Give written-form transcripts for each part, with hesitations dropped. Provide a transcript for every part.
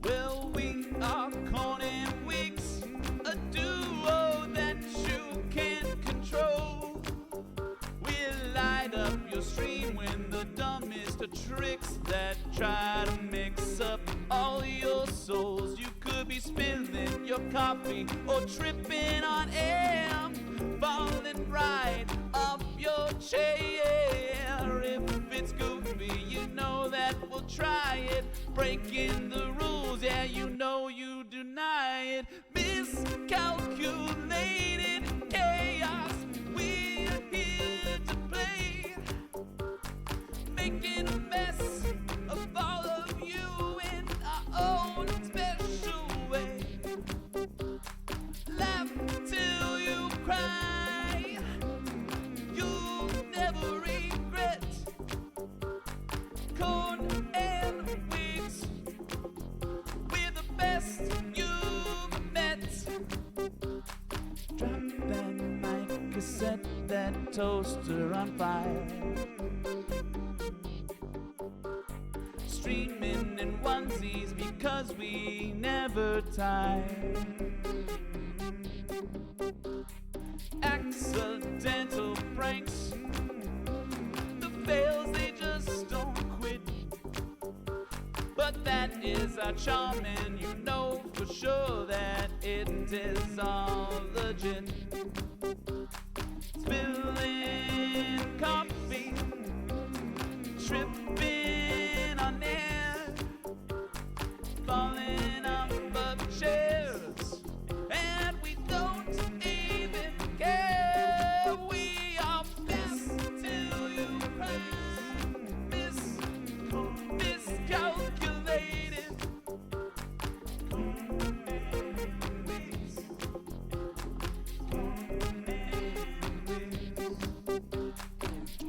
Well, we are Corn and Weeks, a duo that you can't control. We light up your stream when the dumbest of tricks that try to mix up all your souls. You could be spilling your coffee or tripping on air, falling right off your chair. If it's goofy, you know that we'll try it. Breaking the rules, yeah, you know you deny it. Miscalculated chaos, we're here to play. Making a mess of all of you in our own special way. Laugh till you cry, you'll never regret. Corn and Weeks, we're the best you've met. Drop that mic, set that toaster on fire. Streaming in onesies because we never tire. Accidental pranks, the fails they just don't quit. But that is our charm, and you know for sure that it is all legit. Spilling coffee, tripping on air, falling off of chairs, and we don't even care. We are best till you cry. Miscalculated.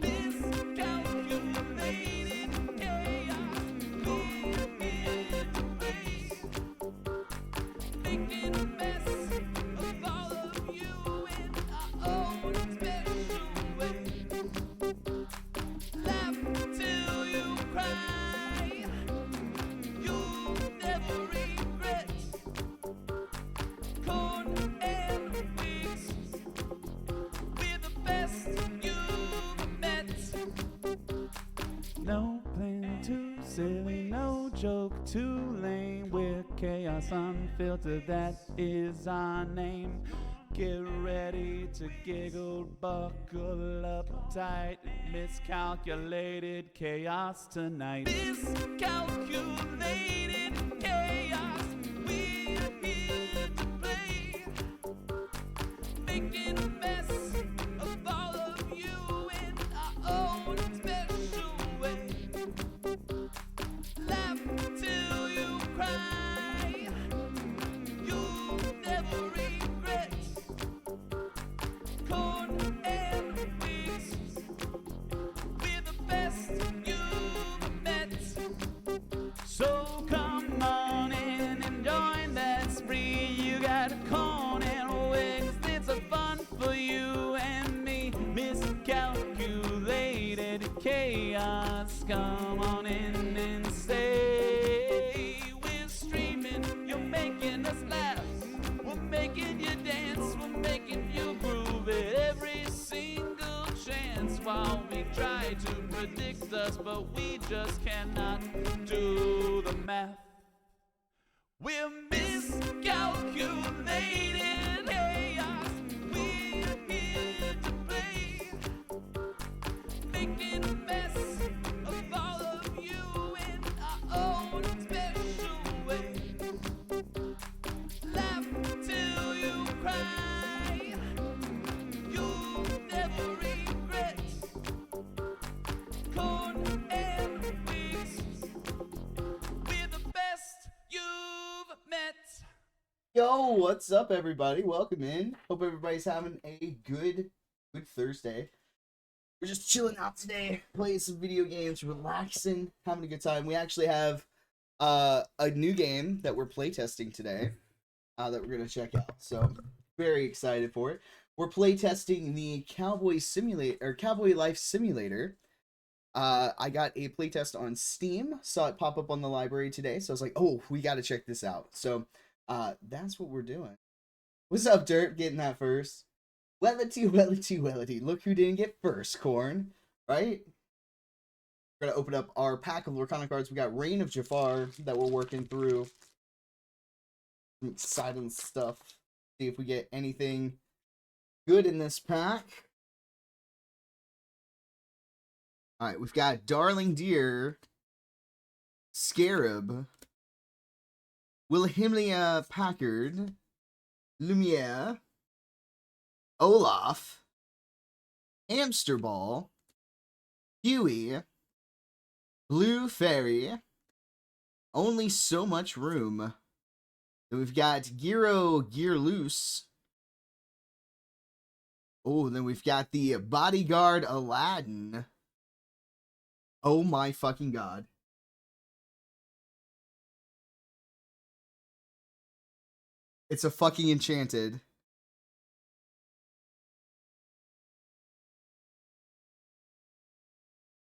Miscalculated chaos, we're here to play. Making a mess of all of you in our own special way. Laugh till you cry, you'll never regret. Corn and Weeks, we're the best you've met. No plan too silly, no joke too lame. We're chaos unfiltered, that is our name. Get ready to giggle, buckle up tight. Miscalculated chaos tonight. Miscalculated chaos, we're here to play. Making a mess of all of you in our own special way. Laugh till you cry, you'll never regret. Corn and Weeks, we're the best you've met. So come on in and join that spree. You got Corn and Weeks, it's a fun for you and me. Miscalculated chaos, come on in and stay. We're streaming, you're making us laugh. We're making you dance, we're making you groove at every single chance. While we try to predict us, but we just cannot do the math. We're miscalculated chaos, we're here to play. Making a mess of all of you in our own special way. Laugh till you cry, you'll never regret. Corn and Weeks, we're the best you've met. Yo, what's up, everybody? Welcome in. Hope everybody's having a good Thursday. We're just chilling out today, playing some video games, relaxing, having a good time. We actually have a new game that we're playtesting today, that we're gonna check out. So very excited for it. We're playtesting the Cowboy Simulator or Cowboy Life Simulator. I got a playtest on Steam, saw it pop up on the library today, so I was like, oh, we gotta check this out. So that's what we're doing. What's up, Dirt? Getting that first. Wellity, wellity, wellity. Look who didn't get first, Corn. Right? We're gonna open up our pack of Lorcana cards. We got Reign of Jafar that we're working through. Some exciting stuff. See if we get anything good in this pack. Alright, we've got Darling Deer, Scarab, Wilhelmina Packard, Lumiere, Olaf, Hamster Ball, Huey, Blue Fairy, Only So Much Room. Then we've got Giro Gear Loose. Oh, then we've got the Bodyguard Aladdin. Oh my fucking god. It's a fucking enchanted.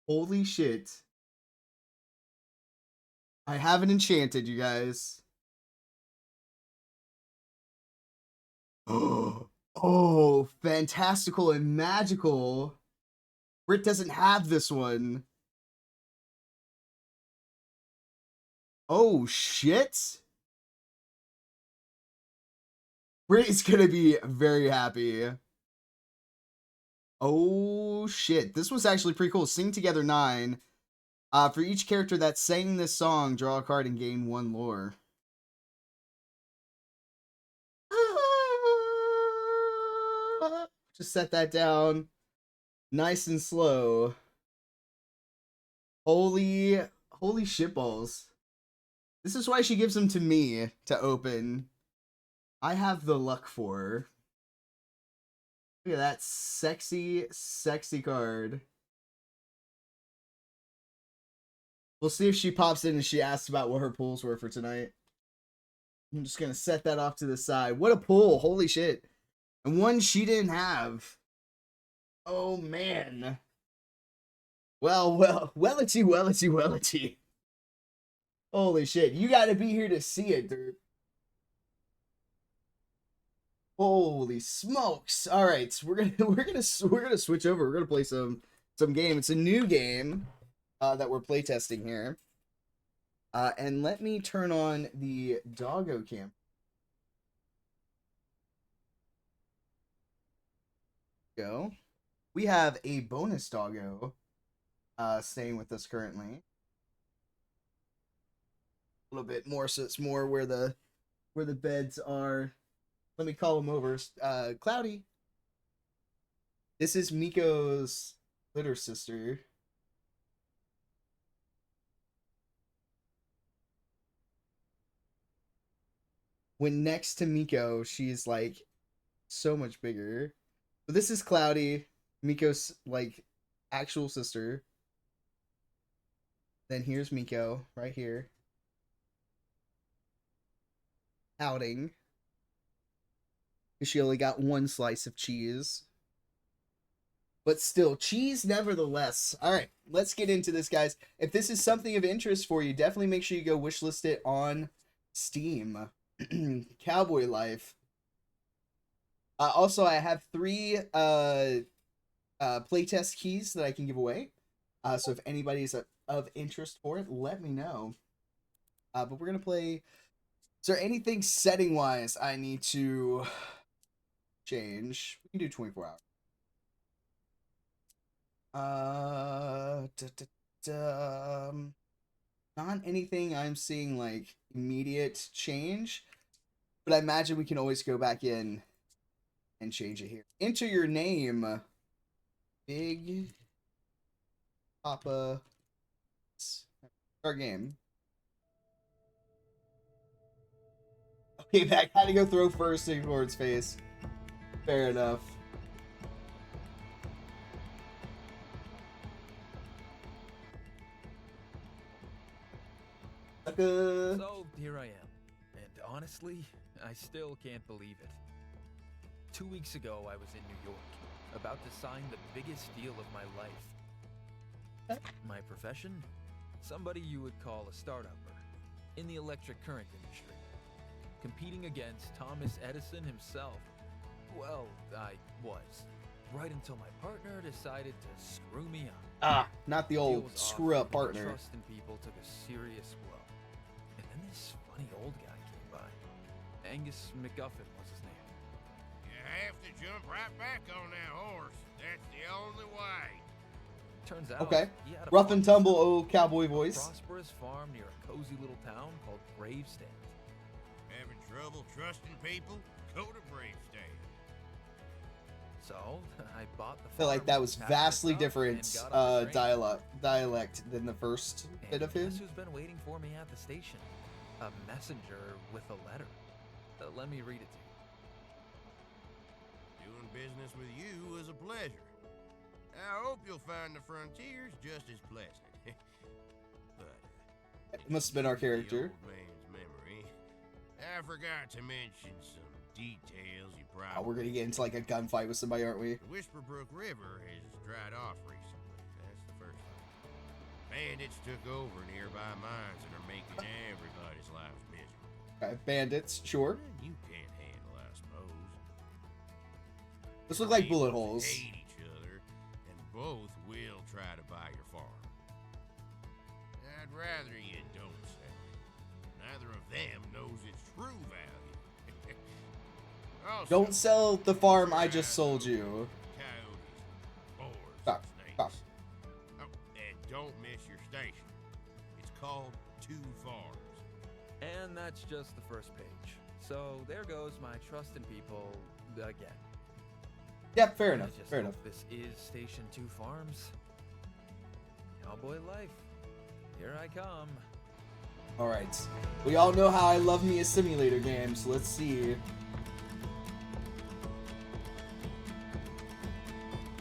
Holy shit. I have an enchanted, you guys. Oh, fantastical and magical. Brit doesn't have this one. Oh, shit. Brit is gonna be very happy. Oh, shit. This was actually pretty cool. Sing Together 9. For each character that sang this song, draw a card and gain 1 lore. Just set that down nice and slow. Holy shitballs. This is why she gives them to me to open. I have the luck for her. Look at that sexy, sexy card. We'll see if she pops in and she asks about what her pulls were for tonight. I'm just going to set that off to the side. What a pull. Holy shit. And one she didn't have. Oh, man. Well, wellity, wellity, wellity. Holy shit. You got to be here to see it, dude. Holy smokes. All right. We're going to switch over. We're going to play some game. It's a new game that we're playtesting here. And let me turn on the doggo cam. Go. We have a bonus doggo staying with us currently. A little bit more, so it's more where the beds are. Let me call him over. Cloudy. This is Miko's litter sister. When next to Miko, she's like so much bigger. But this is Cloudy, Miko's like actual sister. Then here's Miko right here. Outing. She only got 1 slice of cheese. But still, cheese nevertheless. Alright, let's get into this, guys. If this is something of interest for you, definitely make sure you go wishlist it on Steam. Cowboy Life. Also, I have 3 playtest keys that I can give away. So if anybody's of interest for it, let me know. But we're going to play... Is there anything setting-wise I need to change? We can do 24 hours. Not anything I'm seeing like immediate change, but I imagine we can always go back in and change it here. Enter your name, Big Papa. Our game. Okay, that had to go throw first before its face. Fair enough. So here I am, and honestly, I still can't believe it. 2 weeks ago, I was in New York, about to sign the biggest deal of my life. My profession? Somebody you would call a startupper, in the electric current industry. Competing against Thomas Edison himself. Well, I was. Right until my partner decided to screw me up. Ah, not the Deal old was screw up off, and my partner. trust in people took a serious blow. And then this funny old guy came by. Angus McGuffin was his name. You have to jump right back on that horse. That's the only way. Turns out, Okay. he had a Rough and farm, tumble, old cowboy a voice. prosperous farm near a cozy little town called Gravesend. Having trouble trusting people? Go to Bravestan. So I bought the farm. I feel like that was packed my vastly stuff, different and got on the train. dialect than the first bit And of his. guess who's been waiting for me at the station? A messenger with a letter. Let me read it to you. Doing business with you was a pleasure. I hope you'll find the frontiers just as pleasant. But It must have been our excuse the character. old man's memory. I forgot to mention some details you probably. Oh, we're gonna get into like a gunfight with somebody, aren't we? The Whisperbrook River has dried off recently. That's the first thing. Bandits took over nearby mines and are making everybody's life miserable. Okay, bandits, sure. You can't handle, I suppose. This look like People bullet holes. hate each other, and both will try to buy your farm. I'd rather you don't sell it. Neither of them knows its true value. Also, Don't sell the farm I just sold you. coyotes, boars, Stop, snakes. stop. Oh, and don't miss your station. It's called Two Farms. And that's just the first page. So there goes my trust in people again. Yeah, fair I enough, just fair hope enough. This is Station 2 Farms. Cowboy life. Here I come. Alright. We all know how I love me a simulator game, so let's see.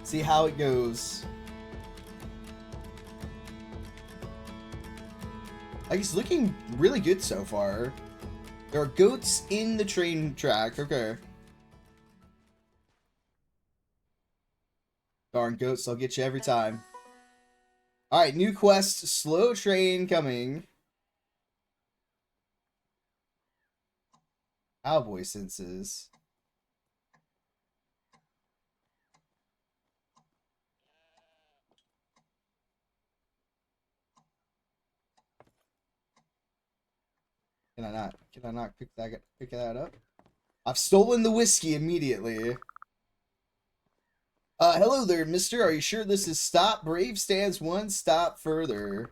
See how it goes. Like, it's looking really good so far. There are goats in the train track. Okay. Darn goats, they'll get you every time. Alright, new quest. Slow train coming. Cowboy senses. Can I not pick that up? I've stolen the whiskey immediately. Hello there, mister. Are you sure this is stop? Brave stands one stop further.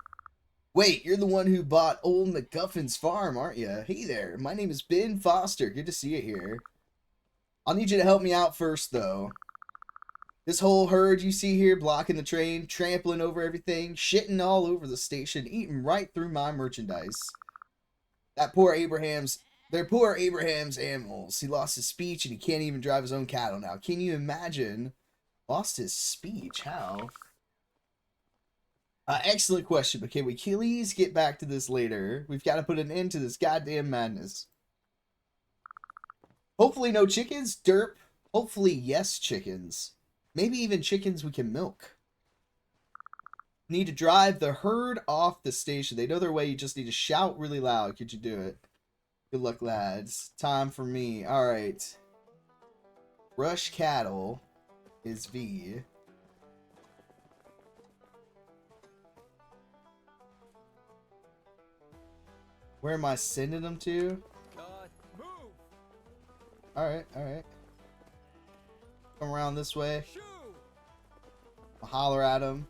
Wait, you're the one who bought old McGuffin's farm, aren't you? Hey there, my name is Ben Foster. Good to see you here. I'll need you to help me out first, though. This whole herd you see here blocking the train, trampling over everything, shitting all over the station, eating right through my merchandise. They're poor Abraham's animals. He lost his speech and he can't even drive his own cattle now. Can you imagine? Lost his speech? How? Excellent question, but can we please get back to this later? We've got to put an end to this goddamn madness. Hopefully no chickens, derp. Hopefully yes chickens. Maybe even chickens we can milk. Need to drive the herd off the station. They know their way, you just need to shout really loud. Could you do it? Good luck, lads. Time for me. Alright. Rush cattle is V. Where am I sending them to? Move! Alright, alright. Come around this way. Shoo! I'll holler at them.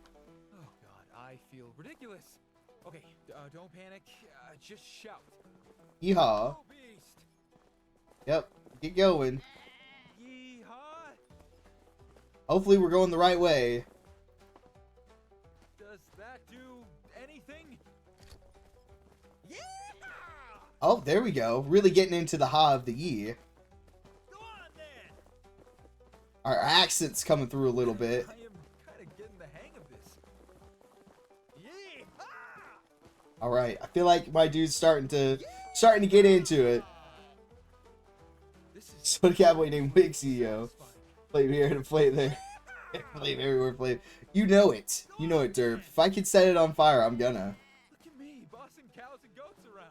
Oh god, I feel ridiculous. Okay, don't panic. Just shout. Yeehaw. Go beast! Yep, get going. Yeehaw! Hopefully we're going the right way. Does that do anything? Yeah! Oh, there we go. Really getting into the ha of the ye. Go on then! Our accent's coming through a little bit. I am kind of getting the hang of this. Yeehaw! All right, I feel like my dude's starting to get into it. This is So a cowboy named Wixie, yo. Play here and play there. Play everywhere, play. You know it. You know it, Derp. If I could set it on fire, I'm gonna. Look at me, bossing cows and goats around.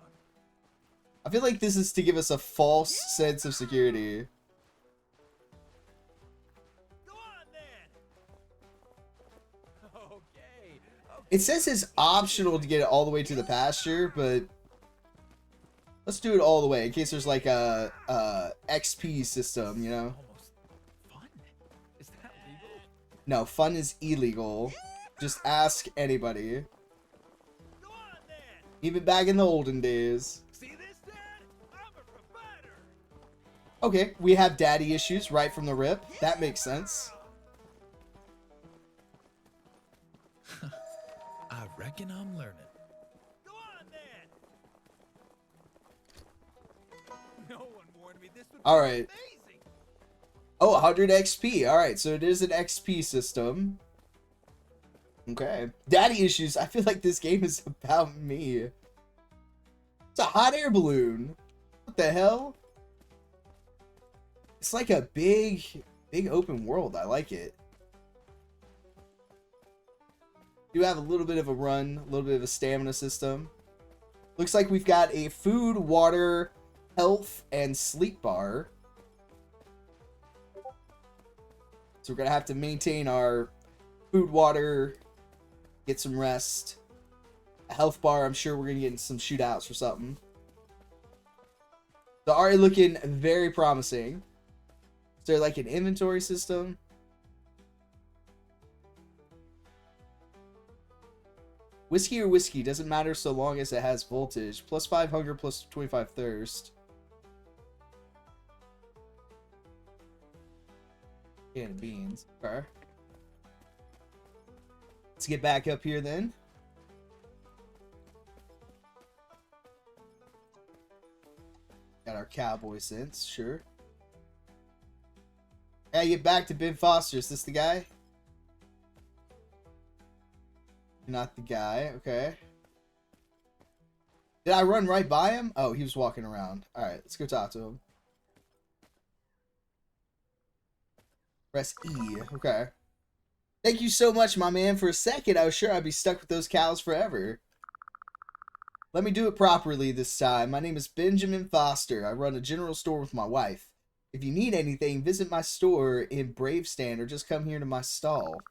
I feel like this is to give us a false sense of security. Go on then. Okay. It says it's optional to get it all the way to the pasture, but let's do it all the way in case there's like a XP system, you know? Almost fun. Is that legal? No, fun is illegal. Just ask anybody. Go on then. Even back in the olden days. See this, Dad? I'm a provider. Okay, we have daddy issues right from the rip. That makes sense. I reckon I'm learning. Go on then. No one warned me this would be All right. amazing. Oh, 100 XP. All right, so it is an XP system. Okay. Daddy issues. I feel like this game is about me. It's a hot air balloon. What the hell? It's like a big open world. I like it. You have a little bit of a run, a little bit of a stamina system. Looks like we've got a food, water, health, and sleep bar. So we're going to have to maintain our food, water, get some rest. A health bar, I'm sure we're going to get in some shootouts or something. So already looking very promising. Is there like an inventory system? Whiskey or whiskey, doesn't matter so long as it has voltage. Plus 5 hunger, plus 25 thirst. Can of beans. Okay. Let's get back up here then. Got our cowboy sense, sure. Gotta get back to Ben Foster. Is this the guy? Not the guy, okay. Did I run right by him? Oh, he was walking around. Alright, let's go talk to him. Press E, okay. Thank you so much, my man. For a second, I was sure I'd be stuck with those cows forever. Let me do it properly this time. My name is Benjamin Foster. I run a general store with my wife. If you need anything, visit my store in Bravestand or just come here to my stall.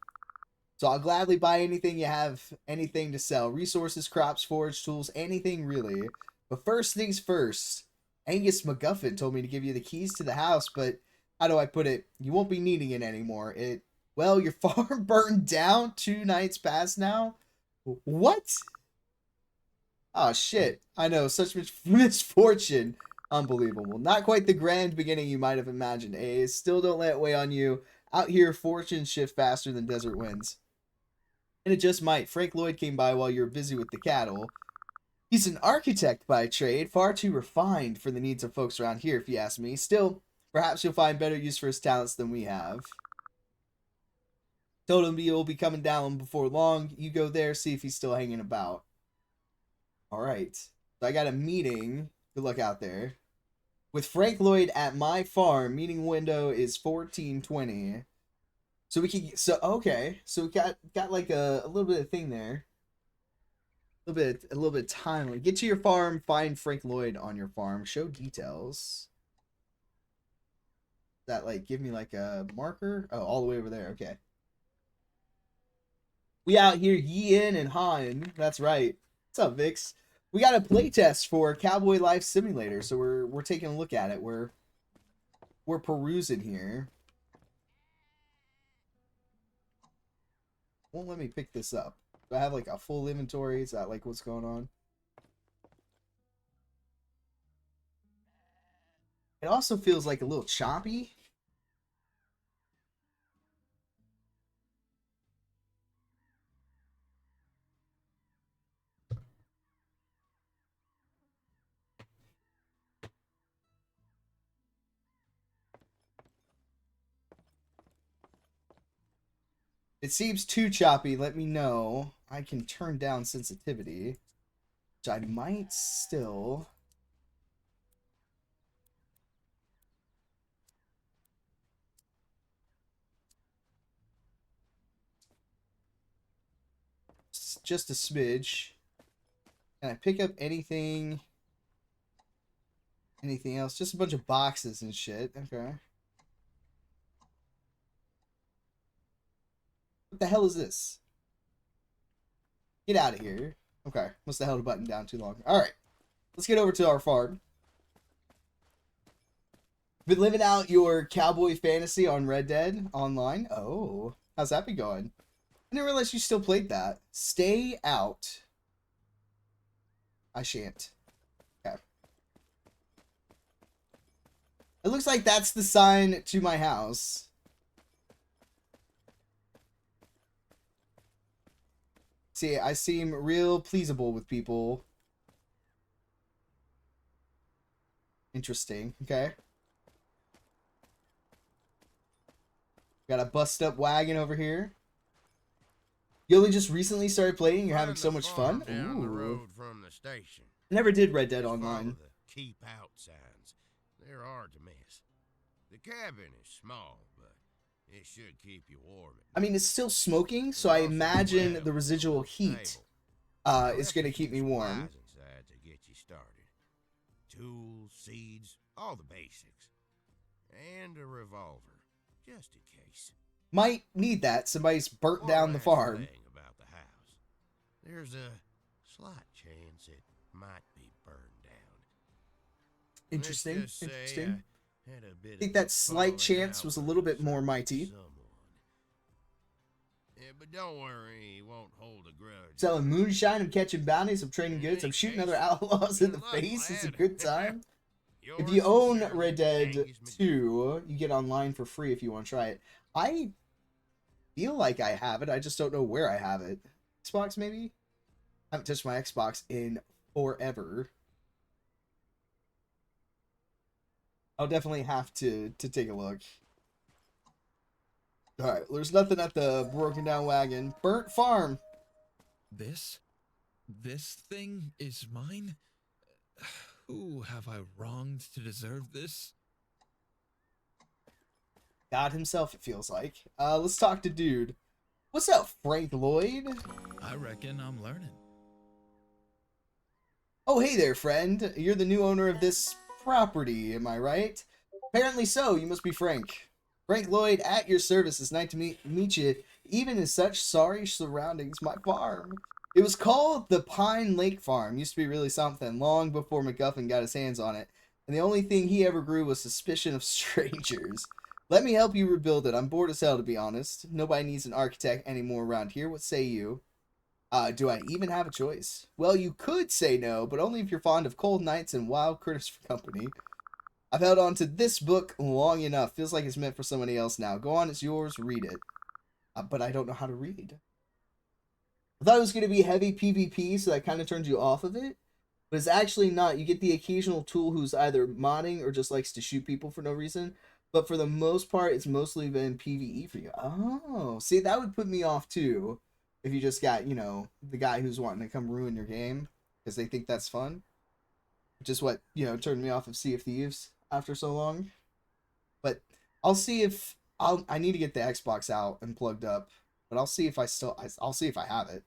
So I'll gladly buy anything you have, anything to sell. Resources, crops, forage, tools, anything really. But first things first. Angus MacGuffin told me to give you the keys to the house, but how do I put it? You won't be needing it anymore. Well, your farm burned down 2 nights past now? What? Oh, shit. I know, such misfortune. Unbelievable. Not quite the grand beginning you might have imagined, eh? Still don't let it weigh on you. Out here, fortunes shift faster than desert winds. And it just might. Frank Lloyd came by while you were busy with the cattle. He's an architect by trade, far too refined for the needs of folks around here, if you ask me. Still, perhaps you'll find better use for his talents than we have. Told him he'll be coming down before long. You go there, see if he's still hanging about. Alright. So I got a meeting. Good luck out there. With Frank Lloyd at my farm. Meeting window is 14:20. So we can, okay. So we got like a little bit of thing there. A little bit of time. Get to your farm, find Frank Lloyd on your farm, show details. That like give me like a marker? Oh, all the way over there. Okay. We out here ye-in and ha-in. That's right. What's up, Vix? We got a playtest for Cowboy Life Simulator, so we're taking a look at it. We're perusing here. Won't let me pick this up. Do I have like a full inventory? Is that like what's going on? It also feels like a little choppy. It seems too choppy. Let me know. I can turn down sensitivity. So I might still... Just a smidge. Can I pick up anything? Anything else? Just a bunch of boxes and shit. Okay. What the hell is this? Get out of here. Okay. Must have held a button down too long. Alright. Let's get over to our farm. Been living out your cowboy fantasy on Red Dead Online? Oh. How's that been going? I didn't realize you still played that. Stay out. I shan't. Okay. It looks like that's the sign to my house. See, I seem real pleasable with people. Interesting. Okay. Got a bust up wagon over here. You only just recently started playing? You're having so much fun? Down the Ooh. road from the station. Never did Red Dead Just follow Online. the keep out signs. They're hard to miss. The cabin is small, but it should keep you warm. I mean, it's still smoking, so I imagine the residual heat is going to keep me warm. Inside to get you started. Tools, seeds, all the basics. And a revolver, just in case. Might need that. Somebody's burnt One down the last farm. thing about the house. There's a slight chance it might be burned down. Interesting. Let's just say Interesting. I had a bit I think of that slight falling chance out was a with little bit more mighty. someone. Yeah, but don't worry, he won't hold a grudge. Selling moonshine, I'm catching bounties, I'm trading goods, I'm shooting other outlaws in the Good luck, face. It's a lad. good time. If Yours you own sincerely, Red Dead Angus McGee. 2, you get online for free if you want to try it. I feel like I have it. I just don't know where I have it. Xbox, maybe? I haven't touched my Xbox in forever. I'll definitely have to take a look. Alright, there's nothing at the broken down wagon. Burnt farm. This thing is mine? Who have I wronged to deserve this? God himself, it feels like. Let's talk to dude. What's up, Frank Lloyd? I reckon I'm learning. Oh, hey there, friend. You're the new owner of this property, am I right? Apparently so. You must be Frank. Frank Lloyd, at your service. It's nice to meet you, even in such sorry surroundings. My farm. It was called the Pine Lake Farm. Used to be really something long before MacGuffin got his hands on it. And the only thing he ever grew was suspicion of strangers. Let me help you rebuild it. I'm bored as hell, to be honest. Nobody needs an architect anymore around here. What say you? Do I even have a choice? Well, you could say no, but only if you're fond of cold nights and wild critters for company. I've held on to this book long enough. Feels like it's meant for somebody else now. Go on, it's yours. Read it. But I don't know how to read. I thought it was going to be heavy PvP, so that kind of turns you off of it. But it's actually not. You get the occasional tool who's either modding or just likes to shoot people for no reason. But for the most part, it's mostly been PvE for you. Oh, see, that would put me off too. If you just got, you know, the guy who's wanting to come ruin your game because they think that's fun. Which is what, you know, turned me off of Sea of Thieves after so long. But I'll see if I need to get the Xbox out and plugged up. But I'll see if I'll see if I have it.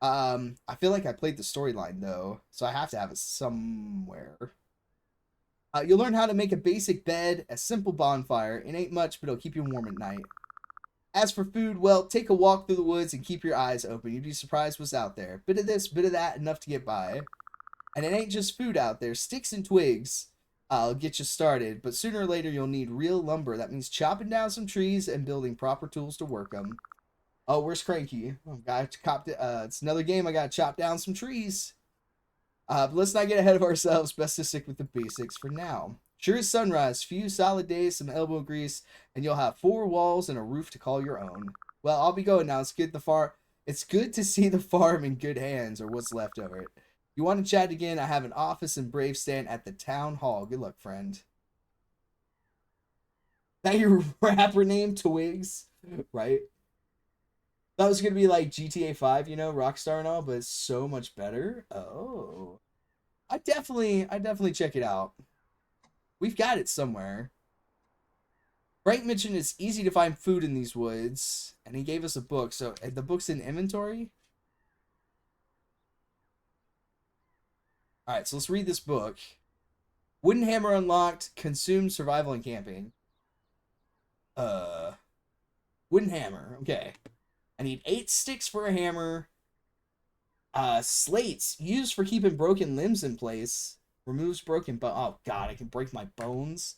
I feel like I played the storyline though, so I have to have it somewhere. You'll learn how to make a basic bed, a simple bonfire. It ain't much, but it'll keep you warm at night. As for food, well, take a walk through the woods and keep your eyes open. You'd be surprised what's out there. Bit of this, bit of that, enough to get by. And it ain't just food out there. Sticks and twigs will get you started, but sooner or later you'll need real lumber. That means chopping down some trees and building proper tools to work them. Oh, where's Cranky? Oh, it's another game. I gotta chop down some trees. But let's not get ahead of ourselves. Best to stick with the basics for now. Sure as sunrise, few solid days, some elbow grease, and you'll have 4 walls and a roof to call your own. Well, I'll be going now. It's good to see the farm in good hands, or what's left of it. You want to chat again? I have an office in Bravestan at the town hall. Good luck, friend. That your rapper name, Twigs? Right? Thought it was gonna be like GTA 5, you know, Rockstar and all, but it's so much better. Oh, I definitely check it out. We've got it somewhere. Frank mentioned it's easy to find food in these woods, and he gave us a book. So the book's in inventory. All right, so let's read this book. Wooden hammer unlocked. Consumed survival and camping. Wooden hammer. Okay. I need 8 sticks for a hammer. Slates used for keeping broken limbs in place. Removes broken oh god, I can break my bones.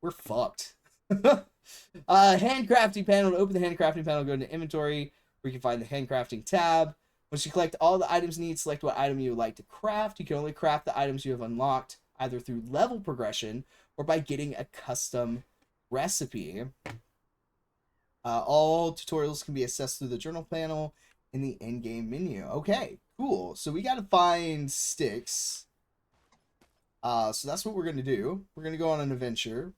We're fucked. Handcrafting panel. To open the handcrafting panel, go into inventory where you can find the handcrafting tab. Once you collect all the items you need, select what item you would like to craft. You can only craft the items you have unlocked either through level progression or by getting a custom recipe. All tutorials can be accessed through the journal panel in the in-game menu. Okay, cool. So we got to find sticks. So that's what we're going to do. We're going to go on an adventure.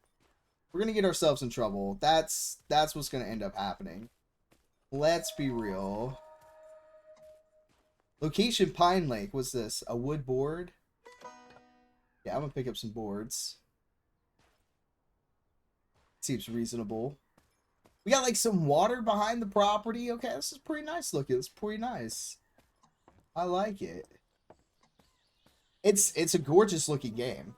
We're going to get ourselves in trouble. That's what's going to end up happening. Let's be real. Location Pine Lake. What's this? A wood board? Yeah, I'm going to pick up some boards. Seems reasonable. We got like some water behind the property. Okay, this is pretty nice looking. It's pretty nice. I like it. It's a gorgeous looking game.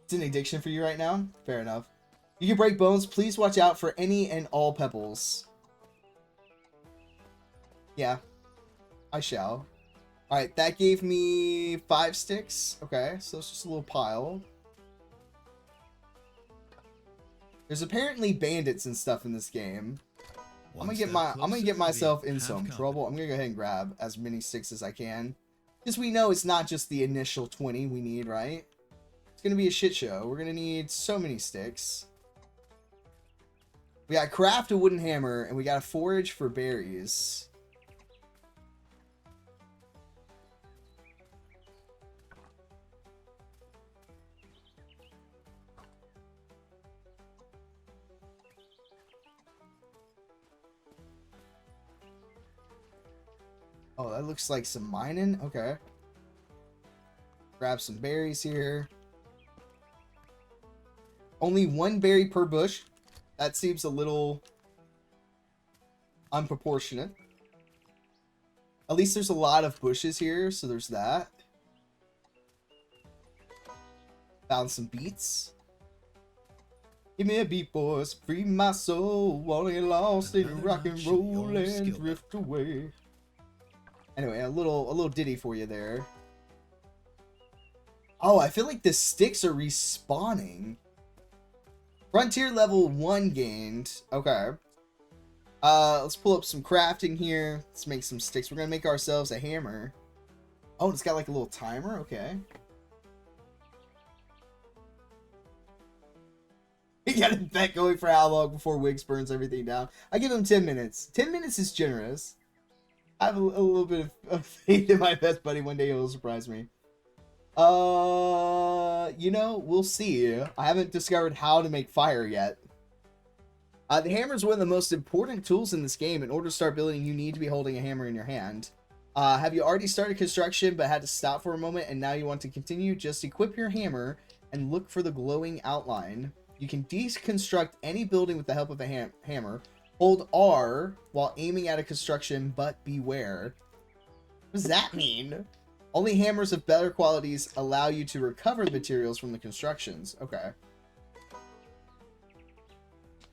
It's an addiction for you right now? Fair enough. You can break bones. Please watch out for any and all pebbles. Yeah, I shall. Alright, that gave me 5 sticks. Okay, so it's just a little pile. There's apparently bandits and stuff in this game. I'm gonna get myself in some trouble. I'm gonna go ahead and grab as many sticks as I can. Because we know it's not just the initial 20 we need, right? It's gonna be a shit show. We're gonna need so many sticks. We got craft a wooden hammer, and we got to forage for berries. Oh, that looks like some mining. Okay. Grab some berries here. Only 1 berry per bush. That seems a little unproportionate. At least there's a lot of bushes here, so there's that. Found some beets. Give me a beat, boys. Free my soul. Wanna get lost in rock and roll and drift away. Anyway, a little ditty for you there. Oh, I feel like the sticks are respawning. Frontier level 1 gained. Okay. Let's pull up some crafting here. Let's make some sticks. We're gonna make ourselves a hammer. Oh, it's got like a little timer. Okay. You got a bet going for how long before Wiggs burns everything down. I give him 10 minutes. 10 minutes is generous. I have a little bit of faith in my best buddy. One day he'll surprise me. You know, we'll see. I haven't discovered how to make fire yet. The hammer is one of the most important tools in this game. In order to start building, you need to be holding a hammer in your hand. Have you already started construction but had to stop for a moment and now you want to continue? Just equip your hammer and look for the glowing outline. You can deconstruct any building with the help of a hammer. Hold R while aiming at a construction, but beware. What does that mean? Only hammers of better qualities allow you to recover the materials from the constructions. Okay.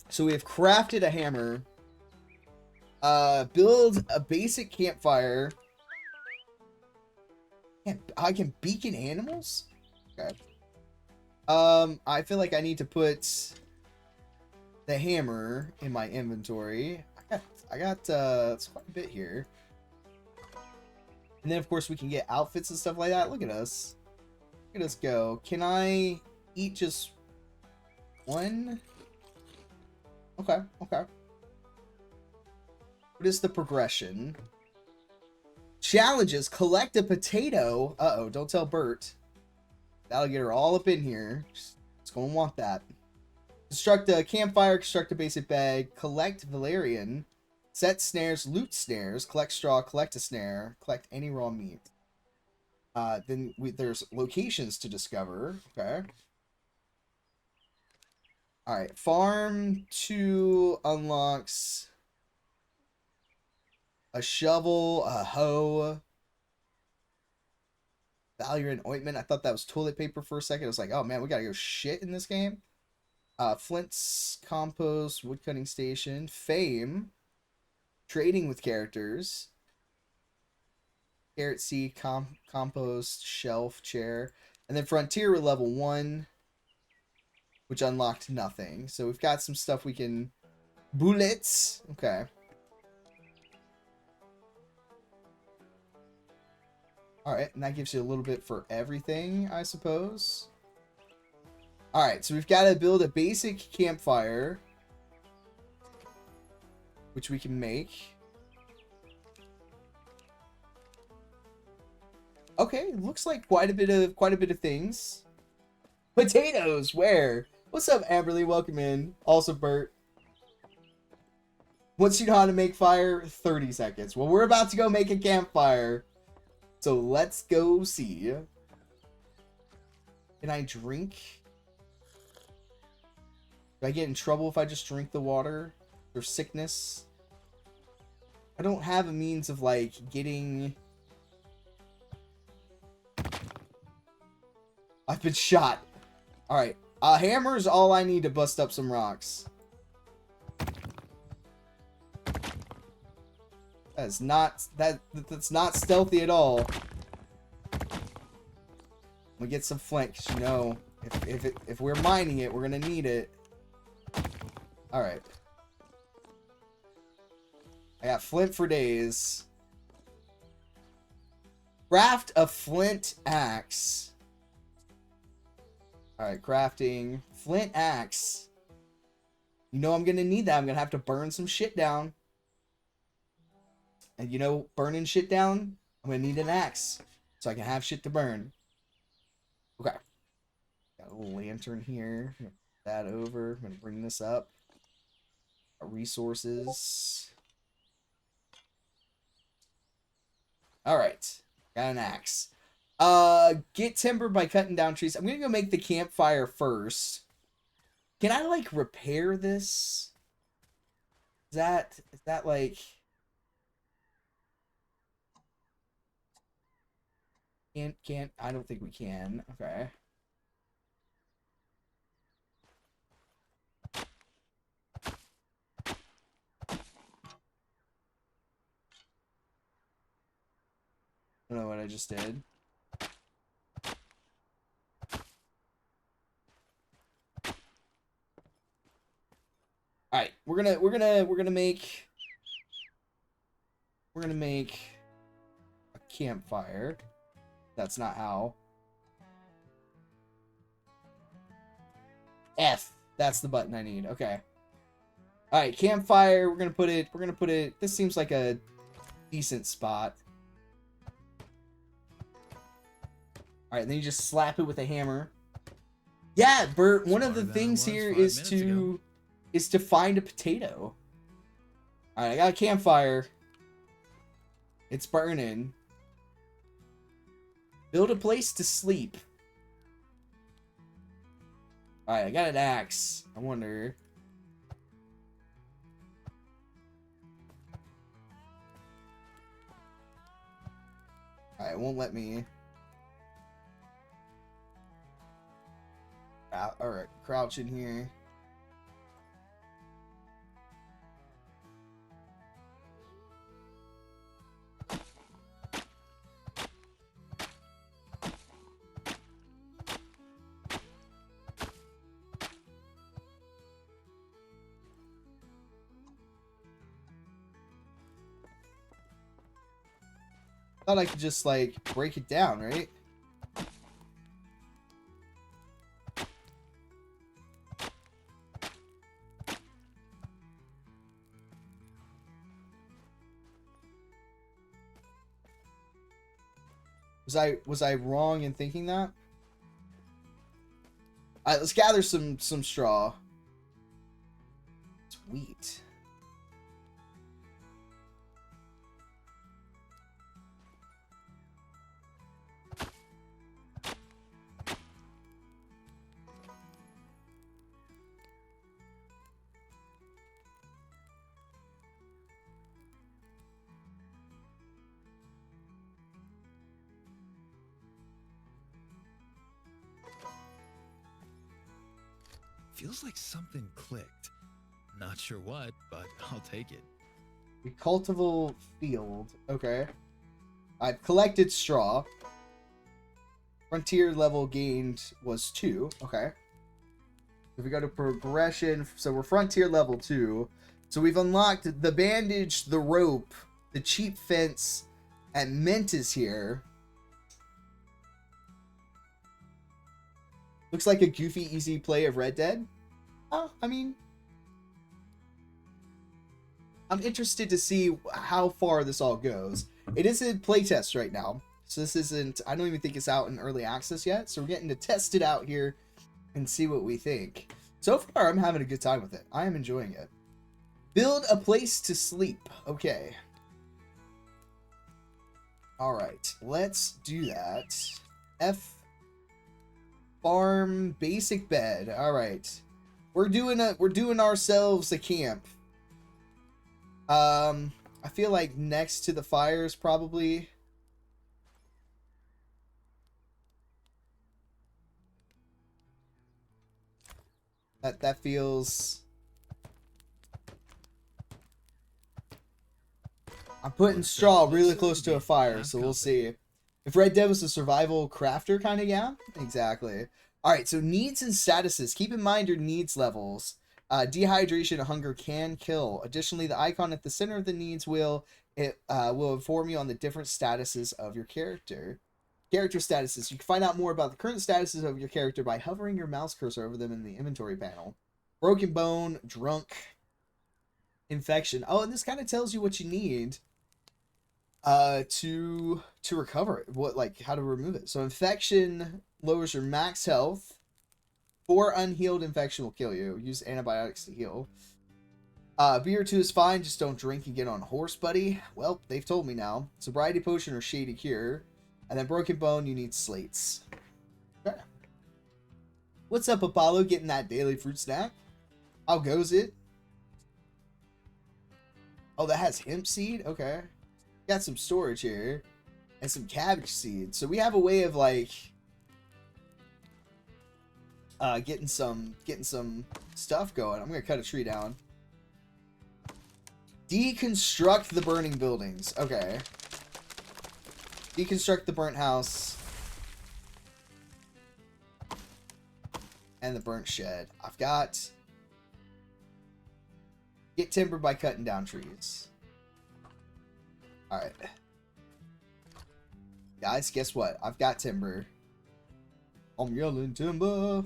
So we have crafted a hammer. Build a basic campfire. I can beacon animals? Okay. I feel like I need to put the hammer in my inventory. I got it's quite a bit here. And then of course we can get outfits and stuff like that. Look at us. Look at us go. Can I eat just one? Okay, okay. What is the progression? Challenges. Collect a potato. Uh-oh, don't tell Bert. That'll get her all up in here. It's gonna want that. Construct a campfire, construct a basic bag, collect valerian, set snares, loot snares, collect straw, collect a snare, collect any raw meat. Then there's locations to discover. Okay. Alright, farm 2 unlocks a shovel, a hoe, valerian ointment. I thought that was toilet paper for a second. I was like, oh man, we gotta go shit in this game. Flint's compost, woodcutting station, fame, trading with characters, carrot seed, compost, shelf, chair, and then frontier level 1, which unlocked nothing. So we've got some stuff we can... Bullets! Okay. Alright, and that gives you a little bit for everything, I suppose. Alright, so we've got to build a basic campfire, which we can make. Okay, looks like quite a bit of things. Potatoes, where? What's up, Amberly? Welcome in. Also, Bert. Once you know how to make fire, 30 seconds. Well, we're about to go make a campfire. So let's go see. Can I drink? Do I get in trouble if I just drink the water? Or sickness? I don't have a means of, like, getting... I've been shot. Alright. A hammer is all I need to bust up some rocks. That's not stealthy at all. I'm gonna get some flint, 'cause you know, if we're mining it, we're gonna need it. Alright. I got flint for days. Craft a flint axe. Alright, crafting. Flint axe. You know I'm gonna need that. I'm gonna have to burn some shit down. And you know, burning shit down, I'm gonna need an axe. So I can have shit to burn. Okay. Got a little lantern here. That over. I'm gonna bring this up. Resources. Alright. Got an axe. Get timber by cutting down trees. I'm gonna go make the campfire first. Can I, like, repair this? Is that like... Can't, I don't think we can. Okay. I don't know what I just did. Alright, we're gonna make a campfire. That's not how. F. That's the button I need. Okay. Alright, campfire. We're gonna put it. This seems like a decent spot. Alright, then you just slap it with a hammer. Yeah, Bert, one of the things here is to find a potato. Alright, I got a campfire. It's burning. Build a place to sleep. Alright, I got an axe. I wonder... Alright, it won't let me... Alright, crouch in here. Thought I could just, like, break it down, right? Was I wrong in thinking that? Alright, let's gather some straw. Sweet. Feels like something clicked. Not sure what, but I'll take it. A cultivable field. Okay. I've collected straw. Frontier level gained was 2. Okay. If we go to progression, so we're frontier level 2. So we've unlocked the bandage, the rope, the cheap fence, and mint is here. Looks like a goofy, easy play of Red Dead. Oh, I mean, I'm interested to see how far this all goes. It is in playtest right now. So this isn't, I don't even think it's out in early access yet. So we're getting to test it out here and see what we think. So far, I'm having a good time with it. I am enjoying it. Build a place to sleep. Okay. All right, let's do that. Farm basic bed. All right. We're doing ourselves a camp. I feel like next to the fire is probably that feels. I'm putting straw really close to a fire, so we'll see. If Red Dead was a survival crafter kind of, yeah, exactly. All right, so needs and statuses. Keep in mind your needs levels. Dehydration and hunger can kill. Additionally, the icon at the center of the needs will inform you on the different statuses of your character. Character statuses. You can find out more about the current statuses of your character by hovering your mouse cursor over them in the inventory panel. Broken bone, drunk, infection. Oh, and this kind of tells you what you need to recover it. How to remove it. So infection lowers your max health. 4 unhealed infection will kill you. Use antibiotics to heal. Beer 2 is fine. Just don't drink and get on a horse, buddy. Well, they've told me now. Sobriety potion or shady cure. And then broken bone, you need slates. Okay. What's up, Apollo? Getting that daily fruit snack? How goes it? Oh, that has hemp seed? Okay. Got some storage here. And some cabbage seeds. So we have a way of like getting some stuff going. I'm gonna cut a tree down. Deconstruct the burning buildings. Okay. Deconstruct the burnt house. And the burnt shed. I've got... Get timber by cutting down trees. Alright. Guys, guess what? I've got timber. I'm yelling timber.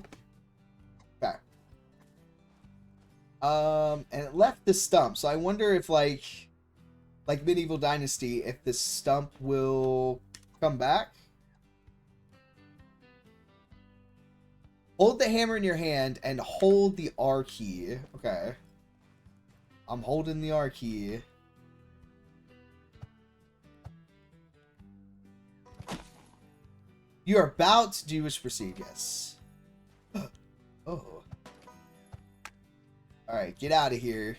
Okay. And it left the stump. So I wonder if like Medieval Dynasty, if the stump will come back. Hold the hammer in your hand and hold the R key. Okay. I'm holding the R key. You are about to do wish proceed, yes. Oh. Alright, get out of here.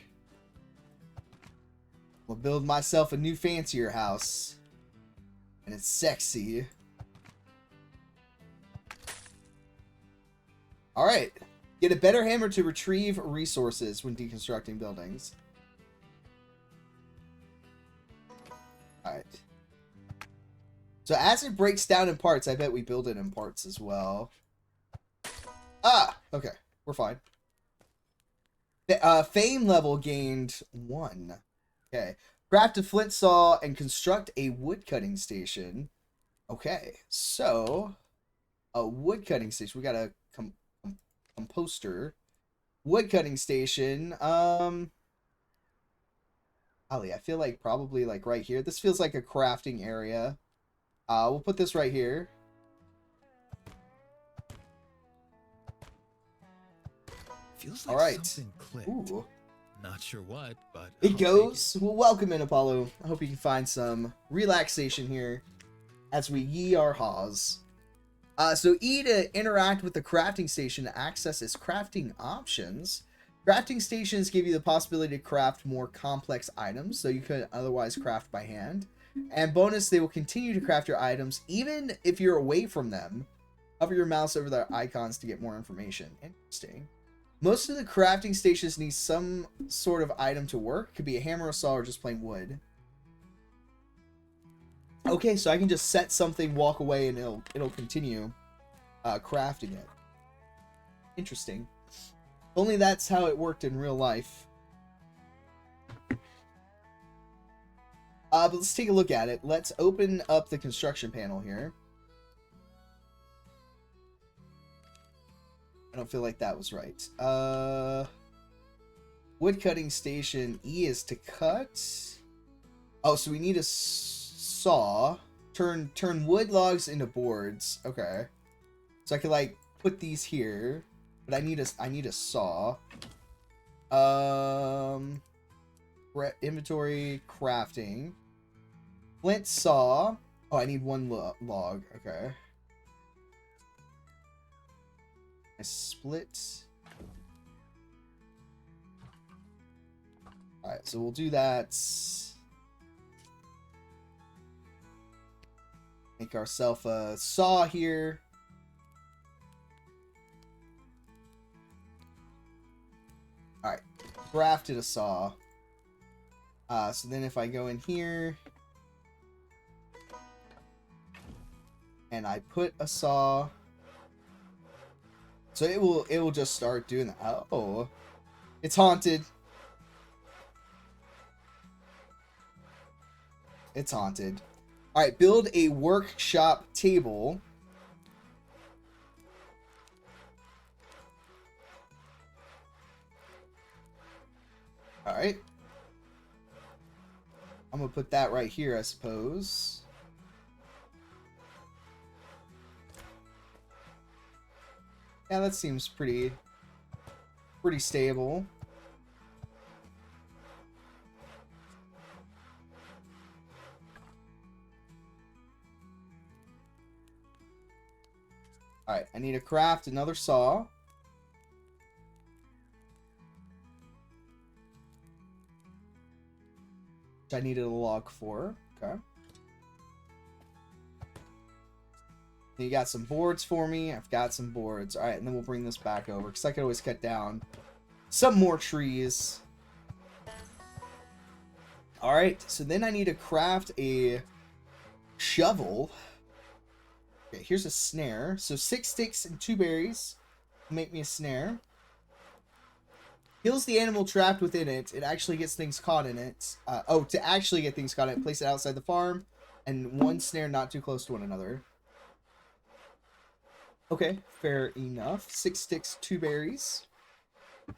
I'll build myself a new fancier house. And it's sexy. Alright. Get a better hammer to retrieve resources when deconstructing buildings. Alright. So as it breaks down in parts, I bet we build it in parts as well. Ah! Okay. We're fine. Fame level gained 1. Okay. Craft a flint saw and construct a woodcutting station. Okay. So, a woodcutting station. We got a composter. Woodcutting station. Ali, I feel like probably like right here. This feels like a crafting area. We'll put this right here. Feels like all right. something clicked. Ooh. Not sure what, but It I'll take goes. Well, welcome in, Apollo. I hope you can find some relaxation here as we yee our haws. So E to interact with the crafting station to access its crafting options. Crafting stations give you the possibility to craft more complex items, so you could otherwise craft by hand. And bonus, they will continue to craft your items even if you're away from them. Hover your mouse over their icons to get more information. Interesting. Most of the crafting stations need some sort of item to work. Could be a hammer, a saw, or just plain wood. Okay, so I can just set something, walk away, and it'll continue crafting it. Interesting. Only that's how it worked in real life. But let's take a look at it. Let's open up the construction panel here. I don't feel like that was right. Wood cutting station. E is to cut. Oh, so we need a saw. Turn wood logs into boards. Okay. So I could like put these here, but I need a saw. Inventory, crafting. Flint saw. Oh, I need one log. Okay. I split. Alright, so we'll do that. Make ourselves a saw here. Alright, crafted a saw. So then if I go in here and I put a saw, so it will just start doing that. Oh, it's haunted. It's haunted. All right, build a workshop table. All right. I'm gonna put that right here, I suppose. Yeah, that seems pretty stable. Alright, I need to craft another saw. Which I needed a log for. Okay. You got some boards for me. I've got some boards. Alright, and then we'll bring this back over, because I could always cut down some more trees. Alright, so then I need to craft a shovel. Okay, here's a snare. So 6 sticks and 2 berries make me a snare. Kills the animal trapped within it. It actually gets things caught in it. To actually get things caught in it, place it outside the farm. And 1 snare not too close to one another. Okay, fair enough. 6 sticks, 2 berries.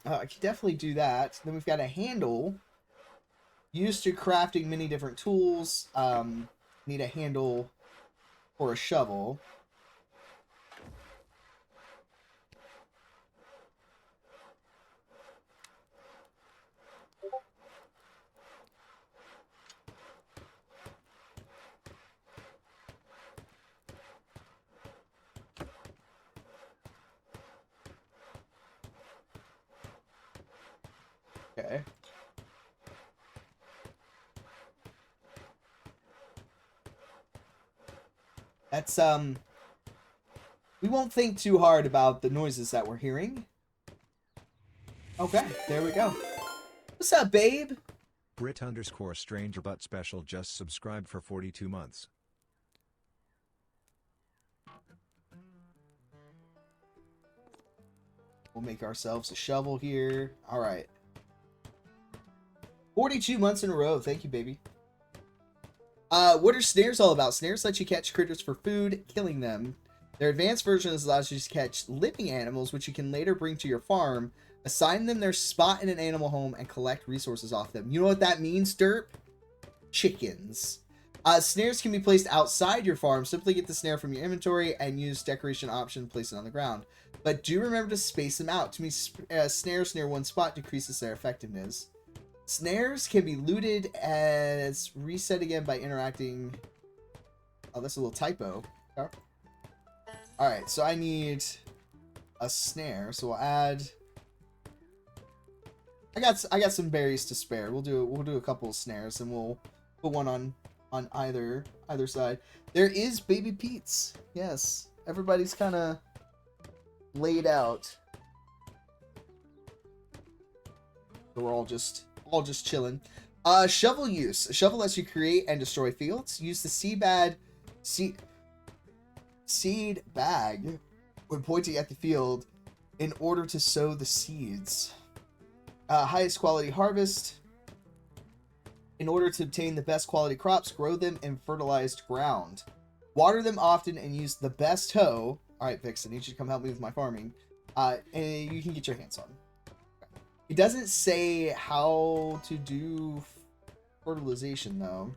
I can definitely do that. Then we've got a handle. Used to crafting many different tools. Need a handle for a shovel. Okay. That's, we won't think too hard about the noises that we're hearing. Okay, there we go. What's up, babe? Brit_stranger but special just subscribed for 42 months. We'll make ourselves a shovel here. All right. 42 months in a row. Thank you, baby. What are snares all about? Snares let you catch critters for food, killing them. Their advanced version allows you to catch living animals, which you can later bring to your farm, assign them their spot in an animal home, and collect resources off them. You know what that means, Derp? Chickens. Snares can be placed outside your farm. Simply get the snare from your inventory and use decoration option to place it on the ground. But do remember to space them out. To me, snares near one spot decreases their effectiveness. Snares can be looted as reset again by interacting. Oh, that's a little typo. Oh. Alright, so I need a snare, so we'll add. I got some berries to spare. We'll do a couple of snares and we'll put one on either side. There is Baby Pete's. Yes. Everybody's kind of laid out. So we're all just chilling. Shovel use. A shovel lets you create and destroy fields. Use the seed bag when pointing at the field in order to sow the seeds. Highest quality harvest. In order to obtain the best quality crops, grow them in fertilized ground. Water them often and use the best hoe. Alright, Vix, I need you to come help me with my farming. And you can get your hands on. It doesn't say how to do fertilization, though.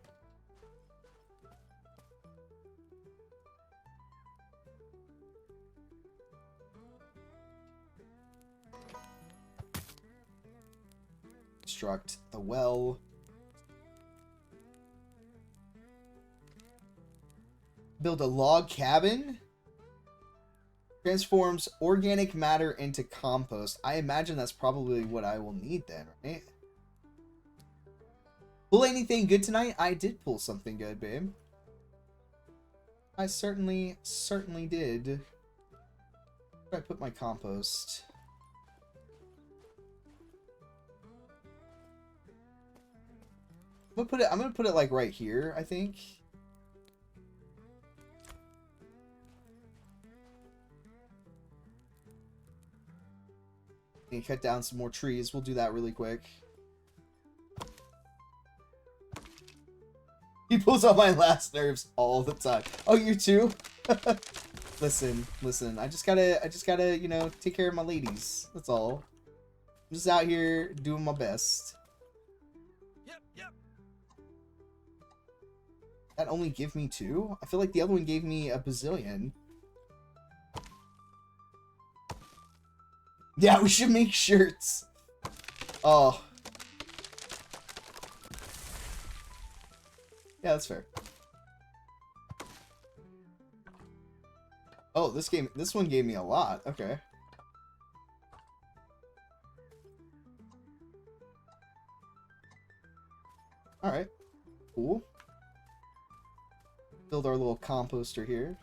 Construct the well. Build a log cabin. Transforms organic matter into compost. I imagine that's probably what I will need then, right? Pull anything good tonight? I did pull something good, babe. I certainly did. Where did I put my compost? I'm gonna put it like right here, I think. And cut down some more trees. We'll do that really quick. He pulls on my last nerves all the time. Oh, you too? Listen. I just gotta, you know, take care of my ladies. That's all. I'm just out here doing my best. Yep. That only give me 2? I feel like the other one gave me a bazillion. Yeah, we should make shirts. Oh. Yeah, that's fair. Oh, this one gave me a lot. Okay. Alright. Cool. Build our little composter here.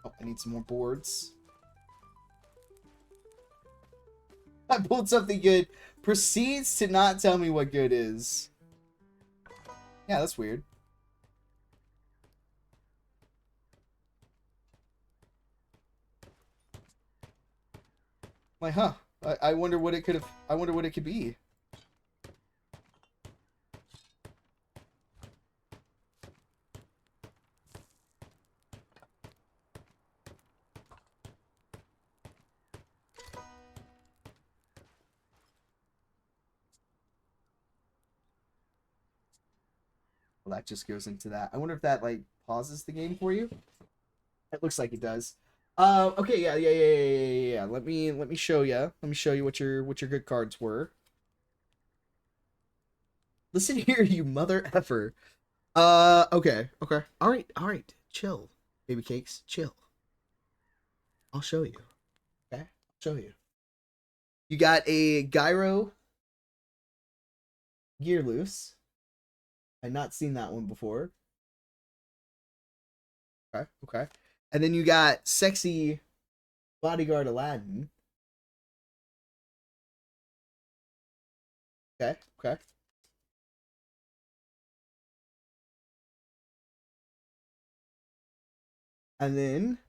Oh, I need some more boards. I pulled something good. Proceeds to not tell me what good is. Yeah, that's weird. Like, huh. I wonder what it could have. I wonder what it could be. Well, that just goes into that. I wonder if that like pauses the game for you. It looks like it does. Okay, yeah. Let me show you. Let me show you what your good cards were. Listen here, you mother effer. Okay. All right. Chill, baby cakes. Chill. I'll show you. Okay, I'll show you. You got a gyro gear loose. I've not seen that one before. Okay. And then you got sexy bodyguard Aladdin. Okay. And then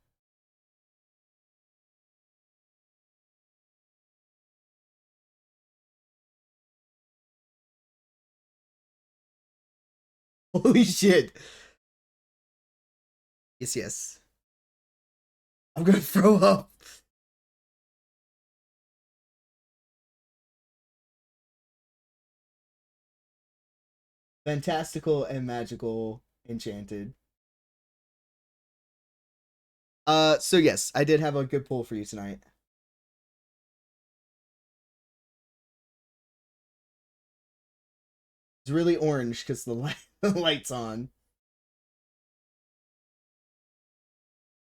holy shit. Yes. I'm gonna throw up. Fantastical and magical enchanted. So yes, I did have a good pull for you tonight. It's really orange because the light's on.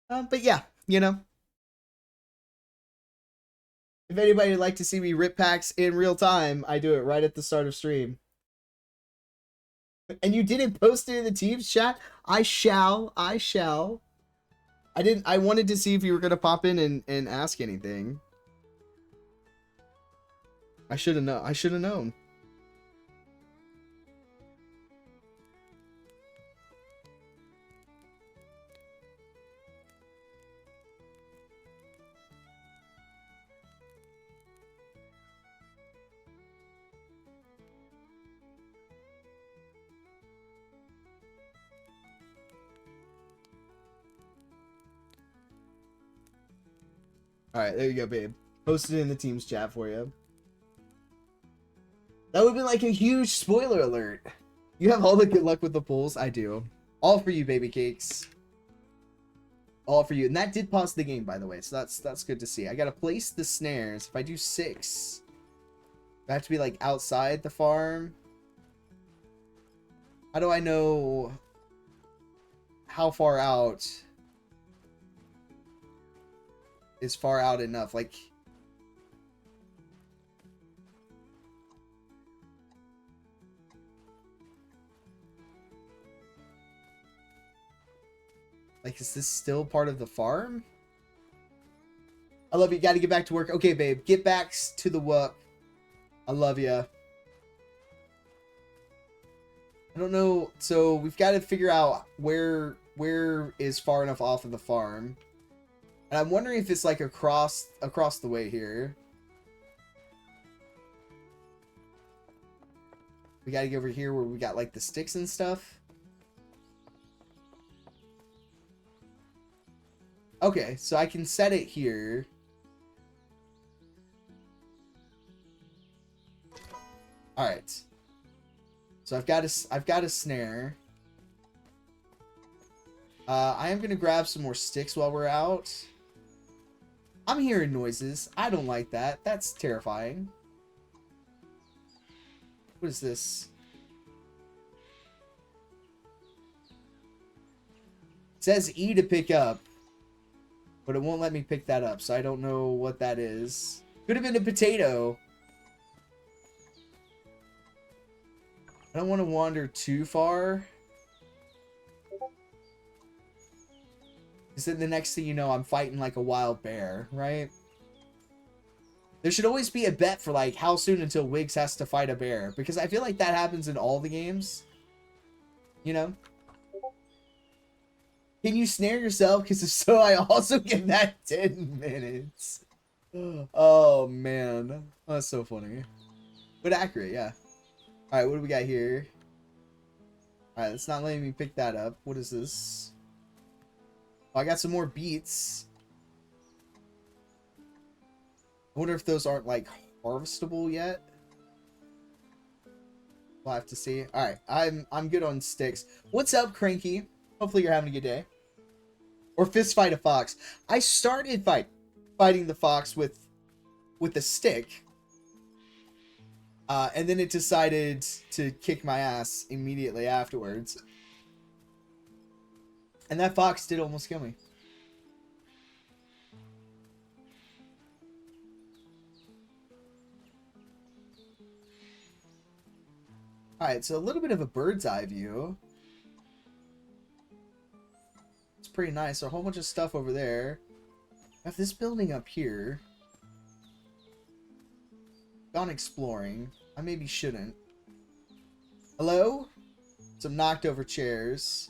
But yeah, you know. If anybody would like to see me rip packs in real time, I do it right at the start of stream. And you didn't post it in the Teams chat? I shall. I didn't. I wanted to see if you were gonna pop in and ask anything. I should have known. I should have known. All right, there you go, babe. Posted it in the Teams chat for you. That would be like a huge spoiler alert. You have all the good luck with the pulls. I do. All for you, baby cakes. All for you. And that did pause the game, by the way. So that's good to see. I gotta place the snares. If I do 6, I have to be like outside the farm. How do I know how far out is far out enough? Like, is this still part of the farm? I love you. Got to get back to work. Okay, babe. Get back to the work. I love you. I don't know. So we've got to figure out where is far enough off of the farm. And I'm wondering if it's like across the way here. We got to get over here where we got like the sticks and stuff. Okay, so I can set it here. All right. So I've got a snare. I am gonna grab some more sticks while we're out. I'm hearing noises. I don't like that. That's terrifying. What is this? It says E to pick up, but it won't let me pick that up, so I don't know what that is. Could have been a potato. I don't want to wander too far. Because then the next thing you know, I'm fighting like a wild bear, right? There should always be a bet for like how soon until Wiggs has to fight a bear. Because I feel like that happens in all the games. You know? Can you snare yourself? Because if so, I also get that 10 minutes. Oh, man. Oh, that's so funny. But accurate, yeah. Alright, what do we got here? Alright, it's not letting me pick that up. What is this? Oh, I got some more beets. I wonder if those aren't, like, harvestable yet. We'll have to see. Alright, I'm good on sticks. What's up, Cranky? Hopefully you're having a good day. Or fist fight a fox. I started fighting the fox with a stick. And then it decided to kick my ass immediately afterwards. And that fox did almost kill me. Alright, so a little bit of a bird's eye view. It's pretty nice. A whole bunch of stuff over there. I have this building up here. Gone exploring. I maybe shouldn't. Hello? Some knocked over chairs.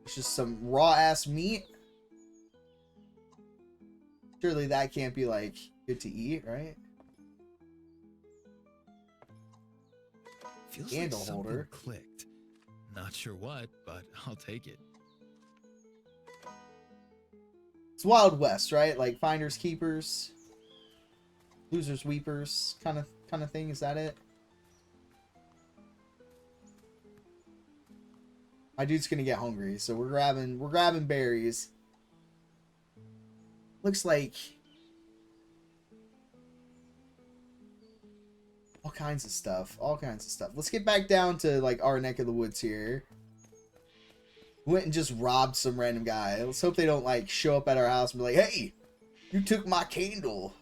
It's just some raw ass meat. Surely that can't be like good to eat, right? Feels Candle like holder. something clicked. Not sure what, but I'll take it. It's Wild West, right? Like finders keepers, losers weepers, kind of thing. Is that it? My dude's gonna get hungry, so we're grabbing berries. Looks like All kinds of stuff. All kinds of stuff. Let's get back down to, like, our neck of the woods here. Went and just robbed some random guy. Let's hope they don't, like, show up at our house and be like, hey, you took my candle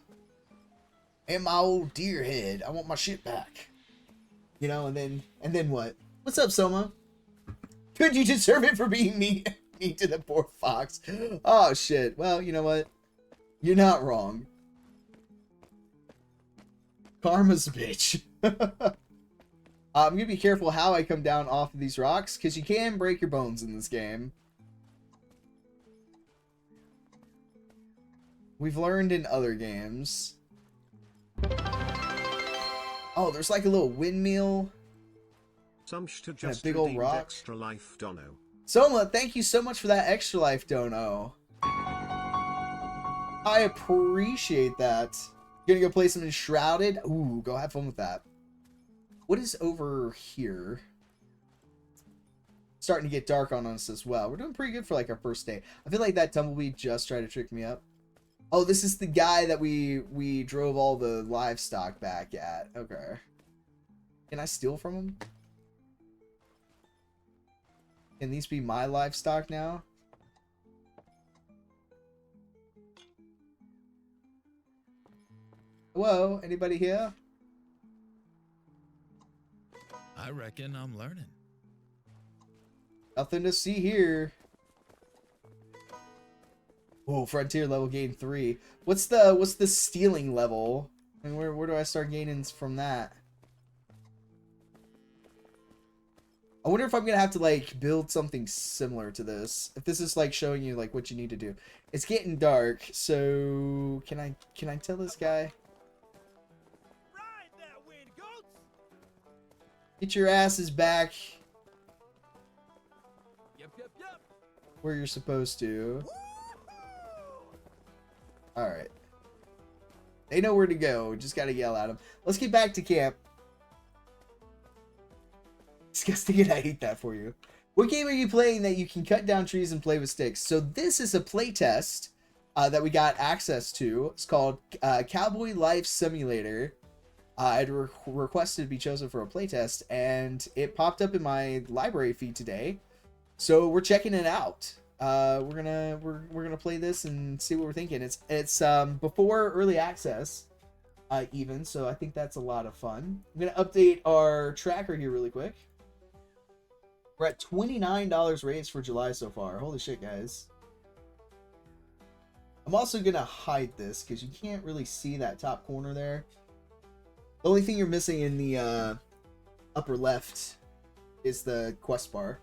and my old deer head. I want my shit back. You know, and then what? What's up, Soma? Could you deserve it for being mean to the poor fox? Oh, shit. Well, you know what? You're not wrong. Karma's a bitch. I'm gonna be careful how I come down off of these rocks, because you can break your bones in this game. We've learned in other games. Oh, there's like a little windmill. Some should And a just big old redeemed rock. extra life dono. Soma, thank you so much for that extra life dono. I appreciate that. Gonna go play some Enshrouded. Ooh, go have fun with that. What is over here? Starting to get dark on us as well. We're doing pretty good for like our first day. I feel like that tumbleweed just tried to trick me up. Oh, this is the guy that we drove all the livestock back at. Okay. Can I steal from him? Can these be my livestock now? Hello, anybody here? I reckon I'm learning. Nothing to see here. Oh, frontier level gain 3. What's the stealing level? I mean, where do I start gaining from that? I wonder if I'm gonna have to like build something similar to this. If this is like showing you like what you need to do. It's getting dark, so can I tell this guy? Ride that wind, goats! Get your asses back Yep. where you're supposed to. Alright. They know where to go. Just gotta yell at them. Let's get back to camp. Disgusting, and I hate that for you. What game are you playing that you can cut down trees and play with sticks? So this is a playtest that we got access to. It's called Cowboy Life Simulator. I'd requested to be chosen for a playtest, and it popped up in my library feed today. So we're checking it out. We're gonna play this and see what we're thinking. It's before early access, even, so I think that's a lot of fun. I'm gonna update our tracker here really quick. We're at $29 raised for July so far. Holy shit, guys. I'm also gonna hide this because you can't really see that top corner there. The only thing you're missing in the upper left is the quest bar.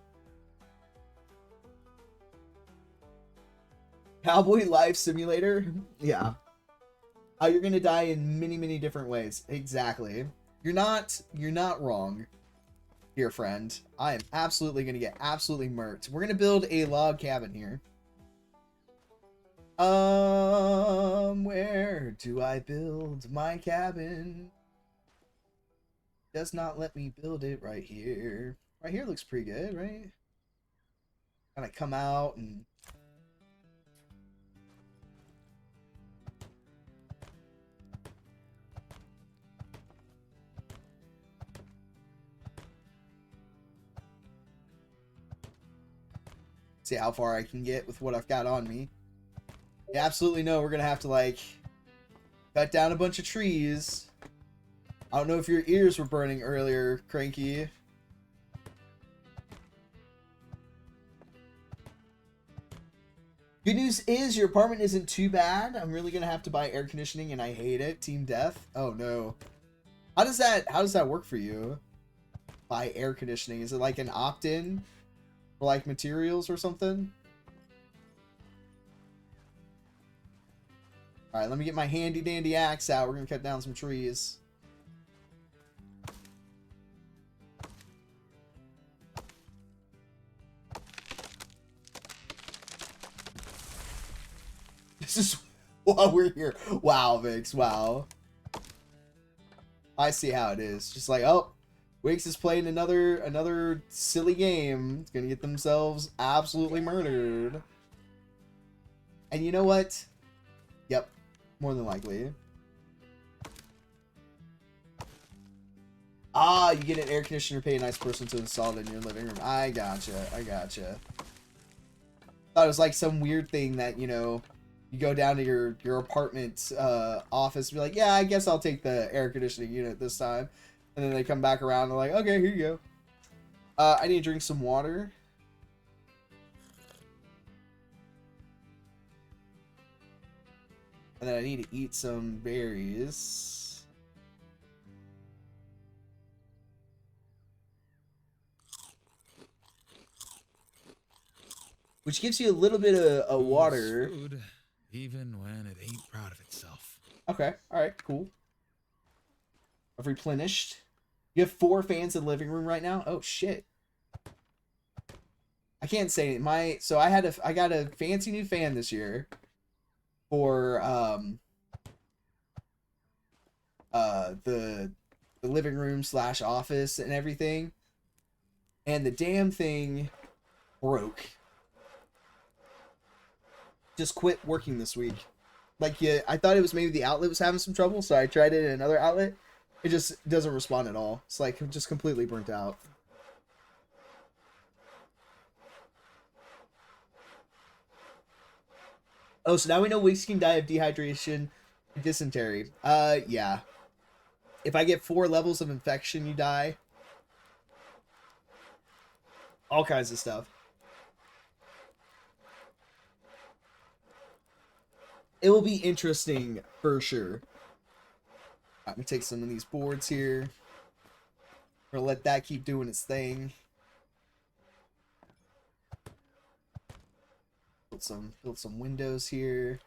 Cowboy Life Simulator? Yeah. You're gonna die in many different ways. Exactly. You're not wrong, dear friend. I am absolutely gonna get absolutely murked. We're gonna build a log cabin here. Where do I build my cabin? Does not let me build it right here. Right here looks pretty good, right? Gotta come out and see how far I can get with what I've got on me. You absolutely know we're gonna have to like cut down a bunch of trees. I don't know if your ears were burning earlier, Cranky. Good news is your apartment isn't too bad. I'm really gonna have to buy air conditioning and I hate it. Team Death. Oh no. How does that work for you? Buy air conditioning. Is it like an opt-in for like materials or something? Alright, let me get my handy dandy axe out. We're gonna cut down some trees. This is while we're here. Wow, Vix, wow. I see how it is. Just like, oh, Wix is playing another silly game. It's gonna get themselves absolutely murdered. And you know what? Yep, more than likely. Ah, you get an air conditioner, pay a nice person to install it in your living room. I gotcha. I gotcha. Thought it was like some weird thing that, you know, you go down to your apartment office and be like, yeah, I guess I'll take the air conditioning unit this time. And then they come back around and they're like, okay, here you go. I need to drink some water. And then I need to eat some berries. Which gives you a little bit of water. Food, even when it ain't proud of itself. Okay, alright, cool. I've replenished. You have 4 fans in the living room right now? Oh shit. I can't say it. So I got a fancy new fan this year for the living room / office and everything. And the damn thing broke. Just quit working this week. Like, yeah, I thought it was maybe the outlet was having some trouble, so I tried it in another outlet. It just doesn't respond at all. It's like just completely burnt out. Oh, so now we know Wix can die of dehydration and dysentery. Yeah. If I get 4 levels of infection, you die. All kinds of stuff. It will be interesting for sure. I'm gonna take some of these boards here. We're gonna let that keep doing its thing. Build some windows here.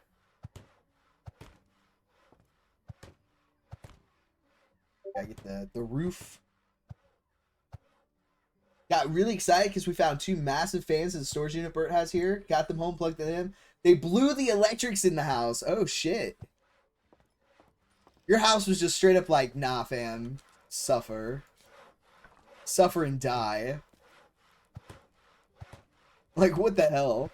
Gotta get the roof. Got really excited because we found 2 massive fans in the storage unit Bert has here. Got them home, plugged them in. They blew the electrics in the house. Oh, shit. Your house was just straight up like, nah, fam. Suffer. Suffer and die. Like, what the hell?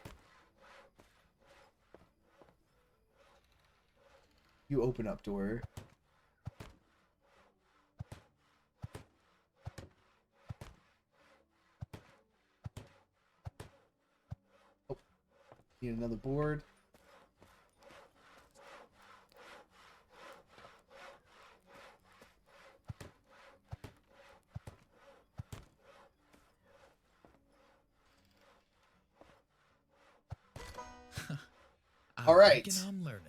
You open up door. Oh. Need another board. All right. I'm learning.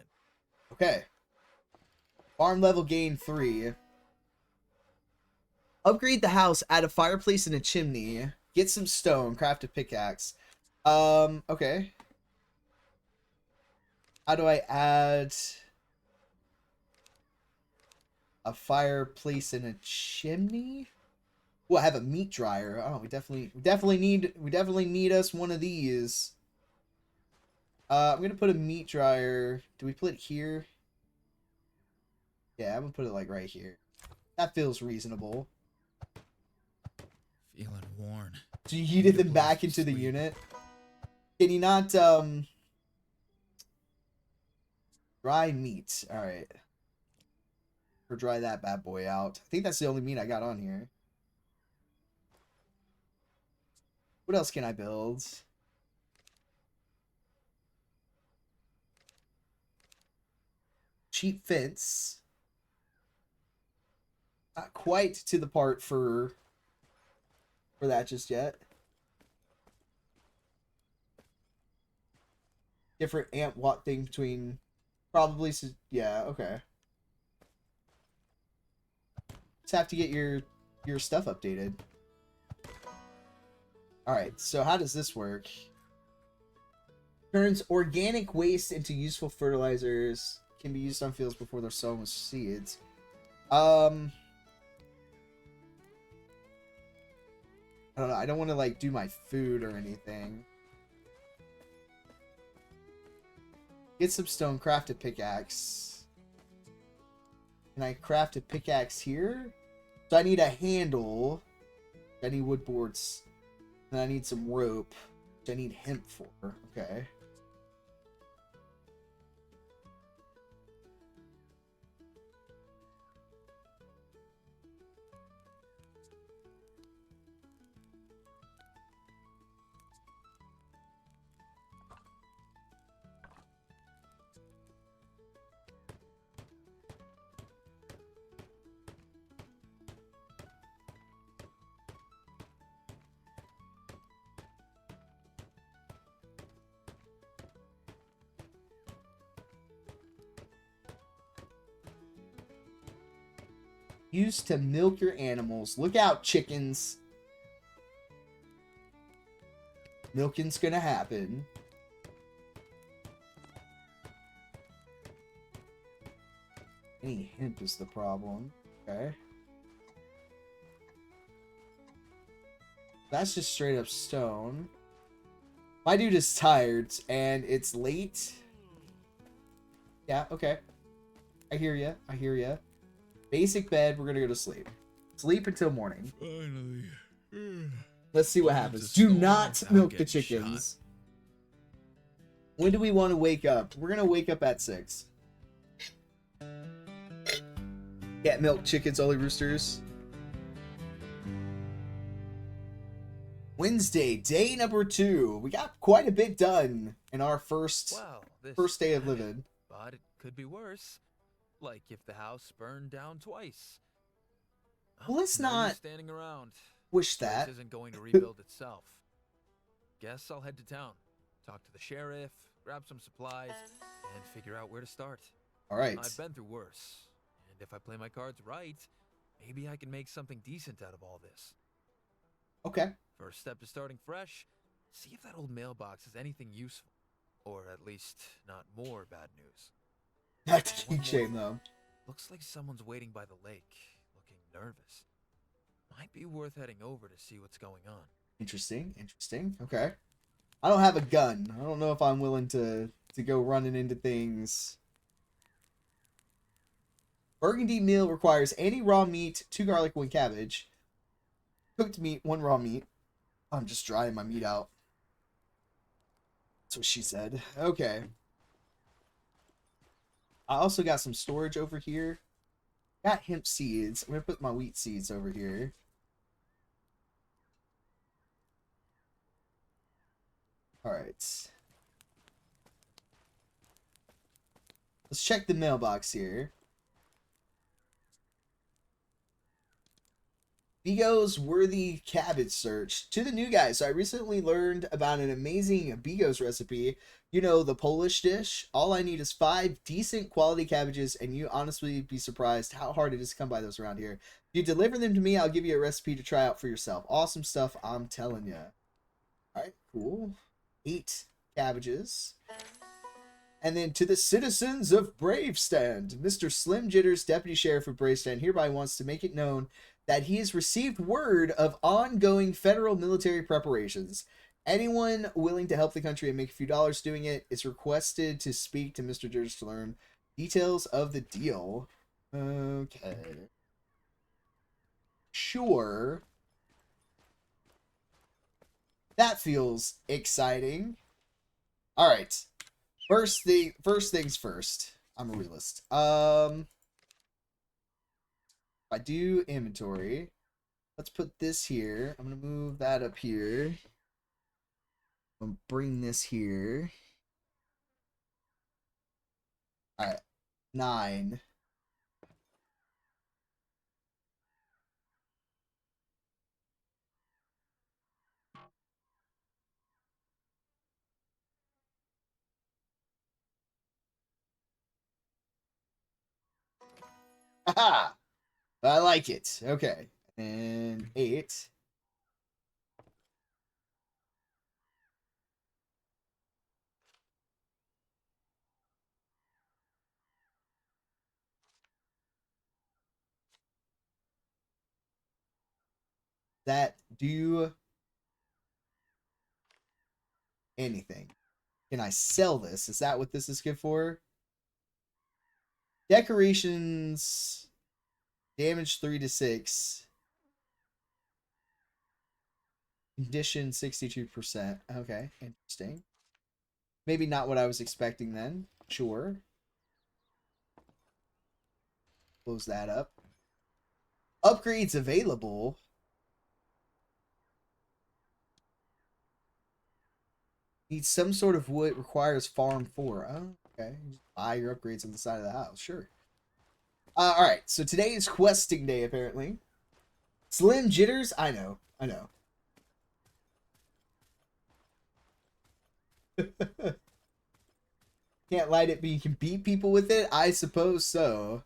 Okay. Farm level gain 3. Upgrade the house, add a fireplace and a chimney. Get some stone, craft a pickaxe. Okay. How do I add a fireplace and a chimney? Well, I have a meat dryer. Oh, we definitely need us one of these. I'm gonna put a meat dryer. Do we put it here? Yeah, I'm gonna put it like right here. That feels reasonable. Feeling worn. So you heated them back into the unit. Can you not dry meat? All right. Or dry that bad boy out. I think that's the only meat I got on here. What else can I build? Cheap fence. Not quite to the part for that just yet. Different amp watt thing between probably, yeah, okay. Just have to get your stuff updated. Alright, so how does this work? Turns organic waste into useful fertilizers. Can be used on fields before they're sown with seeds. I don't know. I don't want to like do my food or anything. Get some stone, craft a pickaxe. Can I craft a pickaxe here? So I need a handle. I need wood boards. And I need some rope, which I need hemp for. Okay. Used to milk your animals. Look out, chickens. Milking's gonna happen. Any hemp is the problem. Okay. That's just straight up stone. My dude is tired and it's late. Yeah, okay. I hear ya. I hear ya. Basic bed. We're gonna go to sleep. Sleep until morning. Finally. Let's see what happens. Do not milk the chickens. When do we want to wake up? We're gonna wake up at 6. Can't milk chickens, only roosters. Wednesday, day number 2. We got quite a bit done in our first day of living. But it could be worse. Like if the house burned down twice. Well, let's no use not standing around. wish This that. isn't going to rebuild itself. Guess I'll head to town, talk to the sheriff, grab some supplies, and figure out where to start. All right. I've been through worse, and if I play my cards right, maybe I can make something decent out of all this. Okay. First step to starting fresh, see if that old mailbox has anything useful. Or at least, not more bad news. That's a shame, though. Looks like someone's waiting by the lake, looking nervous. Might be worth heading over to see what's going on. Interesting. Interesting. Okay. I don't have a gun. I don't know if I'm willing to go running into things. Burgundy meal requires any raw meat, 2 garlic, 1 cabbage. Cooked meat, 1 raw meat. I'm just drying my meat out. That's what she said. Okay. I also got some storage over here. Got hemp seeds. I'm going to put my wheat seeds over here. Alright. Let's check the mailbox here. Bigo's Worthy Cabbage Search. To the new guys, so I recently learned about an amazing Bigo's recipe. You know, the Polish dish. All I need is 5 decent quality cabbages, and you honestly be surprised how hard it is to come by those around here. If you deliver them to me, I'll give you a recipe to try out for yourself. Awesome stuff, I'm telling you. Alright, cool. 8 cabbages. And then to the citizens of Bravestand, Mr. Slim Jitters, Deputy Sheriff of Bravestand, hereby wants to make it known that he has received word of ongoing federal military preparations. Anyone willing to help the country and make a few dollars doing it is requested to speak to Mr. Jitters to learn details of the deal. Okay. Sure. That feels exciting. All right. First things first. I'm a realist. If I do inventory, let's put this here. I'm gonna move that up here. I'm gonna bring this here. All right, 9. Haha! I like it. Okay. And 8. That do anything. Can I sell this? Is that what this is good for? Decorations. Damage 3 to 6. Condition 62%. Okay, interesting. Maybe not what I was expecting then. Sure. Close that up. Upgrades available. Need some sort of wood. Requires farm 4. Oh, okay. Just buy your upgrades on the side of the house. Sure. Alright, so today is questing day, apparently. Slim Jitters? I know. I know. Can't light it, but you can beat people with it? I suppose so.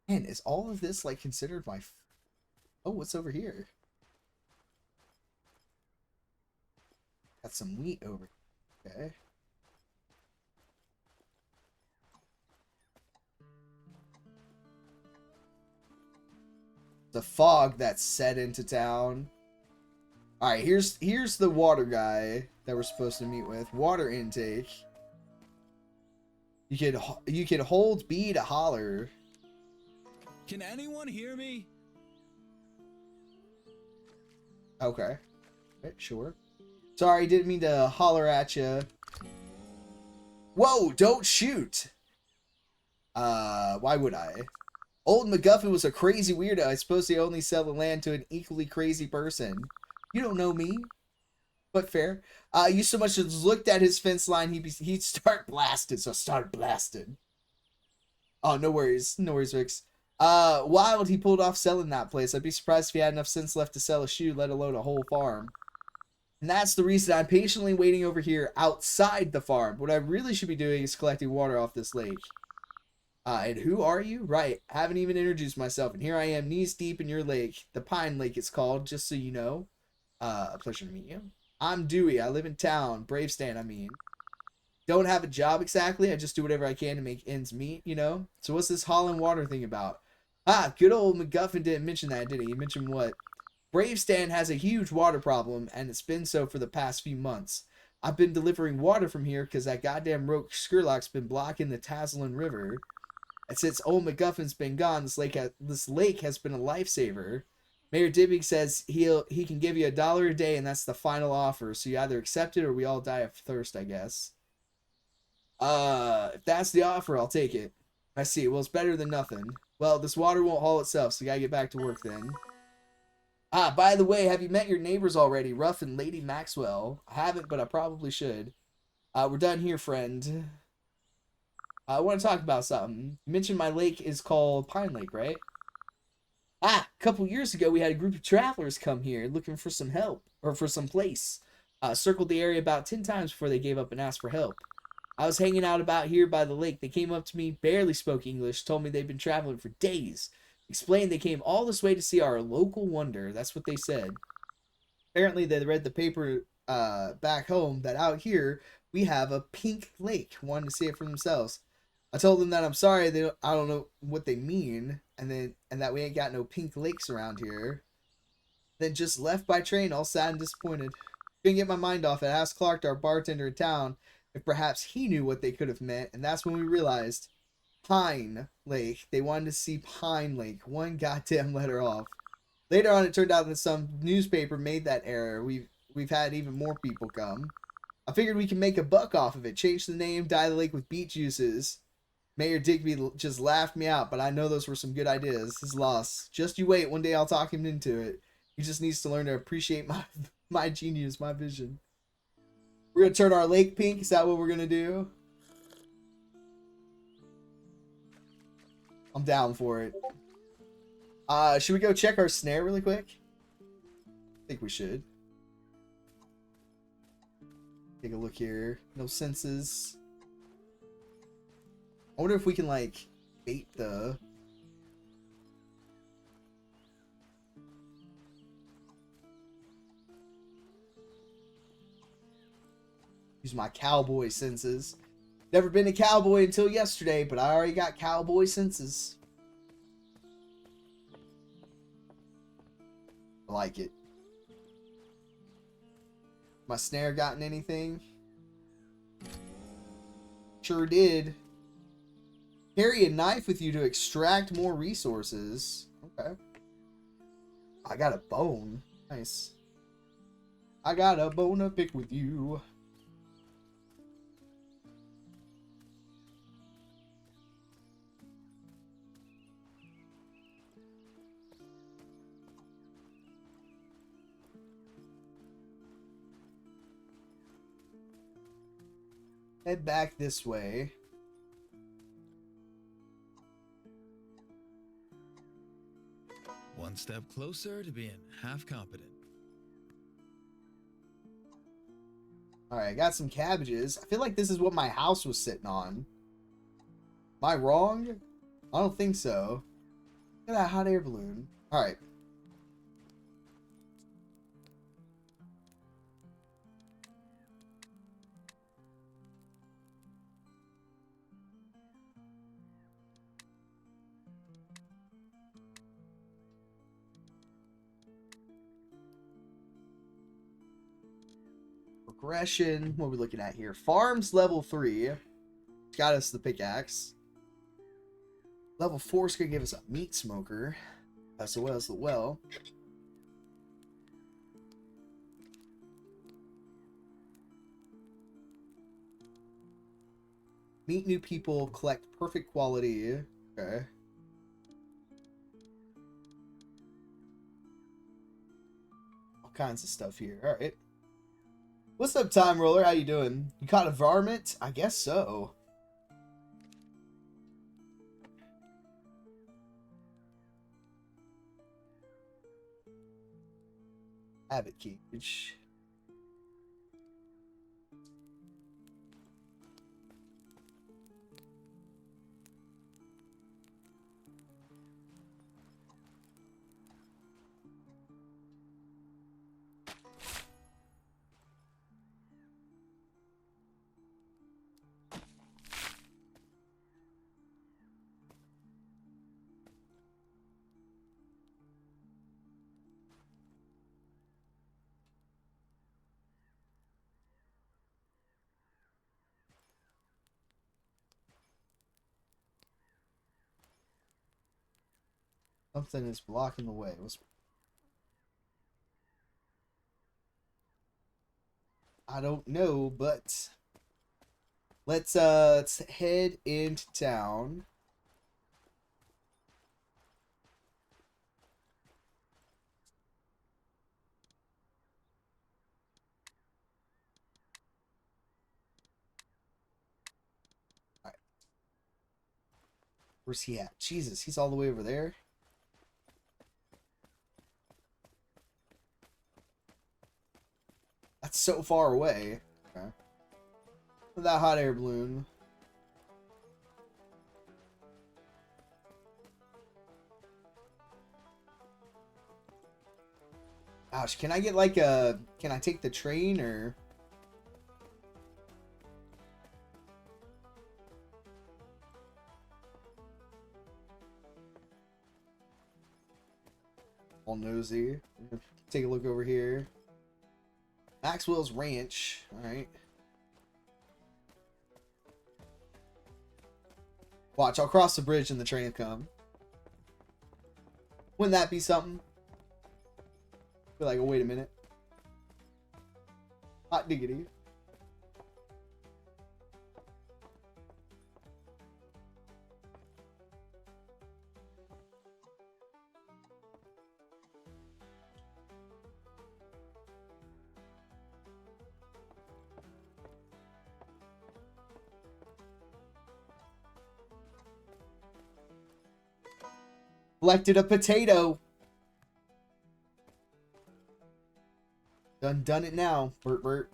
Man, is all of this like considered my... Oh, what's over here? Got some wheat over here. Okay. The fog that set into town. Alright, here's the water guy that we're supposed to meet with. Water intake. You can hold B to holler. Can anyone hear me? Okay. Okay, sure. Sorry, didn't mean to holler at you. Whoa, don't shoot! Why would I? Old MacGuffin was a crazy weirdo. I suppose he only sell the land to an equally crazy person. You don't know me. But fair. You so much as looked at his fence line, he'd start blasted, so start blasted. Oh, no worries. No worries, Vix. Wild he pulled off selling that place. I'd be surprised if he had enough sense left to sell a shoe, let alone a whole farm. And that's the reason I'm patiently waiting over here outside the farm. What I really should be doing is collecting water off this lake. And who are you? Right, haven't even introduced myself, and here I am knees deep in your lake. The Pine Lake it's called, just so you know. A pleasure to meet you. I'm Dewey, I live in town, Bravestand I mean. Don't have a job exactly, I just do whatever I can to make ends meet, you know? So what's this hauling water thing about? Ah, good old MacGuffin didn't mention that, did he? He mentioned what? Bravestand has a huge water problem, and it's been so for the past few months. I've been delivering water from here because that goddamn rogue Skurlock's been blocking the Tasselin River. And since old MacGuffin's been gone, this lake has been a lifesaver. Mayor Dibbing says he can give you $1 a day, and that's the final offer. So you either accept it or we all die of thirst, I guess. If that's the offer, I'll take it. I see. Well, it's better than nothing. Well, this water won't haul itself, so you gotta get back to work then. Ah, by the way, have you met your neighbors already, Ruff and Lady Maxwell? I haven't, but I probably should. We're done here, friend. I want to talk about something. You mentioned my lake is called Pine Lake, right? Ah, a couple years ago, we had a group of travelers come here looking for some help, or for some place. Circled the area about 10 times before they gave up and asked for help. I was hanging out about here by the lake. They came up to me, barely spoke English, told me they'd been traveling for days. Explained they came all this way to see our local wonder. That's what they said. Apparently, they read the paper back home that out here, we have a pink lake. Wanted to see it for themselves. I told them that I'm sorry, I don't know what they mean, and that we ain't got no pink lakes around here. Then just left by train, all sad and disappointed. Couldn't get my mind off it. I asked Clark, our bartender in town, if perhaps he knew what they could have meant, and that's when we realized Pine Lake. They wanted to see Pine Lake. One goddamn letter off. Later on, it turned out that some newspaper made that error. We've had even more people come. I figured we can make a buck off of it. Change the name, dye the lake with beet juices. Mayor Digby just laughed me out, but I know those were some good ideas. His loss. Just you wait. One day I'll talk him into it. He just needs to learn to appreciate my genius, my vision. We're going to turn our lake pink. Is that what we're going to do? I'm down for it. Should we go check our snare really quick? I think we should. Take a look here. No senses. I wonder if we can, like, bait the... Use my cowboy senses. Never been a cowboy until yesterday, but I already got cowboy senses. I like it. My snare gotten anything? Sure did. Carry a knife with you to extract more resources. Okay. I got a bone. Nice. I got a bone to pick with you. Head back this way. One step closer to being half competent. Alright, I got some cabbages. I feel like this is what my house was sitting on. Am I wrong? I don't think so. Look at that hot air balloon. All right. Progression. What are we looking at here? Farms level 3. Got us the pickaxe. Level 4 is going to give us a meat smoker. So what else? The well. Meet new people. Collect perfect quality. Okay. All kinds of stuff here. All right. What's up, Time Roller? How you doing? You caught a varmint? I guess so. Habit cage. Something is blocking the way. I don't know, but let's head into town. All right. Where's he at? Jesus, he's all the way over there. That's so far away. Okay. That hot air balloon. Gosh, can I get like a... Can I take the train or... All nosy. Take a look over here. Maxwell's Ranch. Alright. Watch, I'll cross the bridge and the train will come. Wouldn't that be something? Be like, oh, wait a minute. Hot diggity. Collected a potato. Done it now, Bert.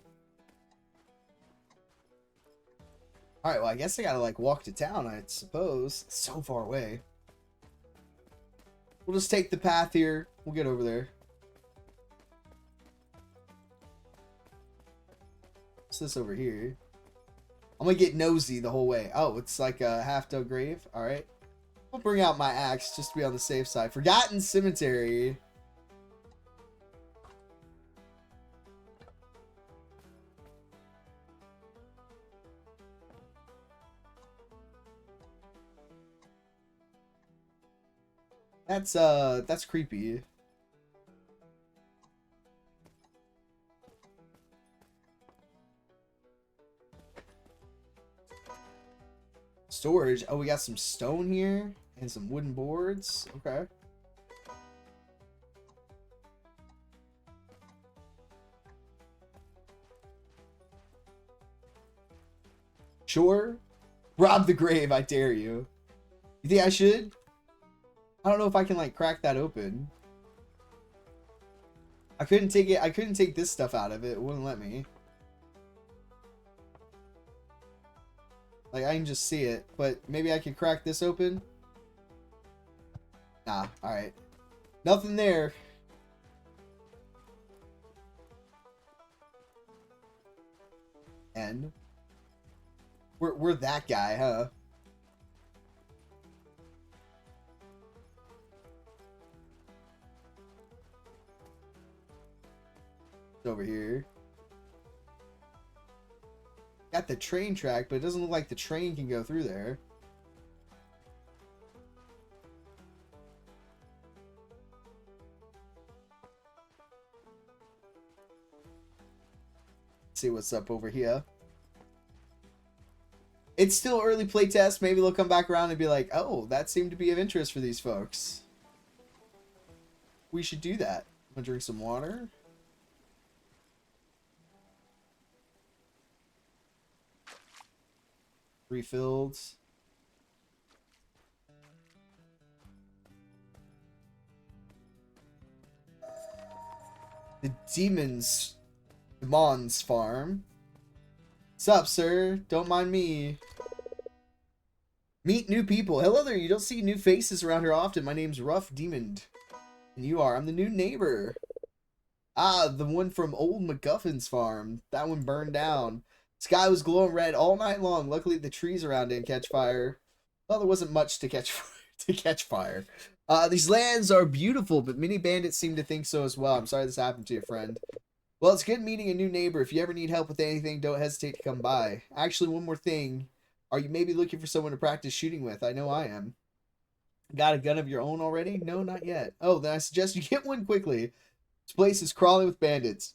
Alright, well, I guess I gotta, like, walk to town, I suppose. It's so far away. We'll just take the path here. We'll get over there. What's this over here? I'm gonna get nosy the whole way. Oh, it's like a half-dug grave. Alright. I'll bring out my axe just to be on the safe side. Forgotten Cemetery. That's creepy. Storage. Oh, we got some stone here and some wooden boards. Okay. Sure. Rob the grave, I dare you. You think I should? I don't know if I can, like, crack that open. I couldn't take this stuff out of it. It wouldn't let me. Like, I can just see it, but maybe I could crack this open. Nah, alright. Nothing there. And we're that guy, huh? It's over here. Got the train track, but it doesn't look like the train can go through there. See what's up over here. It's still early playtest. Maybe they'll come back around and be like, oh, that seemed to be of interest for these folks. We should do that. I'm gonna drink some water. Refilled. The Demon's Farm. What's up, sir? Don't mind me. Meet new people. Hello there. You don't see new faces around here often. My name's Rough Demon. And you are. I'm the new neighbor. Ah, the one from Old MacGuffin's farm. That one burned down. Sky was glowing red all night long. Luckily, the trees around didn't catch fire. Well, there wasn't much to catch fire. These lands are beautiful, but many bandits seem to think so as well. I'm sorry this happened to you, friend. Well, it's good meeting a new neighbor. If you ever need help with anything, don't hesitate to come by. Actually, one more thing. Are you maybe looking for someone to practice shooting with? I know I am. Got a gun of your own already? No, not yet. Oh, then I suggest you get one quickly. This place is crawling with bandits.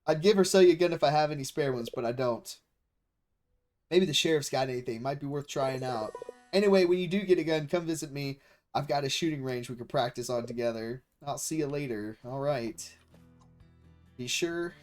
I'd give or sell you a gun if I have any spare ones, but I don't. Maybe the sheriff's got anything. Might be worth trying out. Anyway, when you do get a gun, come visit me. I've got a shooting range we can practice on together. I'll see you later. Alright. Be sure.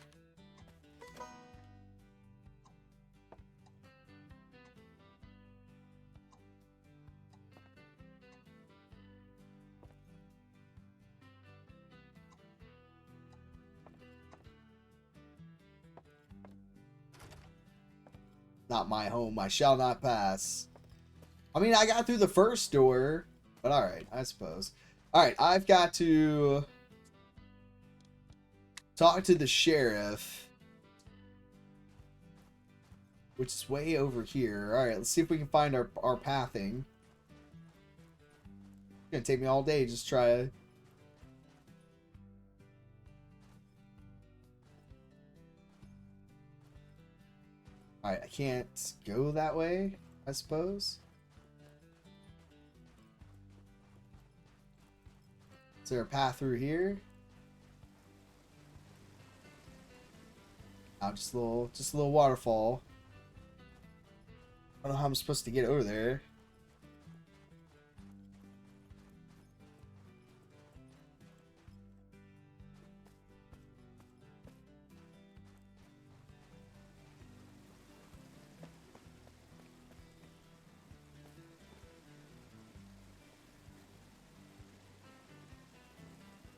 Not my home. I shall not pass. I mean, I got through the first door. But alright, I suppose. Alright, I've got to talk to the sheriff. Which is way over here. Alright, let's see if we can find our pathing. It's gonna take me all day just try to... Alright, I can't go that way, I suppose. Is there a path through here? Oh, just a little waterfall. I don't know how I'm supposed to get over there.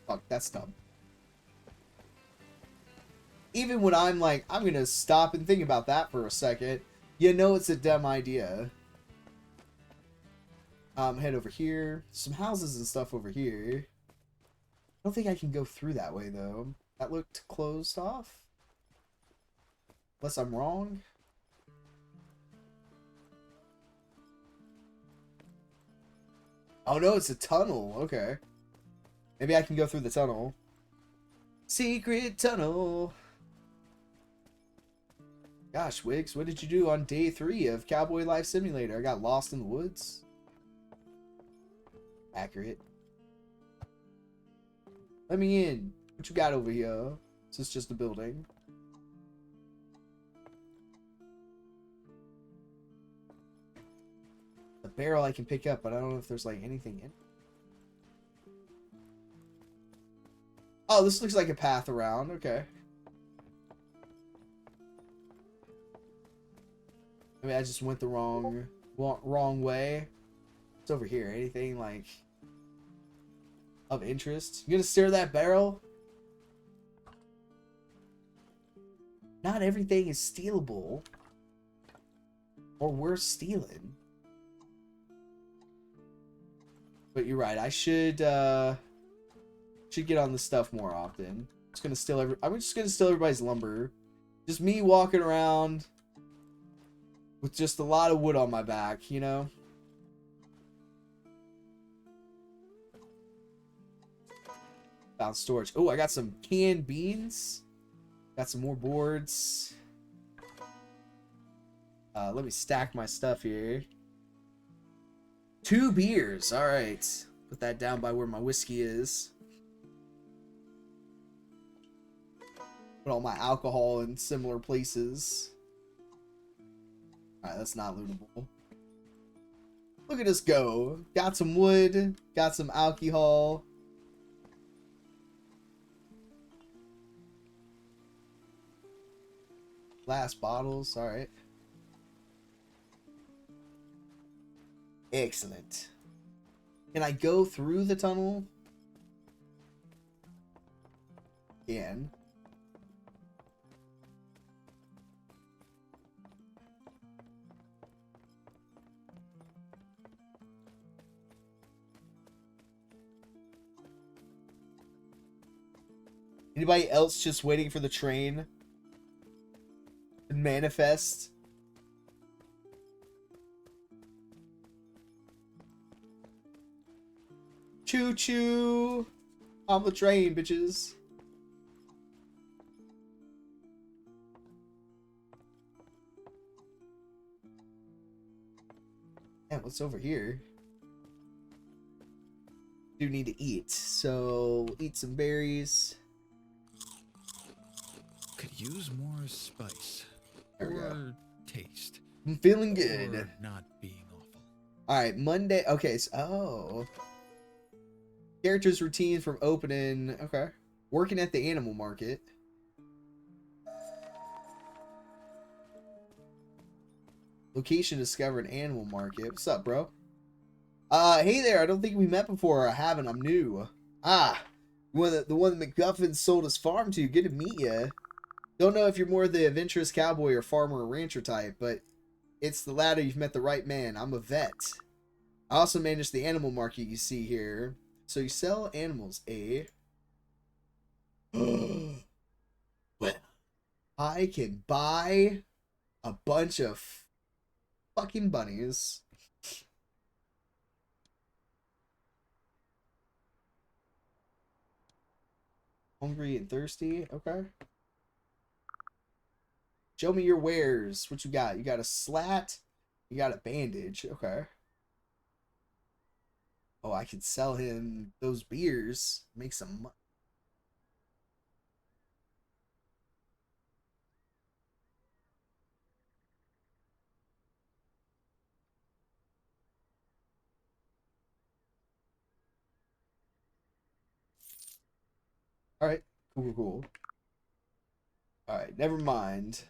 Fuck, that's dumb. Even when I'm like, I'm gonna stop and think about that for a second, you know it's a dumb idea. Head over here. Some houses and stuff over here. I don't think I can go through that way, though. That looked closed off. Unless I'm wrong. Oh no, it's a tunnel. Okay. Maybe I can go through the tunnel. Secret tunnel. Gosh, Wiggs, what did you do on day 3 of Cowboy Life Simulator? I got lost in the woods. Accurate. Let me in. What you got over here? Is this just a building? A barrel I can pick up, but I don't know if there's like anything in it. Oh, this looks like a path around. Okay. I mean, I just went the wrong way. It's over here. Anything like of interest? You gonna steer that barrel? Not everything is stealable. Or worth stealing. But you're right. I should get on this stuff more often. I'm just gonna steal everybody's lumber. Just me walking around with just a lot of wood on my back, you know? Found storage. Oh, I got some canned beans. Got some more boards. Let me stack my stuff here. 2 beers. All right. Put that down by where my whiskey is. Put all my alcohol in similar places. All right, that's not lootable. Look at us go. Got some wood. Got some alcohol. Glass bottles. All right. Excellent. Can I go through the tunnel? Can. Anybody else just waiting for the train to manifest? Choo choo! On the train, bitches. Yeah, what's over here? Do need to eat, so eat some berries. Could use more spice. There we go. Or taste. I'm feeling good. Or not being awful. Alright, Monday. Okay, so. Oh. Characters routine from opening. Okay. Working at the animal market. Location discovered animal market. What's up, bro? Hey there. I don't think we met before. I haven't. I'm new. Ah. The one that McGuffin sold his farm to. Good to meet you. Don't know if you're more the adventurous cowboy or farmer or rancher type, but it's the latter. You've met the right man. I'm a vet. I also manage the animal market you see here. So you sell animals, eh? Well, I can buy a bunch of fucking bunnies. Hungry and thirsty? Okay. Show me your wares. What you got? You got a slat. You got a bandage. Okay. Oh, I could sell him those beers. Make some money. Alright. Cool. Alright, never mind.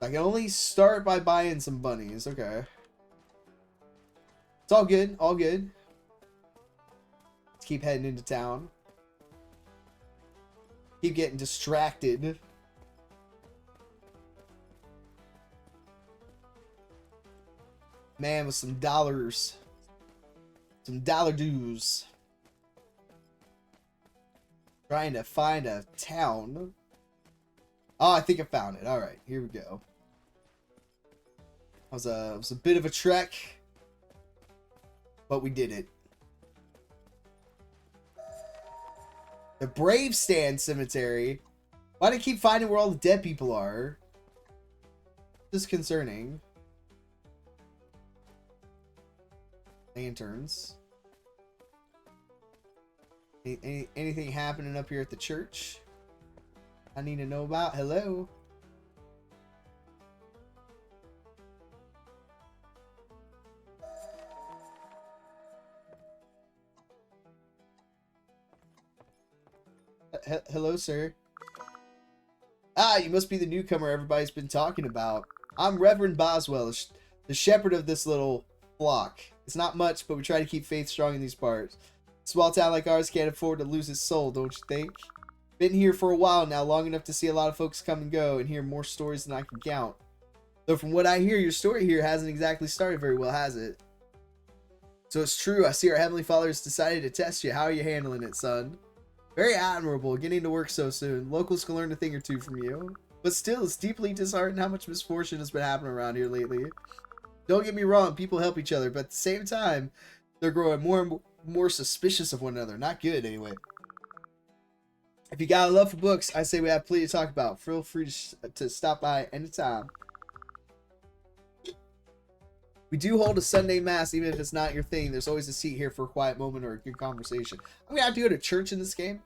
I can only start by buying some bunnies. Okay. It's all good. All good. Let's keep heading into town. Keep getting distracted. Man with some dollars. Some dollar dues. Trying to find a town. Oh, I think I found it. Alright, here we go. It was a bit of a trek. But we did it. The Bravestand Cemetery. Why do I keep finding where all the dead people are? Disconcerting. Lanterns. Anything happening up here at the church? I need to know about. Hello? Hello, sir. Ah, you must be the newcomer everybody's been talking about. I'm Reverend Boswell, the shepherd of this little flock. It's not much, but we try to keep faith strong in these parts. A small town like ours can't afford to lose its soul, don't you think? Been here for a while now, long enough to see a lot of folks come and go, and hear more stories than I can count. Though from what I hear, your story here hasn't exactly started very well, has it? So it's true. I see our Heavenly Father has decided to test you. How are you handling it, son? Very admirable. Getting to work so soon. Locals can learn a thing or two from you. But still, it's deeply disheartening how much misfortune has been happening around here lately. Don't get me wrong. People help each other. But at the same time, they're growing more and more suspicious of one another. Not good, anyway. If you got a love for books, I say we have plenty to talk about. Feel free to stop by anytime. We do hold a Sunday Mass, even if it's not your thing. There's always a seat here for a quiet moment or a good conversation. I'm going to have to go to church in this game.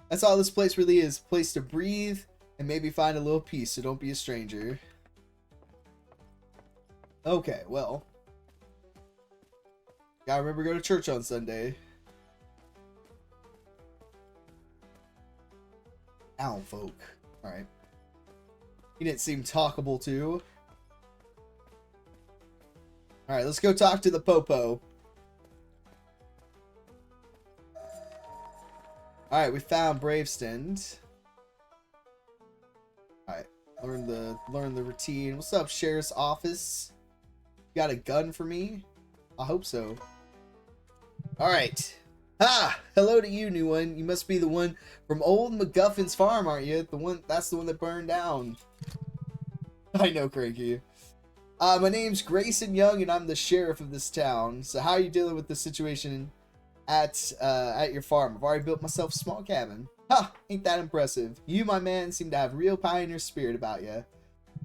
That's all this place really is. A place to breathe and maybe find a little peace, so don't be a stranger. Okay, well. Gotta remember to go to church on Sunday. Ow, folk. Alright. He didn't seem talkable to. Alright, let's go talk to the Popo. Alright, we found Bravestend. Alright, learn the routine. What's up, Sheriff's Office? You got a gun for me? I hope so. Alright. Ha! Hello to you, new one. You must be the one from old MacGuffin's farm, aren't you? That's the one that burned down. I know, Cranky. My name's Grayson Young, and I'm the sheriff of this town. So how are you dealing with the situation at your farm? I've already built myself a small cabin. Ha! Ain't that impressive? You, my man, seem to have real pioneer spirit about you.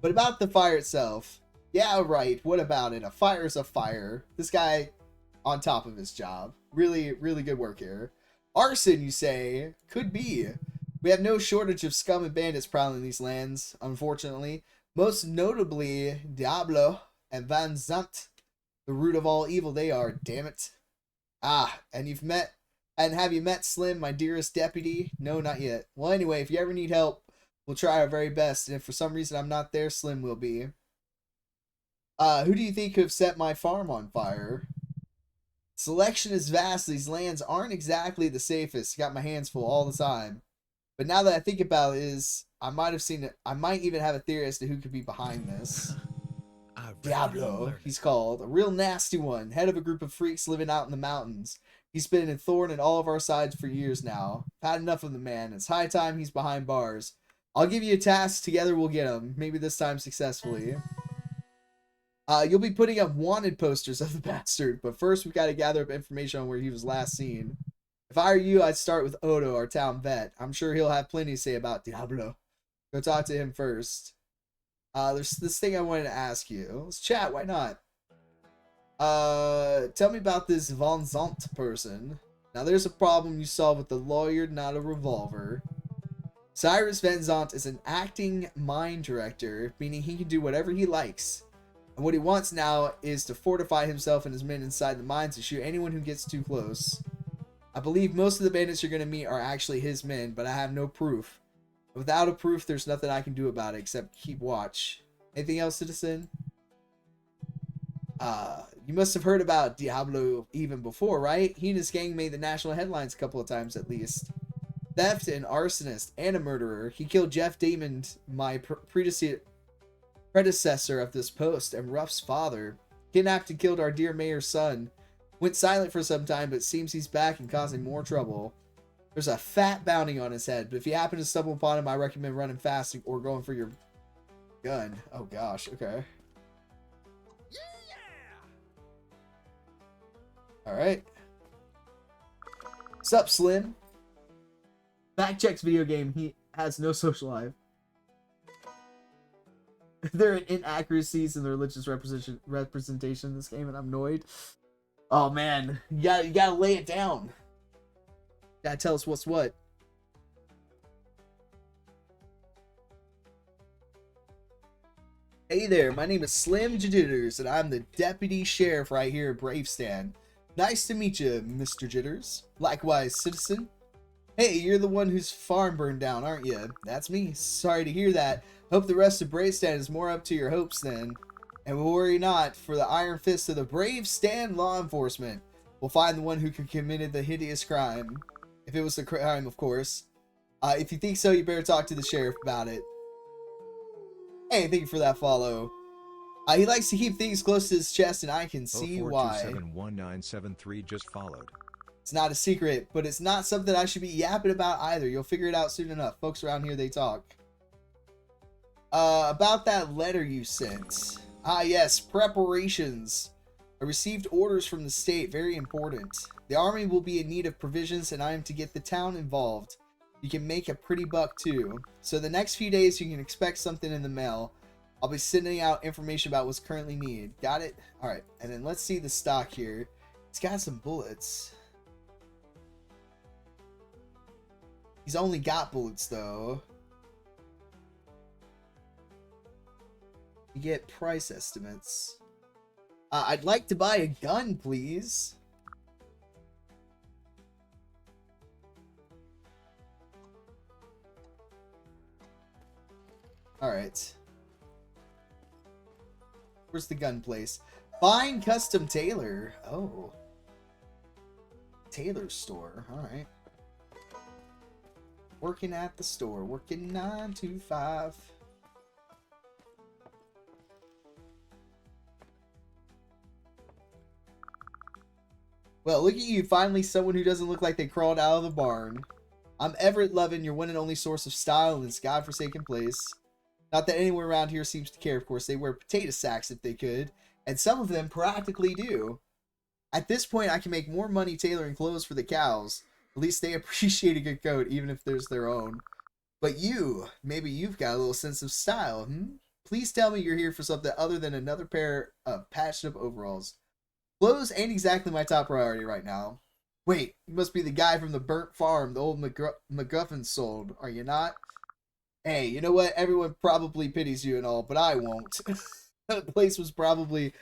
But about the fire itself. Yeah, right. What about it? A fire's a fire. This guy on top of his job. Really, really good work here. Arson, you say? Could be. We have no shortage of scum and bandits prowling these lands, unfortunately. Most notably, Diablo and Van Zant. The root of all evil they are, damn it. Ah, and have you met Slim, my dearest deputy? No, not yet. Well, anyway, if you ever need help, we'll try our very best, and if for some reason I'm not there, Slim will be. Who do you think could have set my farm on fire? Selection is vast. These lands aren't exactly the safest. Got my hands full all the time. But now that I think about it, I might even have a theory as to who could be behind this. Diablo, he's called. A real nasty one. Head of a group of freaks living out in the mountains. He's been a thorn in all of our sides for years now. I've had enough of the man. It's high time he's behind bars. I'll give you a task. Together we'll get him. Maybe this time successfully. You'll be putting up wanted posters of the bastard, but first we got to gather up information on where he was last seen. If I were you, I'd start with Odo, our town vet. I'm sure he'll have plenty to say about Diablo. Go talk to him first. There's this thing I wanted to ask you. Let's chat, why not? Tell me about this Van Zant person. Now there's a problem you solve with the lawyer, not a revolver. Cyrus Van Zant is an acting mine director, meaning he can do whatever he likes. And what he wants now is to fortify himself and his men inside the mines to shoot anyone who gets too close. I believe most of the bandits you're going to meet are actually his men, but I have no proof. Without a proof, there's nothing I can do about it except keep watch. Anything else, citizen? You must have heard about Diablo even before, right? He and his gang made the national headlines a couple of times at least. Theft, an arsonist, and a murderer. He killed Jeff Damon, my predecessor of this post, and Ruff's father. Kidnapped and killed our dear mayor's son. Went silent for some time, but seems he's back and causing more trouble. There's a fat bounty on his head, but if you happen to stumble upon him, I recommend running fast or going for your gun. Oh gosh, okay. Alright. What's up, Slim? Fact checks video game. He has no social life. There are inaccuracies in the religious representation in this game, and I'm annoyed. Oh man, you gotta lay it down. You gotta tell us what's what. Hey there, my name is Slim Jitters, and I'm the deputy sheriff right here at Bravestone. Nice to meet you, Mr. Jitters. Likewise, citizen. Hey, you're the one whose farm burned down, aren't you? That's me. Sorry to hear that. Hope the rest of Bravestone is more up to your hopes then. And worry not, for the iron fist of the Bravestone law enforcement will find the one who committed the hideous crime. If it was a crime, of course. If you think so, you better talk to the sheriff about it. Hey, thank you for that follow. He likes to keep things close to his chest, and I can see why. 04271973 just followed. It's not a secret, but it's not something I should be yapping about either. You'll figure it out soon enough. Folks around here, they talk. About that letter you sent. Ah, yes, preparations. I received orders from the state, very important. The army will be in need of provisions, and I am to get the town involved. You can make a pretty buck, too. So the next few days, you can expect something in the mail. I'll be sending out information about what's currently needed. Got it? Alright, and then let's see the stock here. It's got some bullets. He's only got bullets, though. You get price estimates. I'd like to buy a gun, please. Alright. Where's the gun place? Fine custom tailor. Oh. Tailor store. Alright. Working at the store. Working 9 to 5. Well, look at you. Finally someone who doesn't look like they crawled out of the barn. I'm Everett Levin, your one and only source of style in this godforsaken place. Not that anyone around here seems to care, of course. They wear potato sacks if they could, and some of them practically do. At this point, I can make more money tailoring clothes for the cows. At least they appreciate a good coat, even if there's their own. But you, maybe you've got a little sense of style, Please tell me you're here for something other than another pair of patched-up overalls. Clothes ain't exactly my top priority right now. Wait, you must be the guy from the burnt farm the old MacGuffin sold, are you not? Hey, you know what? Everyone probably pities you and all, but I won't. The place was probably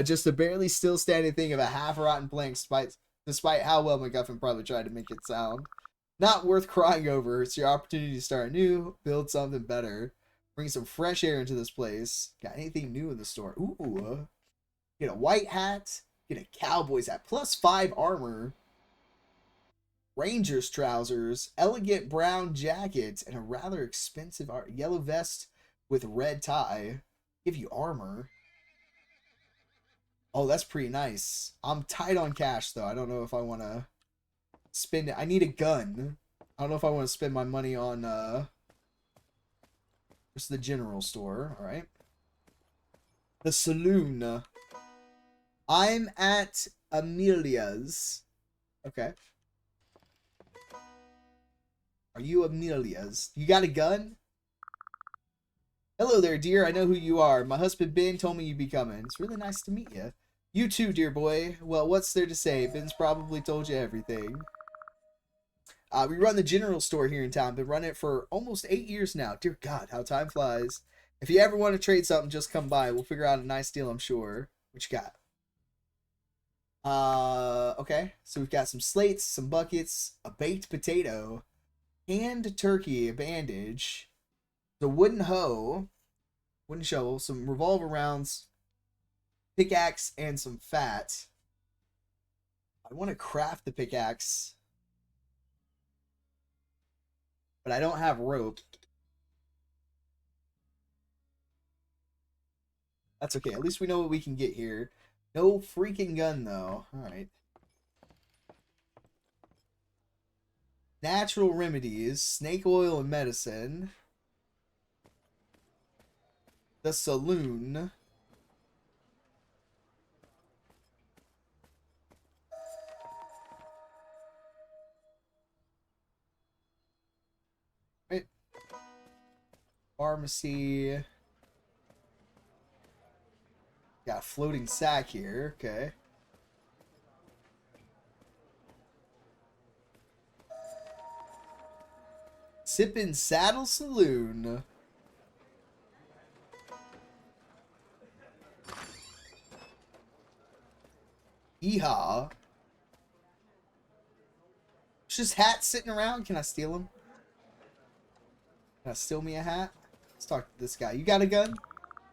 just a barely still standing thing of a half-rotten plank, despite how well MacGuffin probably tried to make it sound. Not worth crying over. It's your opportunity to start new, build something better, bring some fresh air into this place. Got anything new in the store? Ooh. Get a white hat. Get a Cowboy's hat. +5 armor. Ranger's trousers. Elegant brown jacket. And a rather expensive yellow vest with red tie. Give you armor. Oh, that's pretty nice. I'm tight on cash, though. I don't know if I want to spend it. I need a gun. I don't know if I want to spend my money on, where's the general store? All right. The saloon. I'm at Amelia's. Okay. Are you Amelia's? You got a gun? Hello there, dear. I know who you are. My husband Ben told me you'd be coming. It's really nice to meet you. You too, dear boy. Well, what's there to say? Ben's probably told you everything. We run the general store here in town. Been running it for almost 8 years now. Dear God, how time flies. If you ever want to trade something, just come by. We'll figure out a nice deal, I'm sure. What you got? Okay. So we've got some slates, some buckets, a baked potato, canned turkey, a bandage, the wooden hoe, wooden shovel, some revolver rounds, pickaxe, and some fat. I want to craft the pickaxe, but I don't have rope. That's okay. At least we know what we can get here. No freaking gun, though. Alright. Natural remedies. Snake oil and medicine. The saloon. Right. Pharmacy. Got a floating sack here. Okay. Sippin' Saddle Saloon. Yeehaw. There's just hats sitting around. Can I steal them? Can I steal me a hat? Let's talk to this guy. You got a gun?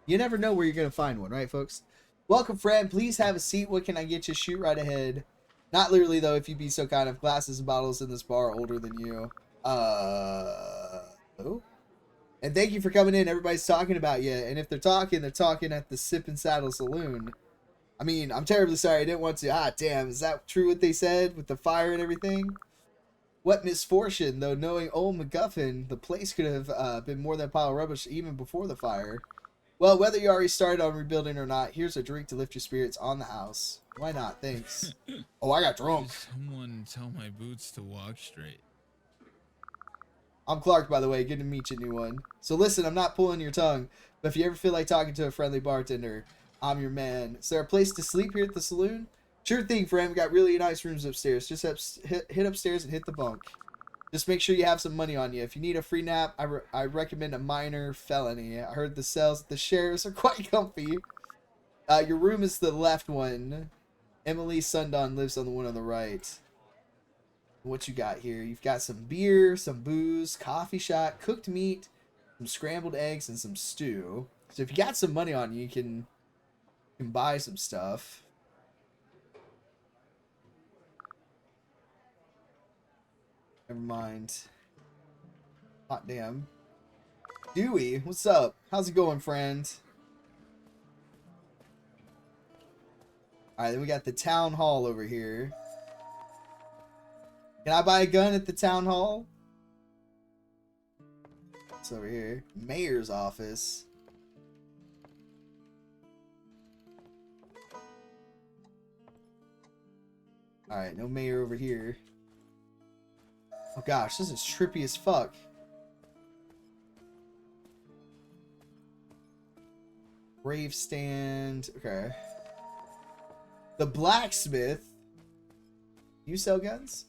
You never know where you're going to find one, right, folks? Welcome, friend. Please have a seat. What can I get you? Shoot right ahead. Not literally, though, if you'd be so kind of. Glasses and bottles in this bar older than you. Oh? And thank you for coming in. Everybody's talking about you. And if they're talking at the Sip and Saddle Saloon. I mean, I'm terribly sorry. I didn't want to. Ah, damn. Is that true what they said with the fire and everything? What misfortune, though, knowing old MacGuffin, the place could have been more than a pile of rubbish even before the fire. Well, whether you already started on rebuilding or not, here's a drink to lift your spirits on the house. Why not? Thanks. Oh, I got drunk. Someone tell my boots to walk straight. I'm Clark, by the way. Good to meet you, new one. So listen, I'm not pulling your tongue, but if you ever feel like talking to a friendly bartender, I'm your man. Is there a place to sleep here at the saloon? Sure thing, friend. We got really nice rooms upstairs. Just hit upstairs and hit the bunk. Just make sure you have some money on you. If you need a free nap, I recommend a minor felony. I heard the cells at the sheriff's are quite comfy. Your room is the left one. Emily Sundon lives on the one on the right. What you got here? You've got some beer, some booze, coffee shop, cooked meat, some scrambled eggs, and some stew. So if you got some money on you, you can buy some stuff. Never mind. Hot damn. Dewey, what's up? How's it going, friend? Alright, then we got the town hall over here. Can I buy a gun at the town hall? It's over here. Mayor's office. Alright, no mayor over here. Oh gosh, this is trippy as fuck. Brave stand. Okay. The blacksmith. You sell guns?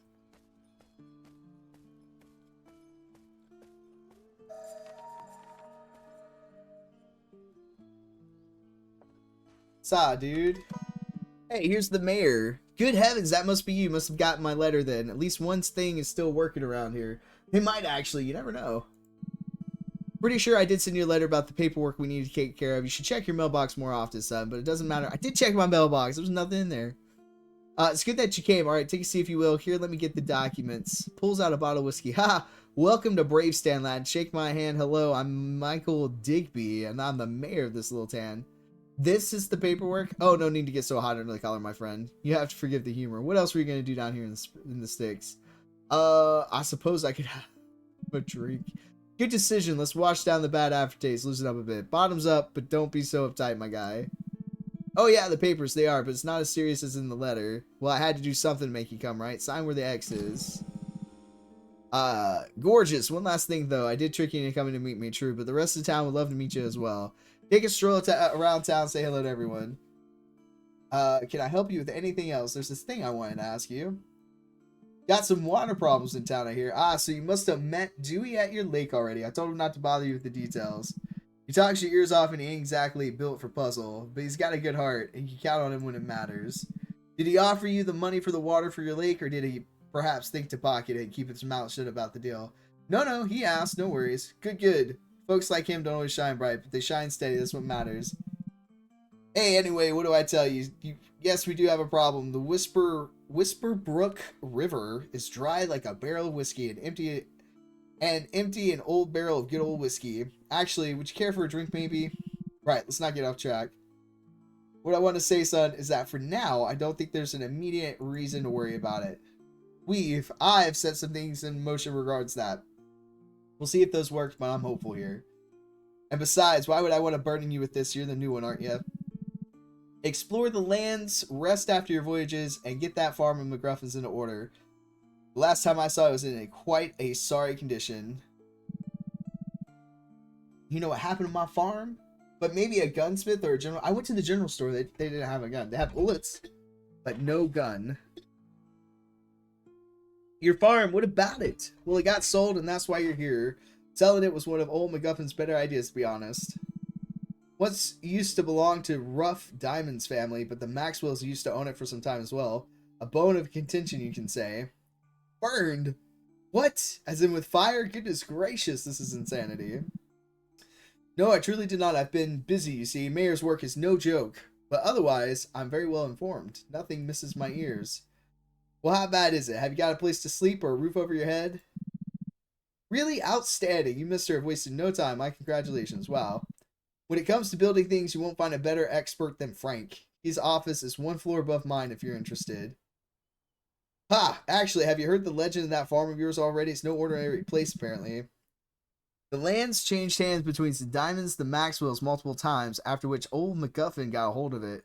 Saw, dude. Hey, here's the mayor. Good heavens, that must be you. Must have gotten my letter then. At least one thing is still working around here. It might actually, you never know. Pretty sure I did send you a letter about the paperwork we need to take care of. You should check your mailbox more often, son, but it doesn't matter. I did check my mailbox. There was nothing in there. It's good that you came. All right, take a seat if you will. Here, let me get the documents. Pulls out a bottle of whiskey. Ha! Welcome to Brave Stand, lad. Shake my hand. Hello, I'm Michael Digby, and I'm the mayor of this little town. This is the paperwork? Oh, no need to get so hot under the collar, my friend. You have to forgive the humor. What else were you going to do down here in the sticks? I suppose I could have a drink. Good decision. Let's wash down the bad aftertaste. Loosen up a bit. Bottoms up, but don't be so uptight, my guy. Oh, yeah, the papers, they are, but it's not as serious as in the letter. Well, I had to do something to make you come, right? Sign where the X is. Gorgeous. One last thing, though. I did trick you into coming to meet me, true, but the rest of the town would love to meet you as well. Take a stroll around town, say hello to everyone. Can I help you with anything else? There's this thing I wanted to ask you. Got some water problems in town, I hear. Ah, so you must have met Dewey at your lake already. I told him not to bother you with the details. He talks your ears off and he ain't exactly built for puzzle, but he's got a good heart, and you can count on him when it matters. Did he offer you the money for the water for your lake, or did he perhaps think to pocket it and keep his mouth shut about the deal? No, he asked. No worries. Good. Folks like him don't always shine bright, but they shine steady. That's what matters. Hey, anyway, what do I tell you? Yes, we do have a problem. The Whisper Brook River is dry like a barrel of whiskey and empty an old barrel of good old whiskey. Actually, would you care for a drink, maybe? Right, let's not get off track. What I want to say, son, is that for now, I don't think there's an immediate reason to worry about it. I've set some things in motion regards that. We'll see if those work, but I'm hopeful here. And besides, why would I want to burden you with this? You're the new one, aren't you? Explore the lands, rest after your voyages, and get that farm of McGruffins into order. The last time I saw it was in quite a sorry condition. You know what happened to my farm? But maybe a gunsmith or a general. I went to the general store. They didn't have a gun. They had bullets, but no gun. Your farm, what about it? Well, it got sold, and that's why you're here. Selling it was one of old MacGuffin's better ideas, to be honest. Once used to belong to Rough Diamond's family, but the Maxwells used to own it for some time as well. A bone of contention, you can say. Burned? What? As in with fire? Goodness gracious, this is insanity. No, I truly did not. I've been busy, you see. Mayor's work is no joke. But otherwise, I'm very well informed. Nothing misses my ears. Well, how bad is it? Have you got a place to sleep or a roof over your head? Really outstanding. You, mister, have wasted no time. My congratulations. Wow. When it comes to building things, you won't find a better expert than Frank. His office is one floor above mine if you're interested. Ha! Actually, have you heard the legend of that farm of yours already? It's no ordinary place, apparently. The land's changed hands between the Diamonds, the Maxwells multiple times, after which old MacGuffin got a hold of it.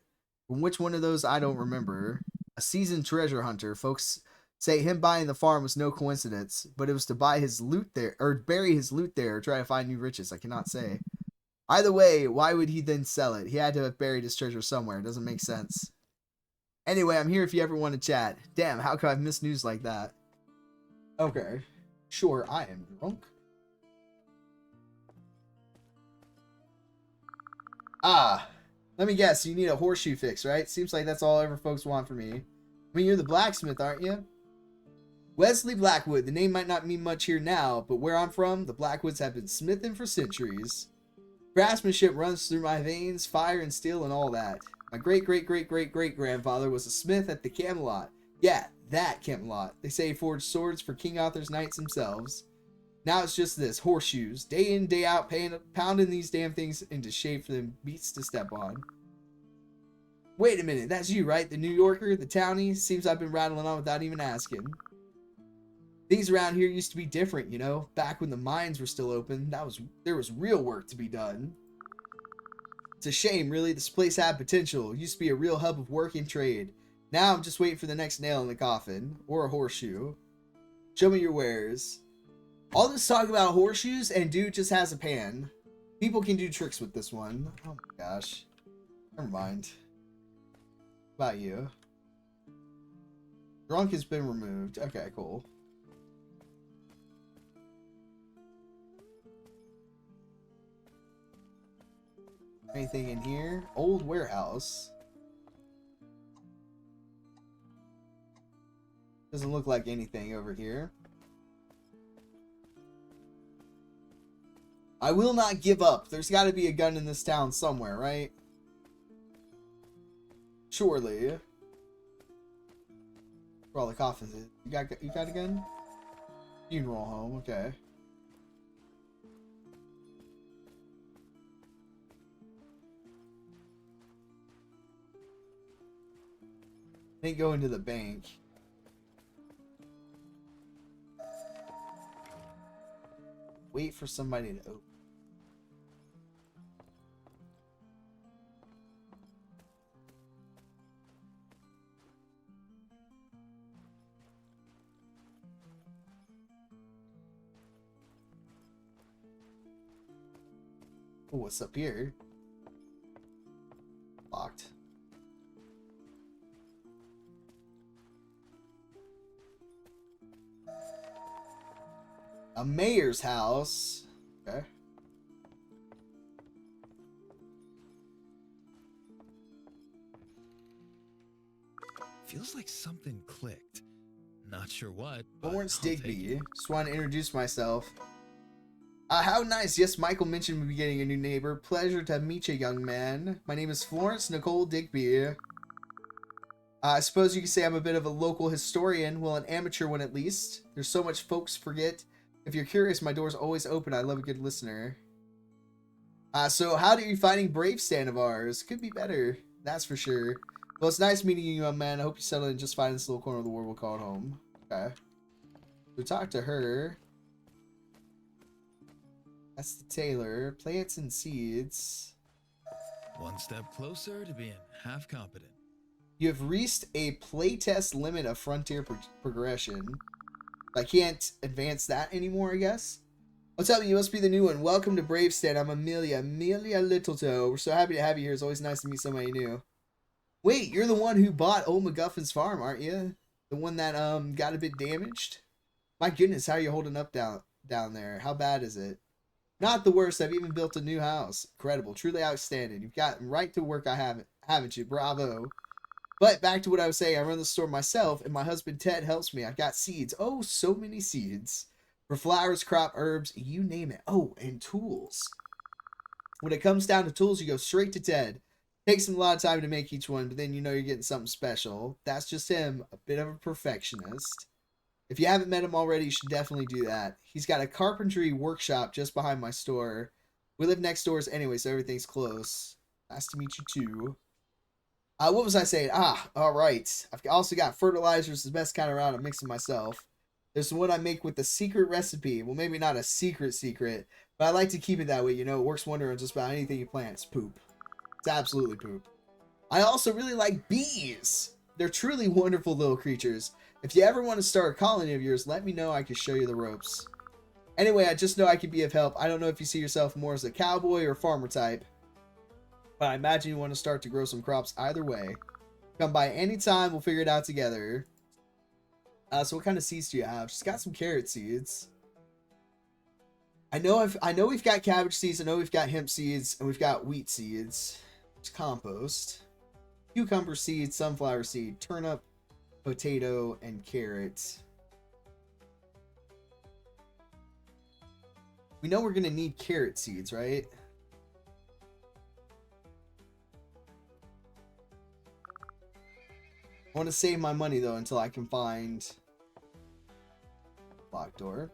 From which one of those, I don't remember. A seasoned treasure hunter. Folks say him buying the farm was no coincidence, but it was to buy his loot there, or bury his loot there, or try to find new riches. I cannot say. Either way, why would he then sell it? He had to have buried his treasure somewhere. It doesn't make sense. Anyway, I'm here if you ever want to chat. Damn, how could I miss news like that? Okay. Sure, I am drunk. Ah, let me guess, you need a horseshoe fix, right? Seems like that's all ever folks want from me. I mean, you're the blacksmith, aren't you? Wesley Blackwood. The name might not mean much here now, but where I'm from, the Blackwoods have been smithing for centuries. Craftsmanship runs through my veins, fire and steel and all that. My great-great-great-great-great-grandfather was a smith at the Camelot. Yeah, that Camelot. They say he forged swords for King Arthur's knights themselves. Now it's just this, horseshoes. Day in, day out, pounding these damn things into shape for them beats to step on. Wait a minute, that's you, right? The New Yorker, the townie? Seems I've been rattling on without even asking. Things around here used to be different, you know? Back when the mines were still open, there was real work to be done. It's a shame, really. This place had potential. It used to be a real hub of work and trade. Now I'm just waiting for the next nail in the coffin. Or a horseshoe. Show me your wares. All this talk about horseshoes, and dude just has a pan. People can do tricks with this one. Oh my gosh. Never mind. What about you? Drunk has been removed. Okay, cool. Anything in here? Old warehouse. Doesn't look like anything over here. I will not give up. There's got to be a gun in this town somewhere, right? Surely. Where all the coffins is. You got a gun? Funeral home, okay. Ain't going to the bank. Wait for somebody to open. Oh, what's up here? Locked. A mayor's house. Okay. Feels like something clicked. Not sure what, but Lawrence I'll take Digby. it. Just want to introduce myself. How nice. Yes, Michael mentioned we'll be getting a new neighbor. Pleasure to meet you, young man. My name is Florence Nicole Digby. I suppose you could say I'm a bit of a local historian. Well, an amateur one at least. There's so much folks forget. If you're curious, my door's always open. I love a good listener. So how are you finding Brave Stand of ours? Could be better. That's for sure. Well, it's nice meeting you, young man. I hope you settle in just fine in this little corner of the world we'll call it home. Okay. We talked to her. That's the tailor. Plants and seeds. One step closer to being half competent. You have reached a playtest limit of frontier progression. I can't advance that anymore, I guess. What's up? You must be the new one. Welcome to Bravestead. I'm Amelia. Amelia Littletoe. We're so happy to have you here. It's always nice to meet somebody new. Wait, you're the one who bought old MacGuffin's farm, aren't you? The one that got a bit damaged? My goodness, how are you holding up down there? How bad is it? Not the worst. I've even built a new house. Incredible. Truly outstanding. You've gotten right to work, haven't you? Bravo. But back to what I was saying. I run the store myself, and my husband Ted helps me. I've got seeds. Oh, so many seeds. For flowers, crop, herbs, you name it. Oh, and tools. When it comes down to tools, you go straight to Ted. Takes him a lot of time to make each one, but then you know you're getting something special. That's just him, a bit of a perfectionist. If you haven't met him already, you should definitely do that. He's got a carpentry workshop just behind my store. We live next doors anyway, so everything's close. Nice to meet you too. What was I saying? All right. I've also got fertilizers, the best kind around. I'm mixing myself. There's one I make with the secret recipe. Well, maybe not a secret, but I like to keep it that way. You know, it works wonder on just about anything you plant. It's poop. It's absolutely poop. I also really like bees. They're truly wonderful little creatures. If you ever want to start a colony of yours, let me know. I can show you the ropes. Anyway, I just know I could be of help. I don't know if you see yourself more as a cowboy or farmer type, but I imagine you want to start to grow some crops either way. Come by anytime. We'll figure it out together. So what kind of seeds do you have? She's got some carrot seeds. I know we've got cabbage seeds. I know we've got hemp seeds, and we've got wheat seeds. It's compost. Cucumber seed, sunflower seed, turnip, potato, and carrot. We know we're going to need carrot seeds, right? I want to save my money, though, until I can find locked door.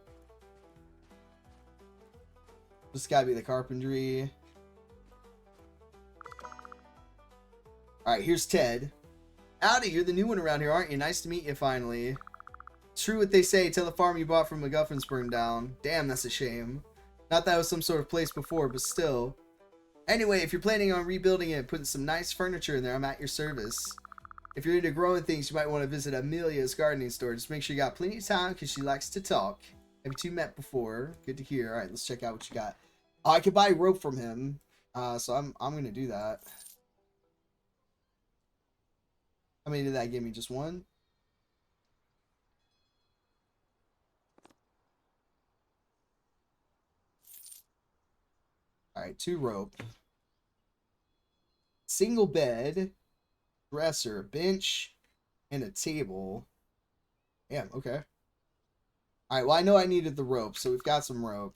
This gotta be the carpentry. Alright, here's Ted. Howdy, you're the new one around here, aren't you? Nice to meet you, finally. True what they say, tell the farm you bought from MacGuffin's burned down. Damn, that's a shame. Not that it was some sort of place before, but still. Anyway, if you're planning on rebuilding it and putting some nice furniture in there, I'm at your service. If you're into growing things, you might want to visit Amelia's gardening store. Just make sure you got plenty of time, because she likes to talk. Have you two met before? Good to hear. Alright, let's check out what you got. Oh, I could buy rope from him. So I'm going to do that. How many did that give me? Just one? Alright, 2 rope. Single bed. Dresser. Bench. And a table. Damn, okay. Alright, well I know I needed the rope, so we've got some rope.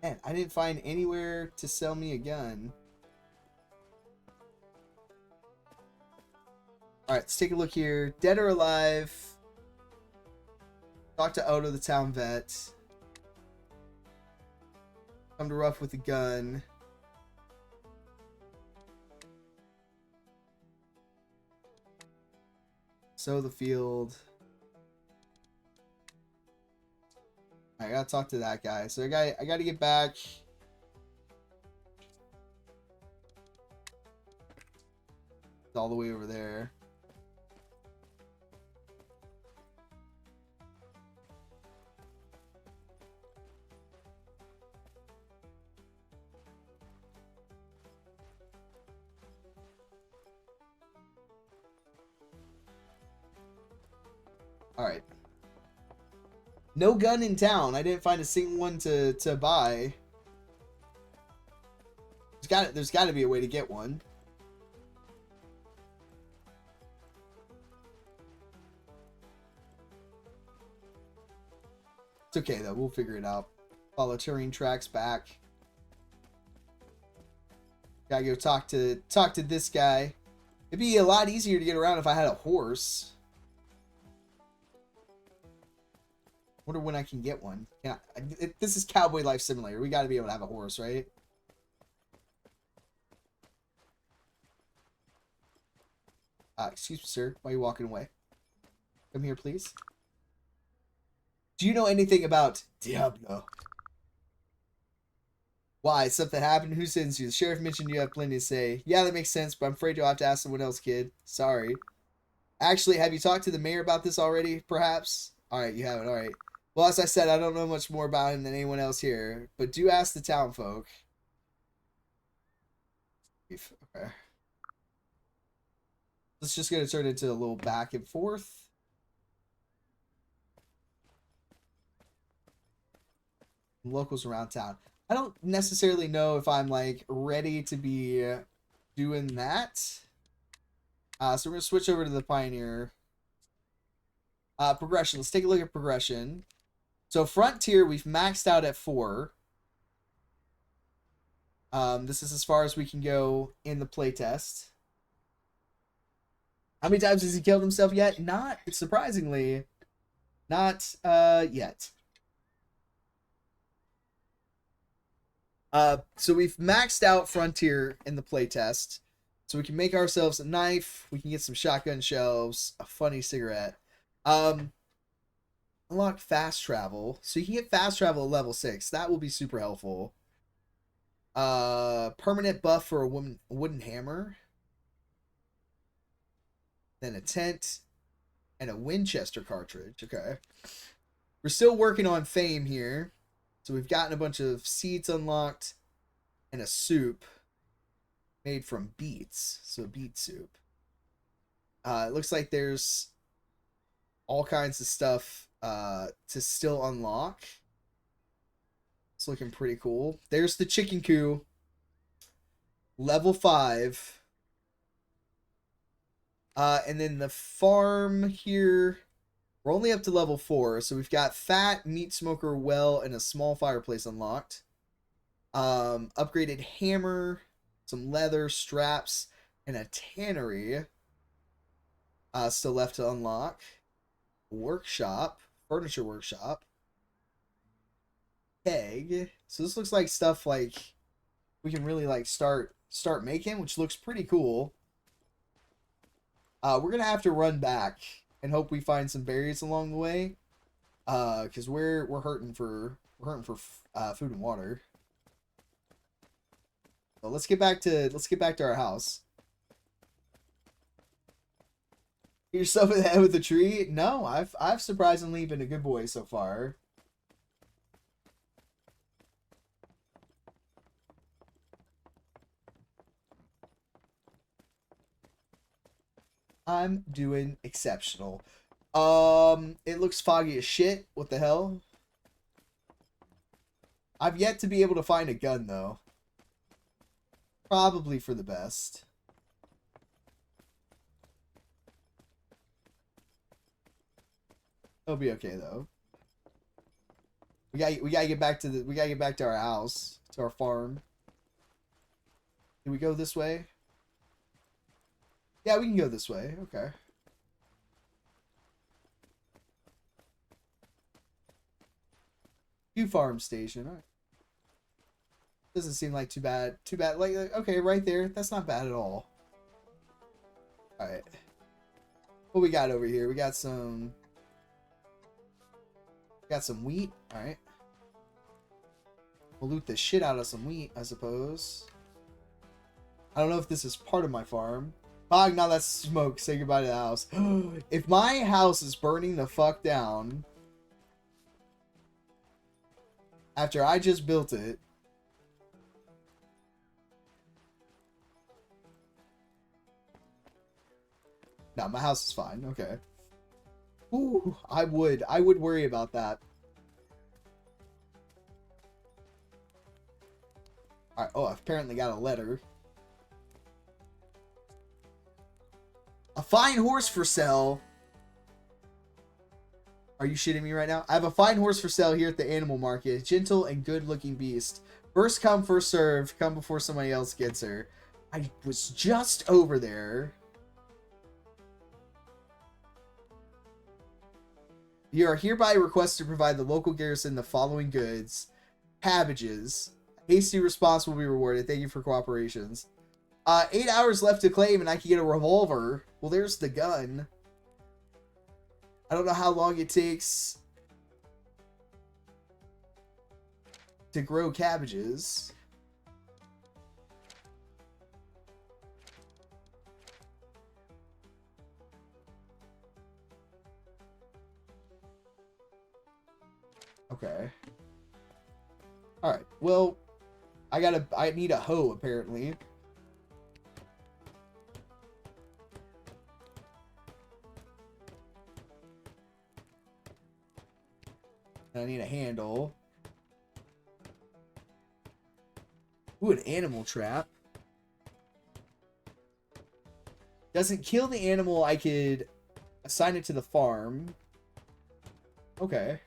Man, I didn't find anywhere to sell me a gun. Alright, let's take a look here. Dead or alive. Talk to Odo, the town vet. Come to rough with a gun. Sow the field. I gotta talk to that guy. So I gotta get back. It's all the way over there. Alright. No gun in town. I didn't find a single one to buy. There's got to be a way to get one. It's okay though. We'll figure it out. Follow terrain tracks back. Gotta go talk to this guy. It'd be a lot easier to get around if I had a horse. Wonder when I can get one. Yeah, this is Cowboy Life Simulator. We got to be able to have a horse, right? Excuse me, sir. Why are you walking away? Come here, please. Do you know anything about Diablo? Why? Something happened? Who sends you? The sheriff mentioned you have plenty to say. Yeah, that makes sense, but I'm afraid you'll have to ask someone else, kid. Sorry. Actually, have you talked to the mayor about this already, perhaps? Alright, you haven't. Alright. Well, as I said, I don't know much more about him than anyone else here, but do ask the town folk. Okay. It's just going to turn into a little back and forth. Locals around town. I don't necessarily know if I'm, like, ready to be doing that. So we're going to switch over to the Pioneer. Progression. Let's take a look at progression. So Frontier, we've maxed out at 4. This is as far as we can go in the playtest. How many times has he killed himself yet? Not, surprisingly, not yet. So we've maxed out Frontier in the playtest. So we can make ourselves a knife. We can get some shotgun shells, a funny cigarette. Unlock fast travel. So you can get fast travel at level 6. That will be super helpful. Permanent buff for a wooden hammer. Then a tent. And a Winchester cartridge. Okay. We're still working on fame here. So we've gotten a bunch of seeds unlocked. And a soup. Made from beets. So beet soup. It looks like there's all kinds of stuff to still unlock. It's looking pretty cool. There's the chicken coop. Level 5. And then the farm here. We're only up to level 4. So we've got fat, meat smoker, well, and a small fireplace unlocked. Upgraded hammer, some leather, straps, and a tannery. Still left to unlock. Workshop. Furniture workshop. Keg. So this looks like stuff like we can really like start making, which looks pretty cool. We're gonna have to run back and hope we find some berries along the way. Because we're hurting for food and water. So let's get back to our house. Hit yourself in the head with a tree? No, I've surprisingly been a good boy so far. I'm doing exceptional. It looks foggy as shit. What the hell? I've yet to be able to find a gun though. Probably for the best. It'll be okay though. We gotta get back to our house, to our farm. Can we go this way? Yeah, we can go this way. Okay. New farm station. All right. Doesn't seem like too bad. Too bad. Like okay, right there. That's not bad at all. All right. What we got over here? We got some wheat. All right. We'll loot the shit out of some wheat, I suppose. I don't know if this is part of my farm. Fog, now that's smoke. Say goodbye to the house. If my house is burning the fuck down after I just built it, no, my house is fine. Okay. Ooh, I would worry about that. All right. Oh, I've apparently got a letter. A fine horse for sale. Are you shitting me right now? I have a fine horse for sale here at the animal market. Gentle and good looking beast. First come, first serve. Come before somebody else gets her. I was just over there. You are hereby requested to provide the local garrison the following goods. Cabbages. Hasty response will be rewarded. Thank you for cooperations. 8 hours left to claim and I can get a revolver. Well, there's the gun. I don't know how long it takes to grow cabbages. Okay. Alright, well, I need a hoe, apparently. And I need a handle. Ooh, an animal trap. Doesn't kill the animal, I could assign it to the farm. Okay.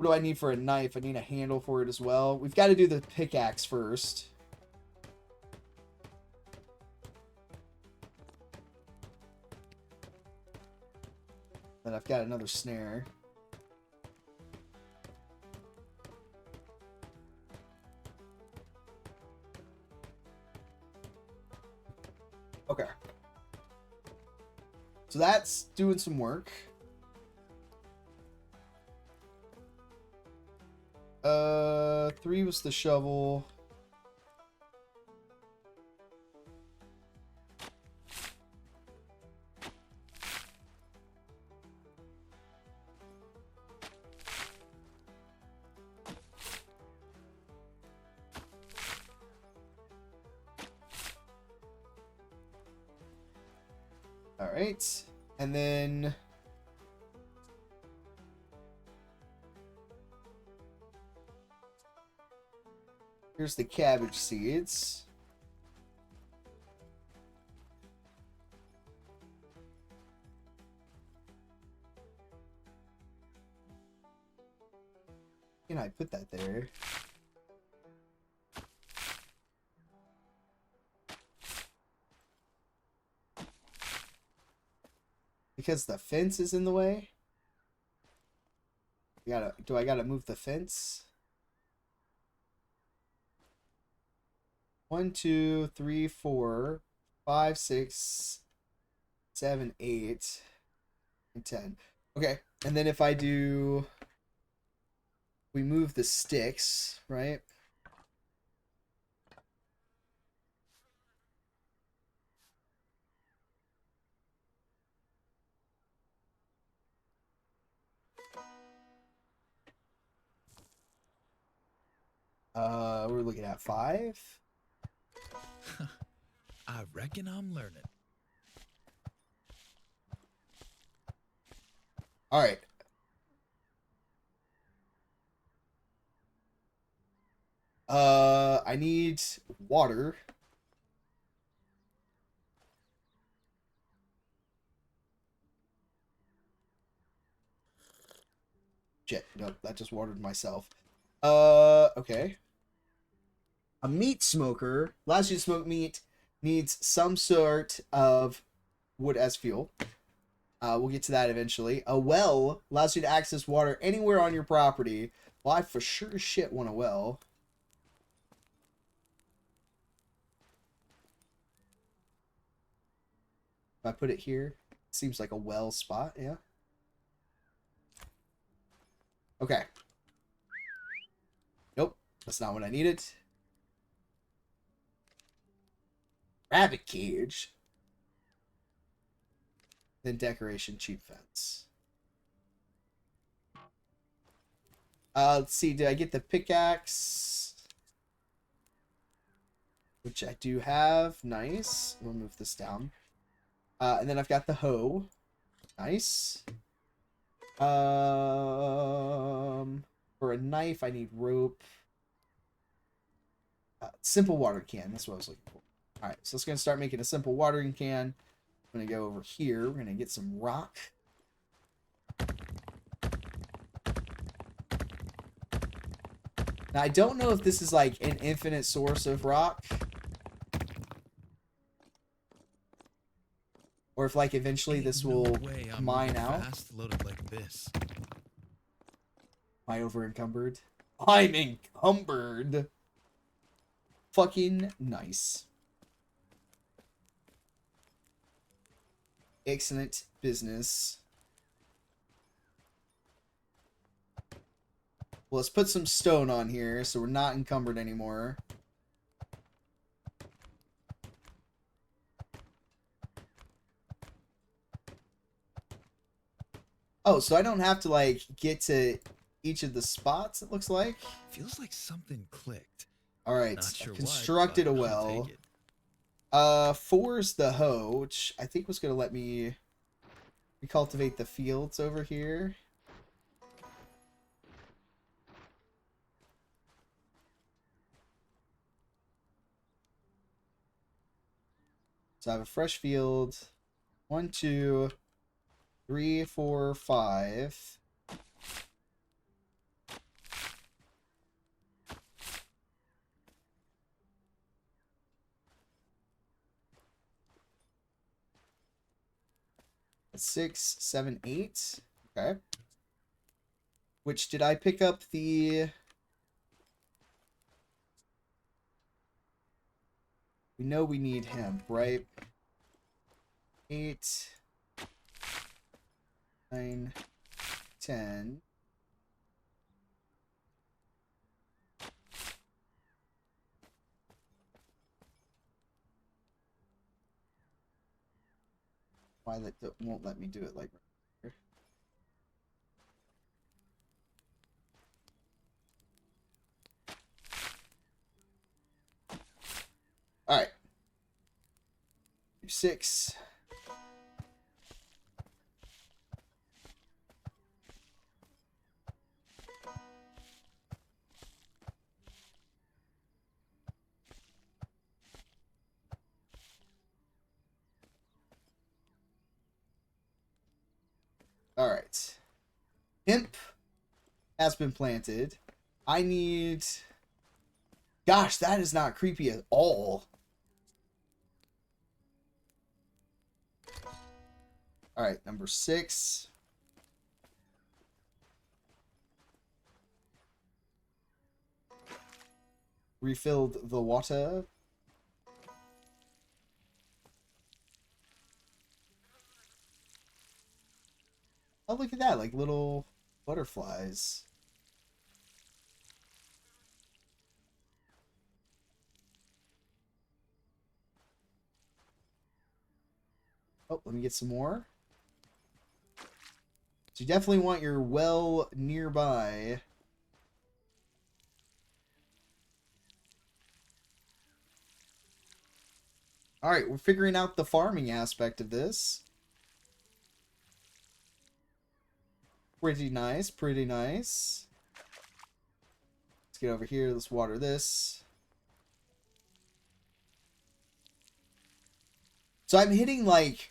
What do I need for a knife? I need a handle for it as well. We've got to do the pickaxe first. Then I've got another snare. Okay. So that's doing some work. 3 was the shovel. All right. And then here's the cabbage seeds. Can I put that there? Because the fence is in the way? Do I gotta move the fence? 1, 2, 3, 4, 5, 6, 7, 8, and 10. Okay, and then if I do... We move the sticks, right? We're looking at 5. I reckon I'm learning. All right. I need water. Shit, nope, that just watered myself. Okay. A meat smoker allows you to smoke meat, needs some sort of wood as fuel. We'll get to that eventually. A well allows you to access water anywhere on your property. Well, I for sure as shit want a well. If I put it here, seems like a well spot, yeah. Okay. Nope, that's not what I needed. Rabbit cage. Then decoration, cheap fence. Let's see, did I get the pickaxe? Which I do have. Nice. We'll move this down. And then I've got the hoe. Nice. For a knife, I need rope. Simple water can. That's what I was looking for. Alright, so let's going to start making a simple watering can. I'm going to go over here. We're going to get some rock. Now, I don't know if this is like an infinite source of rock. Or if like eventually this will mine out. Fast loaded like this. Am I over encumbered? I'm encumbered. Fucking nice. Excellent business. Well, let's put some stone on here so we're not encumbered anymore. Oh, so I don't have to like get to each of the spots, it looks like. Feels like something clicked. All right, Not sure constructed what, a but I'll well. take it. 4's the hoe, which I think was going to let me recultivate the fields over here. So I have a fresh field. 1, 2, 3, 4, 5. 6, 7, 8. Okay. Which did I pick up the... We know we need hemp, right? 8, 9, 10. Why that won't let me do it like right here. All right. 6. All right. Hemp has been planted. I need... Gosh, that is not creepy at all. All right, number 6. Refilled the water. Oh, look at that, like little butterflies. Oh, let me get some more. So you definitely want your well nearby. All right, we're figuring out the farming aspect of this. Pretty nice, pretty nice. Let's get over here. Let's water this. So I'm hitting like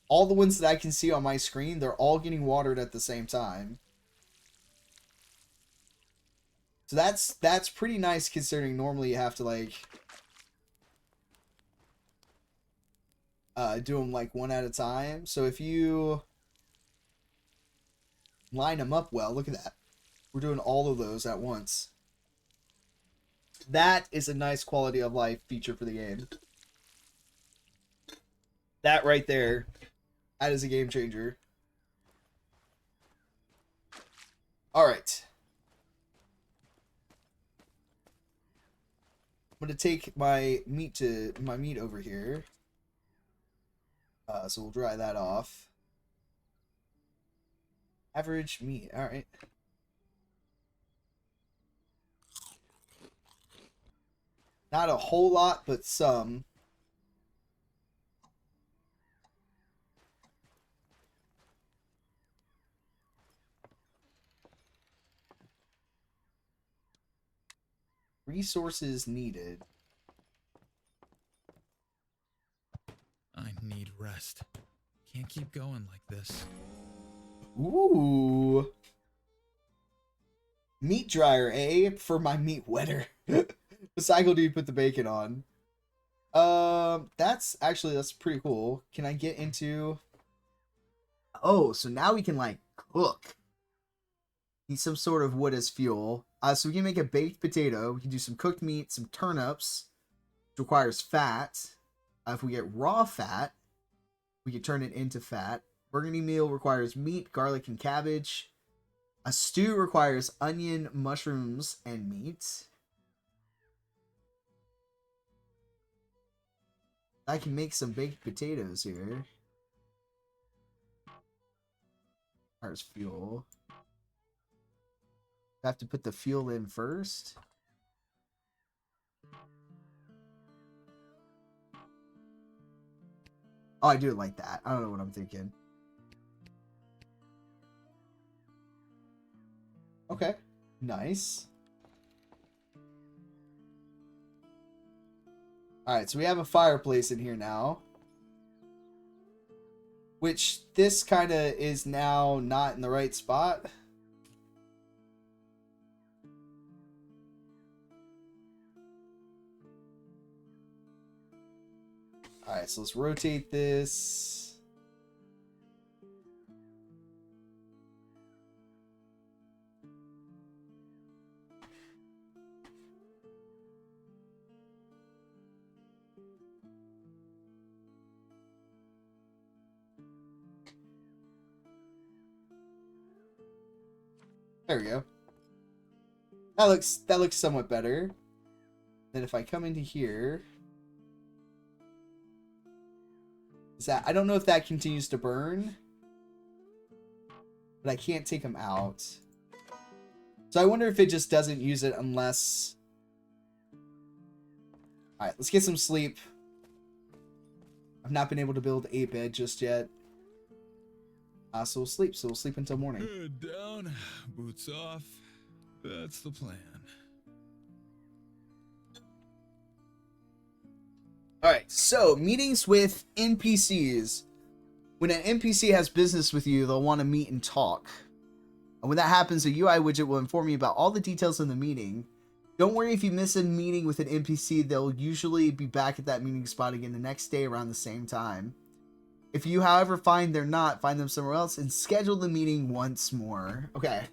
all the ones that I can see on my screen. They're all getting watered at the same time. So that's pretty nice considering normally you have to like do them like one at a time. So if you line them up well, look at that. We're doing all of those at once. That is a nice quality of life feature for the game. That right there, that is a game changer. All right. I'm gonna take my meat over here. So we'll dry that off. Average meat. All right. Not a whole lot, but some. Resources needed. I need rest. Can't keep going like this. Ooh. Meat dryer, eh? For my meat wetter. The cycle dude put the bacon on. That's pretty cool. Can I get into... Oh, so now we can, like, cook. Need some sort of wood as fuel. So we can make a baked potato. We can do some cooked meat, some turnips, which requires fat. If we get raw fat, we can turn it into fat. Burgundy meal requires meat, garlic, and cabbage. A stew requires onion, mushrooms, and meat. I can make some baked potatoes here. Requires fuel. I have to put the fuel in first. Oh, I do it like that. I don't know what I'm thinking. Okay. Nice. Alright, so we have a fireplace in here now. Which, this kind of is now not in the right spot. Alright, so let's rotate this. There we go. That looks somewhat better. Then if I come into here, is that, I don't know if that continues to burn, but I can't take them out. So I wonder if it just doesn't use it unless. All right, let's get some sleep. I've not been able to build a bed just yet. So we'll sleep. So we'll sleep until morning. Head down, boots off. That's the plan. Alright, so meetings with NPCs. When an NPC has business with you, they'll want to meet and talk. And when that happens, a UI widget will inform you about all the details in the meeting. Don't worry if you miss a meeting with an NPC, they'll usually be back at that meeting spot again the next day around the same time. If you, however, find they're not, find them somewhere else and schedule the meeting once more. Okay.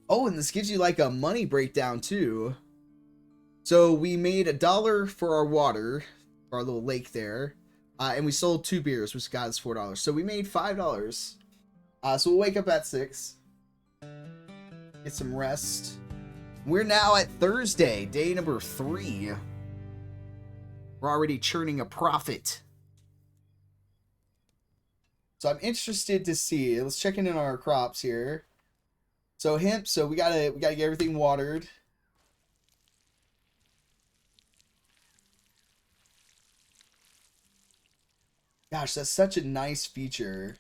Oh, and this gives you like a money breakdown too. So we made $1 for our water, for our little lake there. And we sold 2 beers, which got us $4. So we made $5. So we'll wake up at 6. Get some rest. We're now at Thursday, day number 3. We're already churning a profit. So I'm interested to see. Let's check in on our crops here. So hemp, so we gotta get everything watered. Gosh, that's such a nice feature.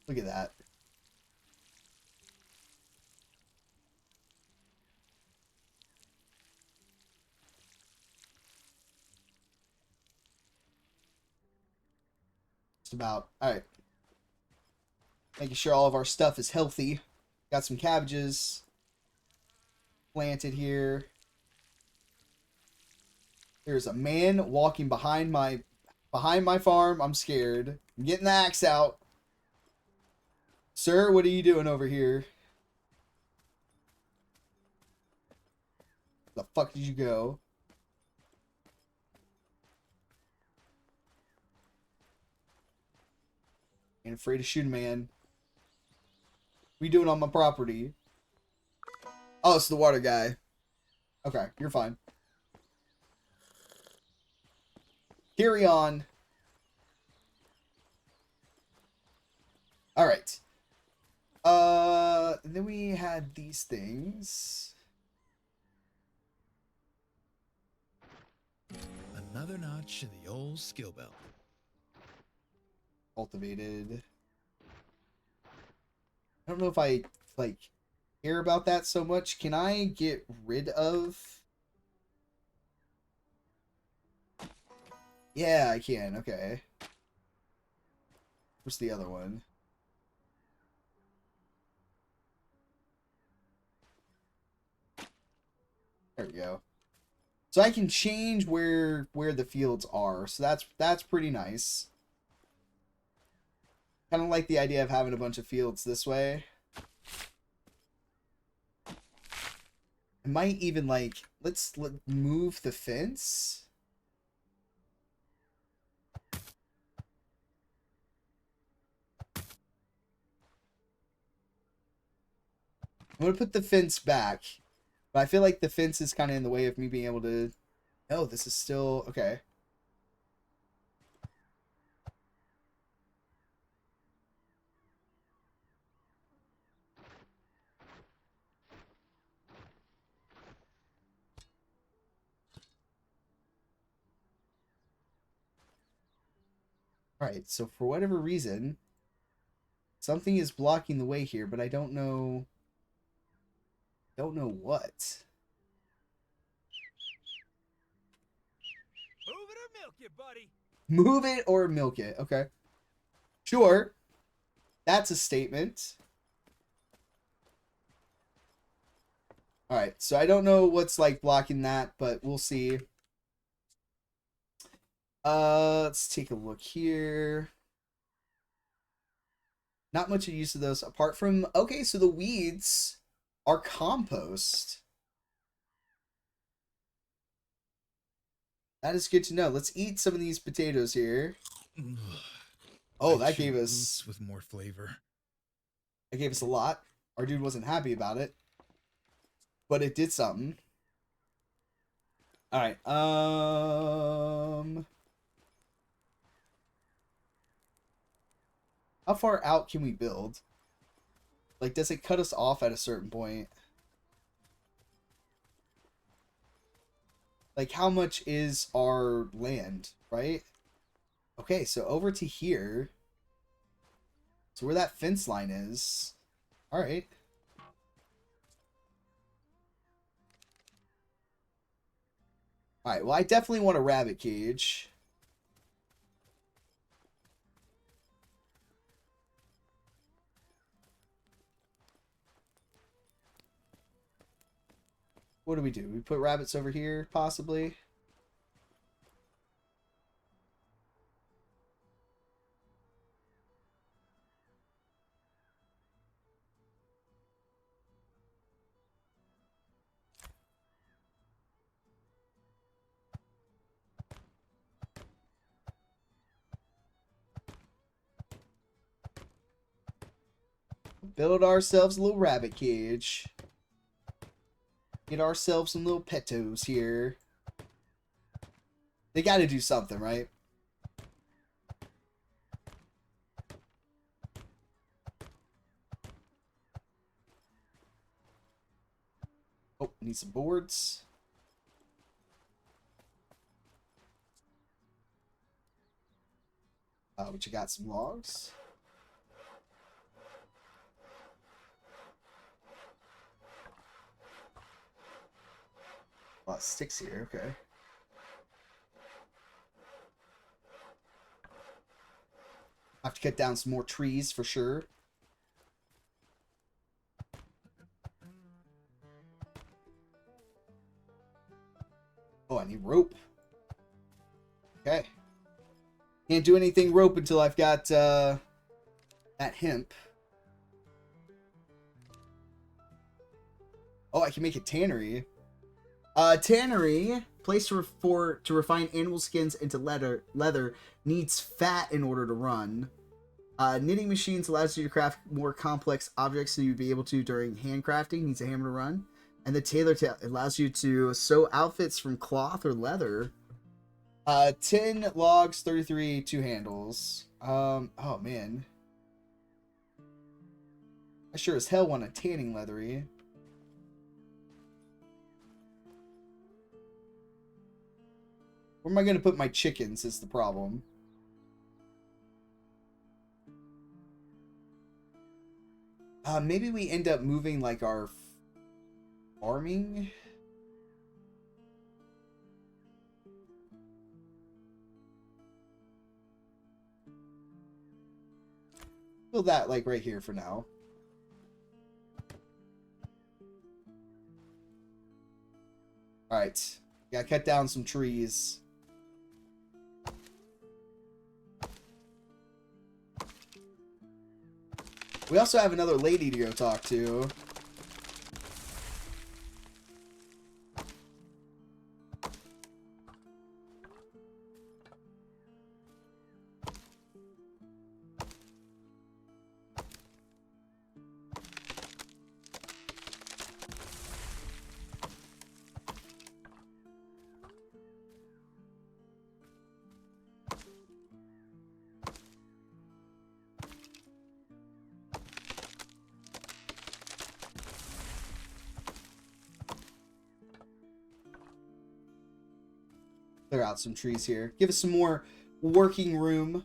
Look at that. Just about. All right. Making sure all of our stuff is healthy. Got some cabbages planted here. There's a man walking behind my farm. I'm scared. I'm getting the axe out. Sir, what are you doing over here? The fuck did you go? Ain't afraid to shoot a man. What are you doing on my property? Oh, it's the water guy. Okay, you're fine. Carry on. Alright. And then we had these things. Another notch in the old skill belt. Cultivated. I don't know if I, like, care about that so much. Can I get rid of... Yeah, I can. Okay. Where's the other one? There we go. So I can change where the fields are. So that's pretty nice. Kind of like the idea of having a bunch of fields this way. I might even like let's move the fence. I'm gonna put the fence back, but I feel like the fence is kind of in the way of me being able to. Oh, this is still okay. Alright, so for whatever reason, something is blocking the way here, but I don't know what. Move it or milk it, buddy. Move it or milk it. Okay. Sure. That's a statement. Alright, so I don't know what's like blocking that, but we'll see. Let's take a look here. Not much use of those apart from, okay, so the weeds are compost. That is good to know. Let's eat some of these potatoes here. Oh, that gave us with more flavor. That gave us a lot. Our dude wasn't happy about it, but it did something. All right. How far out can we build? Like, does it cut us off at a certain point? Like, how much is our land, right? Okay, so over to here. So where that fence line is. All right. All right, well, I definitely want a rabbit cage. What do? We put rabbits over here, possibly? Build ourselves a little rabbit cage. Get ourselves some little petos here. They got to do something, right? Oh, need some boards. But you got some logs. A lot of sticks here, okay. I have to cut down some more trees for sure. Oh, I need rope. Okay. Can't do anything rope until I've got that hemp. Oh, I can make a tannery. Tannery, place to refine animal skins into leather, needs fat in order to run. Knitting machines allows you to craft more complex objects than you'd be able to during handcrafting. Needs a hammer to run. And the tailor allows you to sew outfits from cloth or leather. 10 logs, 33 two handles. Oh man. I sure as hell want a tanning leathery. Where am I going to put my chickens is the problem. Maybe we end up moving like our farming. Build that like right here for now. All right. Gotta cut down some trees. We also have another lady to go talk to. Clear out some trees here. Give us some more working room.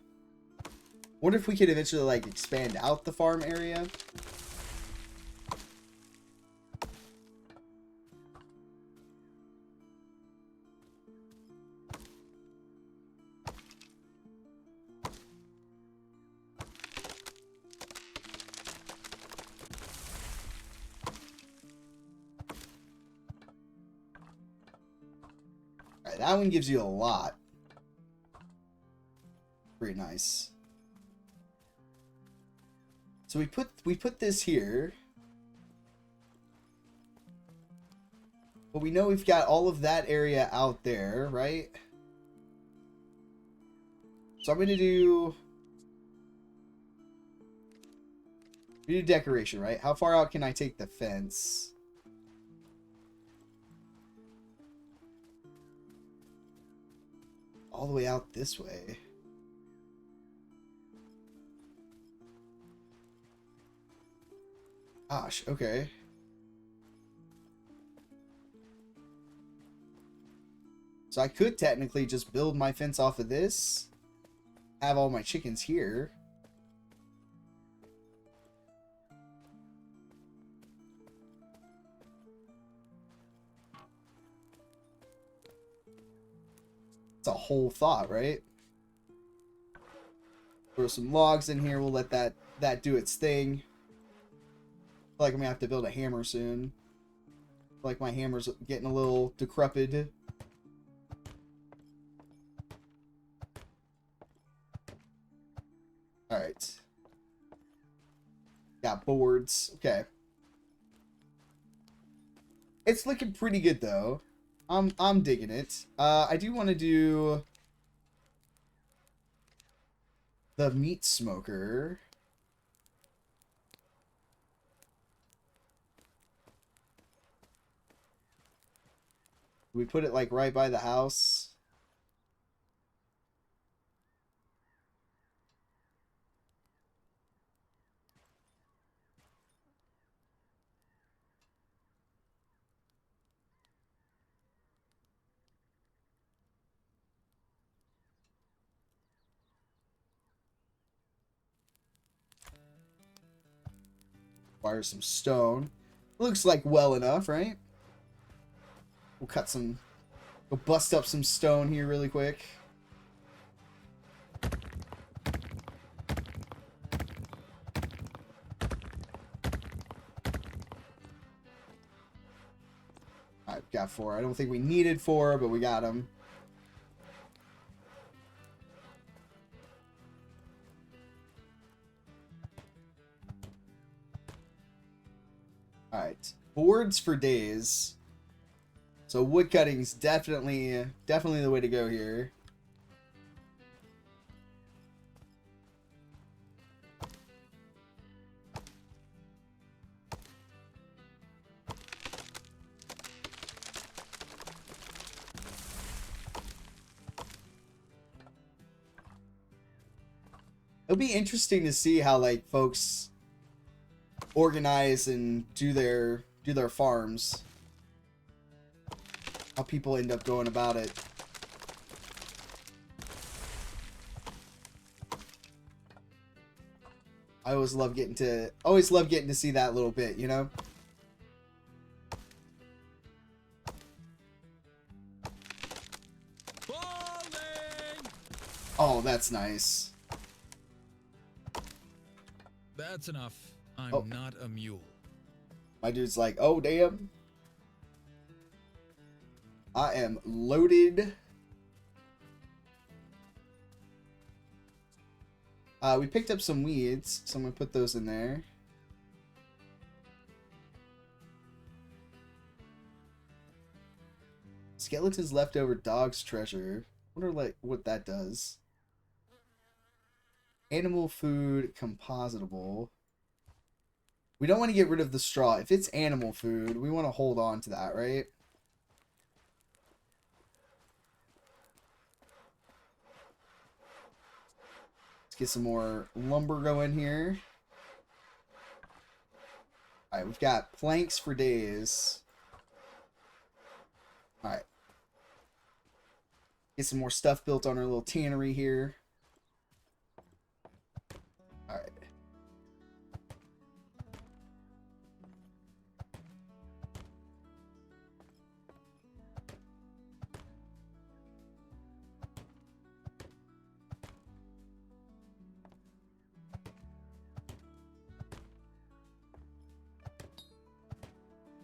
Wonder if we could eventually like expand out the farm area. Alright, that one gives you a lot. Pretty nice. So we put this here. But we know we've got all of that area out there, right? So I'm gonna do decoration, right? How far out can I take the fence? All the way out this way. Gosh, okay. So I could technically just build my fence off of this. Have all my chickens here. It's a whole thought, right? Throw some logs in here. We'll let that do its thing. I feel like I'm gonna have to build a hammer soon. I feel like my hammer's getting a little decrepit. Alright. Got boards. Okay. It's looking pretty good though. I'm digging it. I do want to do the meat smoker. We put it like right by the house. Require some stone. Looks like well enough, right? We'll go bust up some stone here really quick. Alright, got 4. I don't think we needed 4, but we got them. Alright, boards for days. So wood cutting's definitely the way to go here. It'll be interesting to see how like folks organize and do their farms. How people end up going about it. I always love getting to see that little bit, you know? Oh, that's nice. That's enough. I'm Oh. not a mule. My dude's like, oh, damn. I am loaded. We picked up some weeds, so I'm going to put those in there. Skeleton's leftover dog's treasure. Wonder like what that does. Animal food compositable. We don't want to get rid of the straw. If it's animal food, we want to hold on to that, right? Let's get some more lumber going here. Alright, we've got planks for days. Alright. Get some more stuff built on our little tannery here. Alright.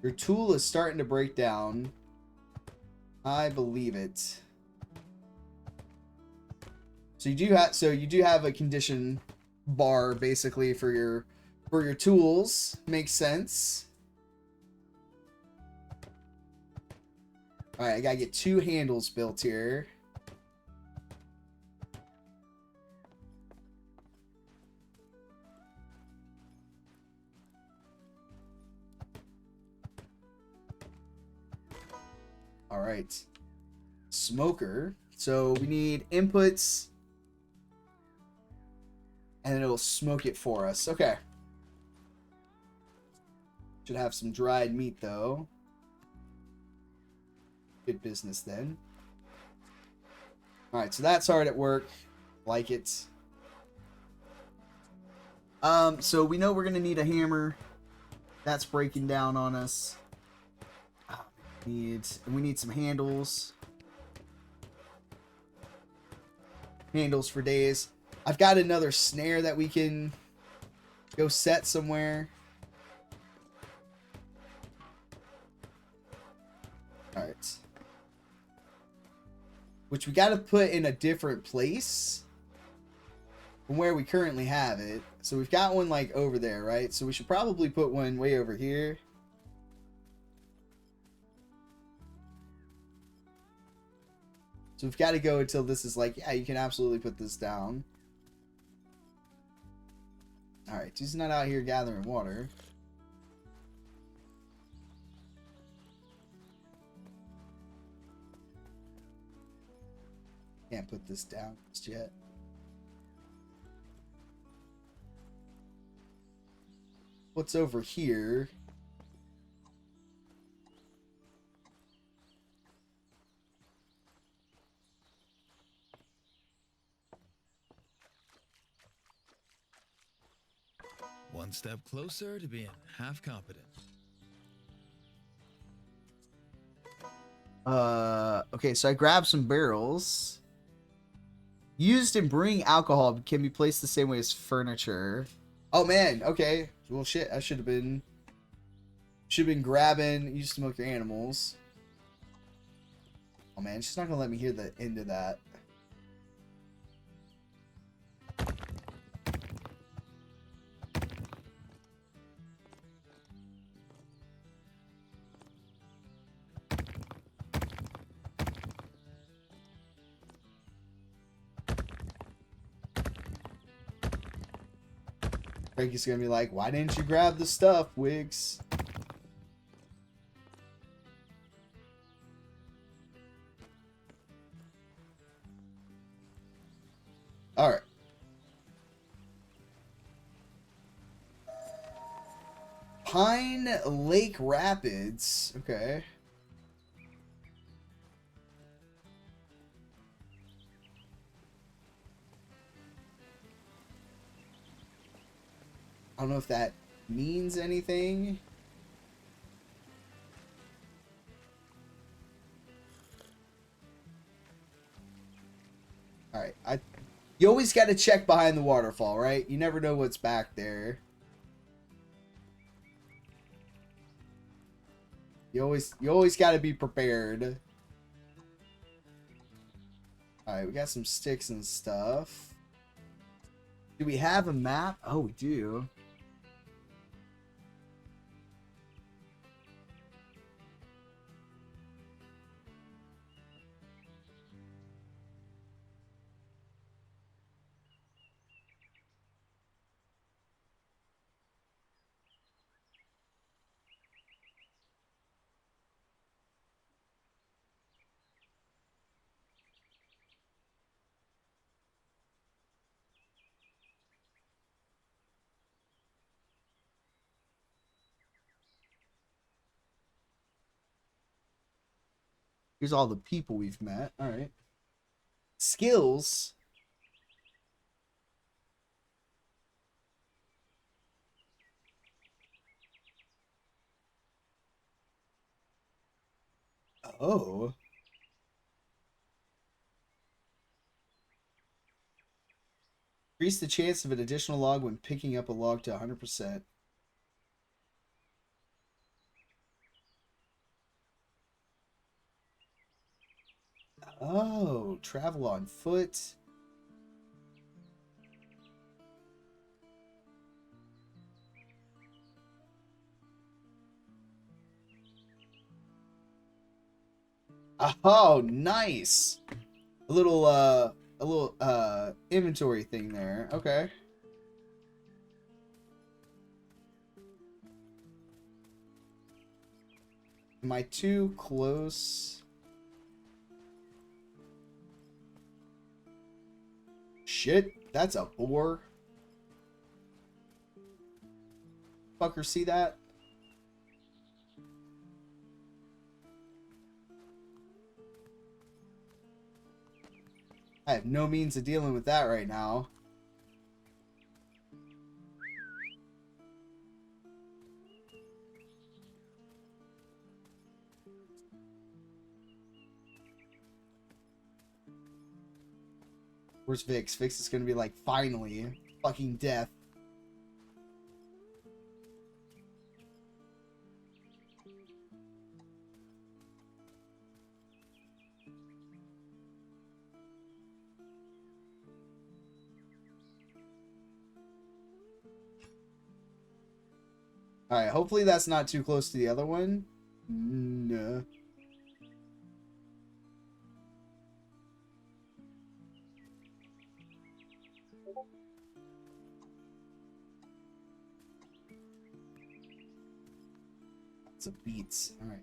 Your tool is starting to break down. I believe it. So you do have a condition bar basically for your tools. Makes sense. All right, I gotta get 2 handles built here. All right, smoker. So we need inputs, and it'll smoke it for us. Okay. Should have some dried meat though. Good business then. All right, so that's hard at work. Like it. So we know we're gonna need a hammer. That's breaking down on us. We need some handles. Handles for days. I've got another snare that we can go set somewhere. All right. Which we got to put in a different place from where we currently have it. So we've got one like over there, right? So we should probably put one way over here. So we've got to go until this is like, yeah, you can absolutely put this down. All right, he's not out here gathering water. Can't put this down just yet. What's over here? One step closer to being half competent. Okay, so I grabbed some barrels. Used and bring alcohol can be placed the same way as furniture. Oh man, okay. Well shit, I should have been grabbing used to smoke your animals. Oh man, she's not gonna let me hear the end of that. Frankie's gonna be like, why didn't you grab the stuff, Wiggs? Alright. Pine Lake Rapids. Okay. I don't know if that means anything. Alright, you always got to check behind the waterfall, right? You never know what's back there. You always got to be prepared. Alright, we got some sticks and stuff. Do we have a map? Oh, we do. Here's all the people we've met. All right. Skills. Oh. Increase the chance of an additional log when picking up a log to 100%. Oh, travel on foot. Oh, nice. A little inventory thing there. Okay. Am I too close? Shit, that's a boar. Fucker, see that? I have no means of dealing with that right now. Where's Vix? Vix is gonna be like, finally, fucking death. Alright, hopefully that's not too close to the other one. No. Some beats. Alright.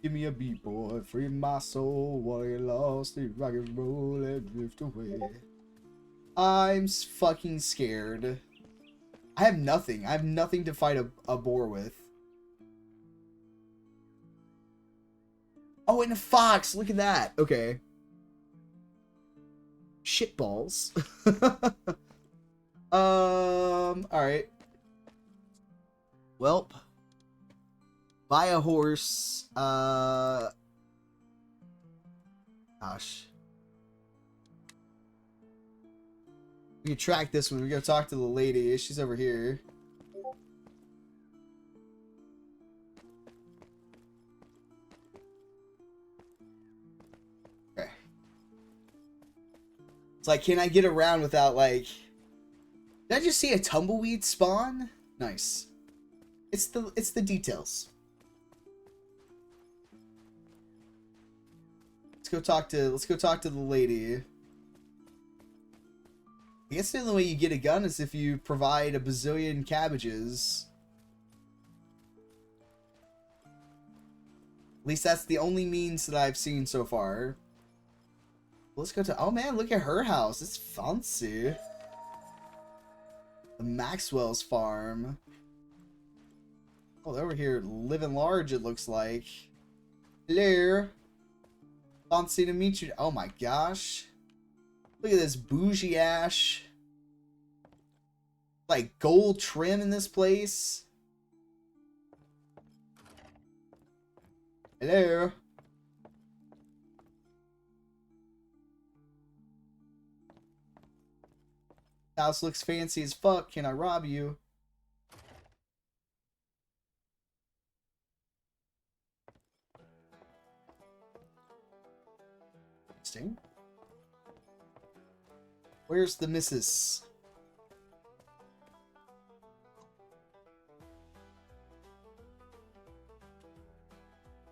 Give me a beat, boy. Free my soul while you lost it. Rock and roll and drift away. I'm fucking scared. I have nothing. I have nothing to fight a boar with. Oh, and a fox. Look at that. Okay. Shitballs. Alright. Welp. Buy a horse. Gosh. We can track this one. We gotta talk to the lady. She's over here. Okay. It's like, can I get around without, like... Did I just see a tumbleweed spawn? Nice. It's the details. Let's go talk to the lady. I guess the only way you get a gun is if you provide a bazillion cabbages. At least that's the only means that I've seen so far. Let's go to... Oh man, look at her house. It's fancy. The Maxwell's farm. Oh, they're over here living large, it looks like. Hello. Fancy to meet you. Oh my gosh. Look at this bougie ash. Like gold trim in this place. Hello. House looks fancy as fuck. Can I rob you? Interesting. Where's the missus?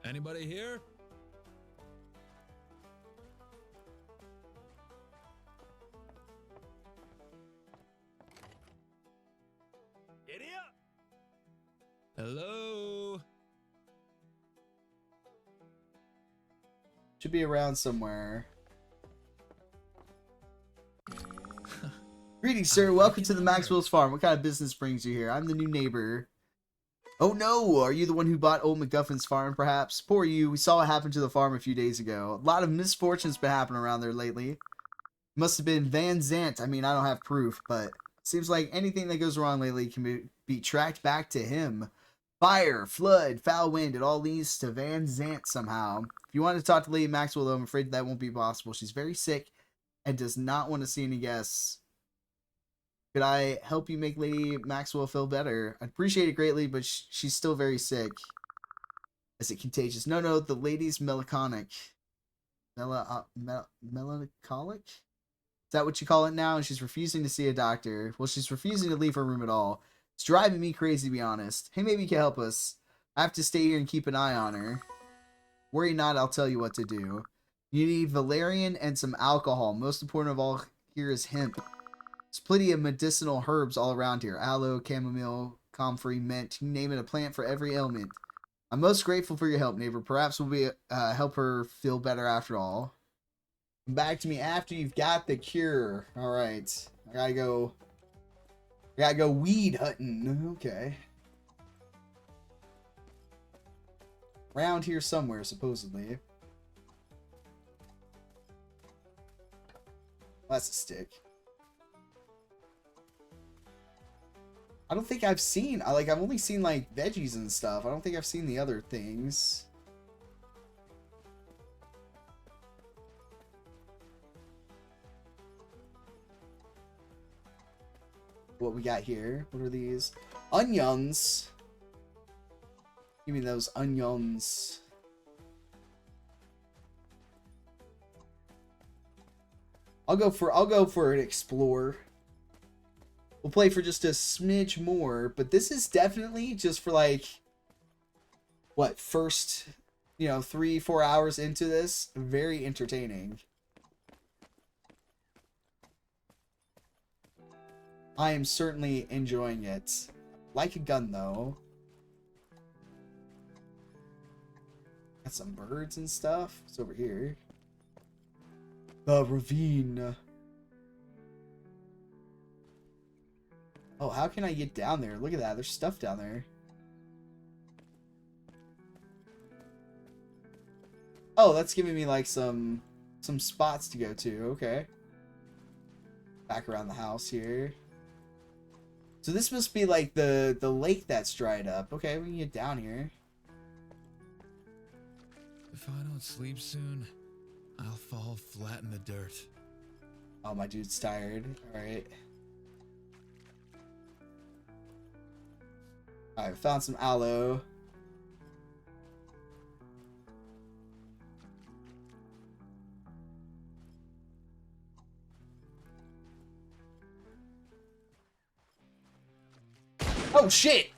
Anybody here? Giddy up! Hello? Should be around somewhere. Greetings, sir. Welcome to the Maxwell's farm. What kind of business brings you here? I'm the new neighbor. Oh no! Are you the one who bought old MacGuffin's farm, perhaps? Poor you. We saw what happened to the farm a few days ago. A lot of misfortune's been happening around there lately. Must have been Van Zant. I mean, I don't have proof, but seems like anything that goes wrong lately can be tracked back to him. Fire, flood, foul wind, it all leads to Van Zant somehow. If you want to talk to Lady Maxwell, though, I'm afraid that won't be possible. She's very sick and does not want to see any guests. Could I help you make Lady Maxwell feel better? I'd appreciate it greatly, but she's still very sick. Is it contagious? No, the lady's melancholic. Melancholic? Is that what you call it now? And she's refusing to see a doctor. Well, she's refusing to leave her room at all. It's driving me crazy, to be honest. Hey, maybe you can help us. I have to stay here and keep an eye on her. Worry not, I'll tell you what to do. You need valerian and some alcohol. Most important of all here is hemp. There's plenty of medicinal herbs all around here. Aloe, chamomile, comfrey, mint. You name it, a plant for every ailment. I'm most grateful for your help, neighbor. Perhaps we'll be help her feel better after all. Come back to me after you've got the cure. All right. I gotta go weed hunting. Okay. Around here somewhere, supposedly. That's a stick. I don't think I've seen... I've only seen, like, veggies and stuff. I don't think I've seen the other things. What we got here? What are these? Onions. Give me those onions. I'll go for an explore. We'll play for just a smidge more, but this is definitely just for like what, first, 3-4 hours into this, very entertaining. I am certainly enjoying it. Like a gun though. Got some birds and stuff. It's over here. The ravine. Oh, how can I get down there? Look at that. There's stuff down there. Oh, that's giving me like some spots to go to. Okay. Back around the house here. So this must be like the lake that's dried up. Okay, we can get down here. If I don't sleep soon, I'll fall flat in the dirt. Oh, my dude's tired. Alright. Alright, found some aloe. Oh shit!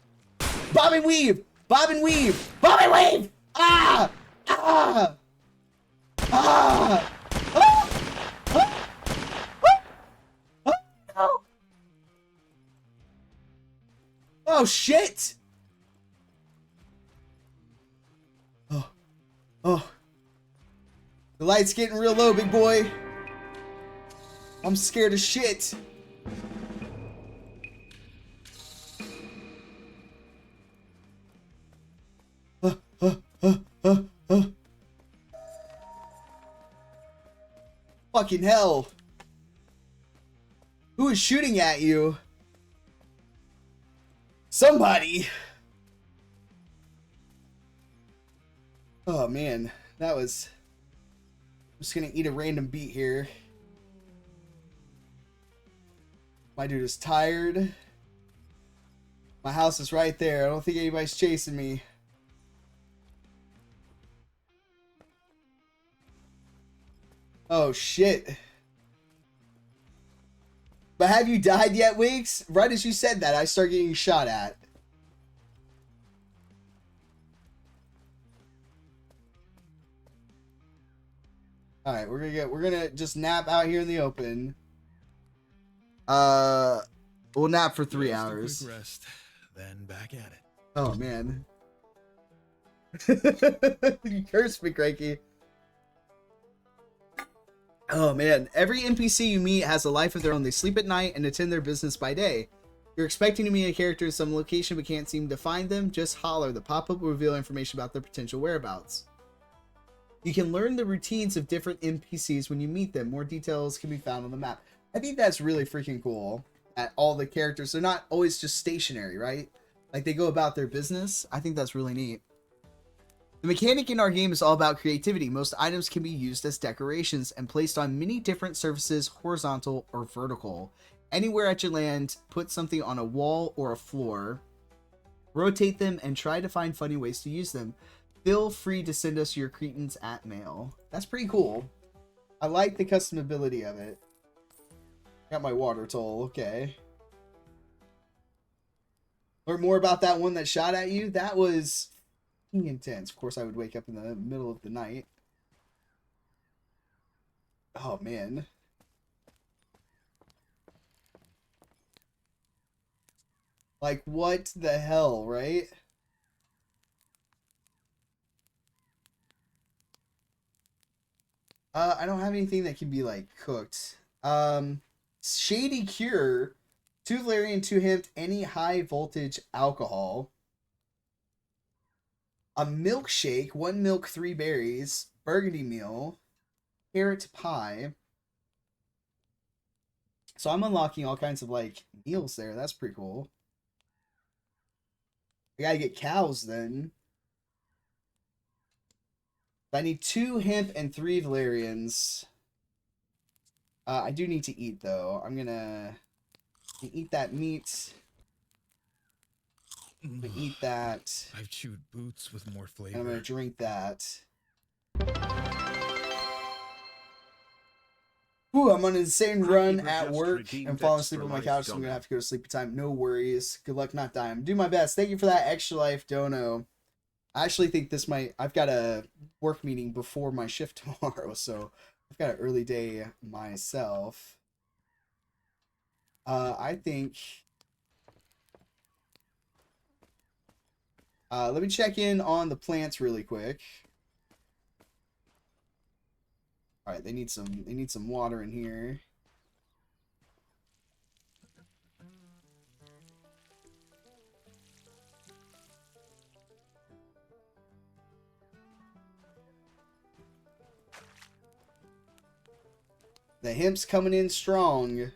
Bob and weave! Bob and weave! Bob and weave! Ah! Ah! Ah! Ah! Ah! Ah! Oh! Oh shit! Oh. Oh. The light's getting real low, big boy. I'm scared of shit. Fucking hell. Who is shooting at you? Somebody. Oh man, that was... I'm just gonna eat a random beat here. My dude is tired. My house is right there. I don't think anybody's chasing me. Oh shit. But have you died yet, Weeks? Right as you said that, I start getting shot at. Alright, we're gonna just nap out here in the open. We'll nap for 3 hours. Just a quick rest, then back at it. Oh man. You cursed me, Cranky. Oh man, every NPC you meet has a life of their own. They sleep at night and attend their business by day. You're expecting to meet a character in some location but can't seem to find them, just holler. The pop-up will reveal information about their potential whereabouts. You can learn the routines of different NPCs when you meet them. More details can be found on the map. I think that's really freaking cool. At all the characters, they're not always just stationary, right? Like they go about their business. I think that's really neat. The mechanic in our game is all about creativity. Most items can be used as decorations and placed on many different surfaces, horizontal or vertical. Anywhere at your land, put something on a wall or a floor, rotate them, and try to find funny ways to use them. Feel free to send us your cretins at mail. That's pretty cool. I like the customability of it. Got my water toll, okay. Learn more about that one that shot at you. That was intense. Of course, I would wake up in the middle of the night. Oh, man. Like, what the hell, right? I don't have anything that can be, like, cooked. Shady Cure. 2 valerian, 2 hemp, any high voltage alcohol. A milkshake, 1 milk, 3 berries. Burgundy meal. Carrot pie. So I'm unlocking all kinds of, like, meals there. That's pretty cool. I gotta get cows then. I need 2 hemp and 3 valerians. I do need to eat, though. I'm gonna eat that meat. I'm gonna eat that. I've chewed boots with more flavor. And I'm gonna drink that. Ooh, I'm on an insane run at work and falling asleep on my couch, so I'm gonna have to go to sleep time. No worries. Good luck not dying. Do my best. Thank you for that extra life, Dono. I actually think this might... I've got a work meeting before my shift tomorrow, so I've got an early day myself. I think... let me check in on the plants really quick. All right, they need some water in here. The hemp's coming in strong.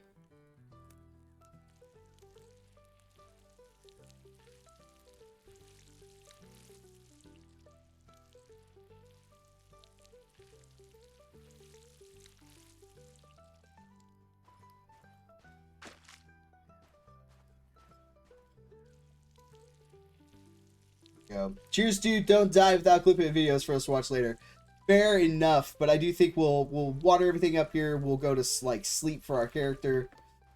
Go. Cheers, dude. Don't die without clipping videos for us to watch later. Fair enough, but I do think we'll water everything up here. We'll go to like sleep for our character,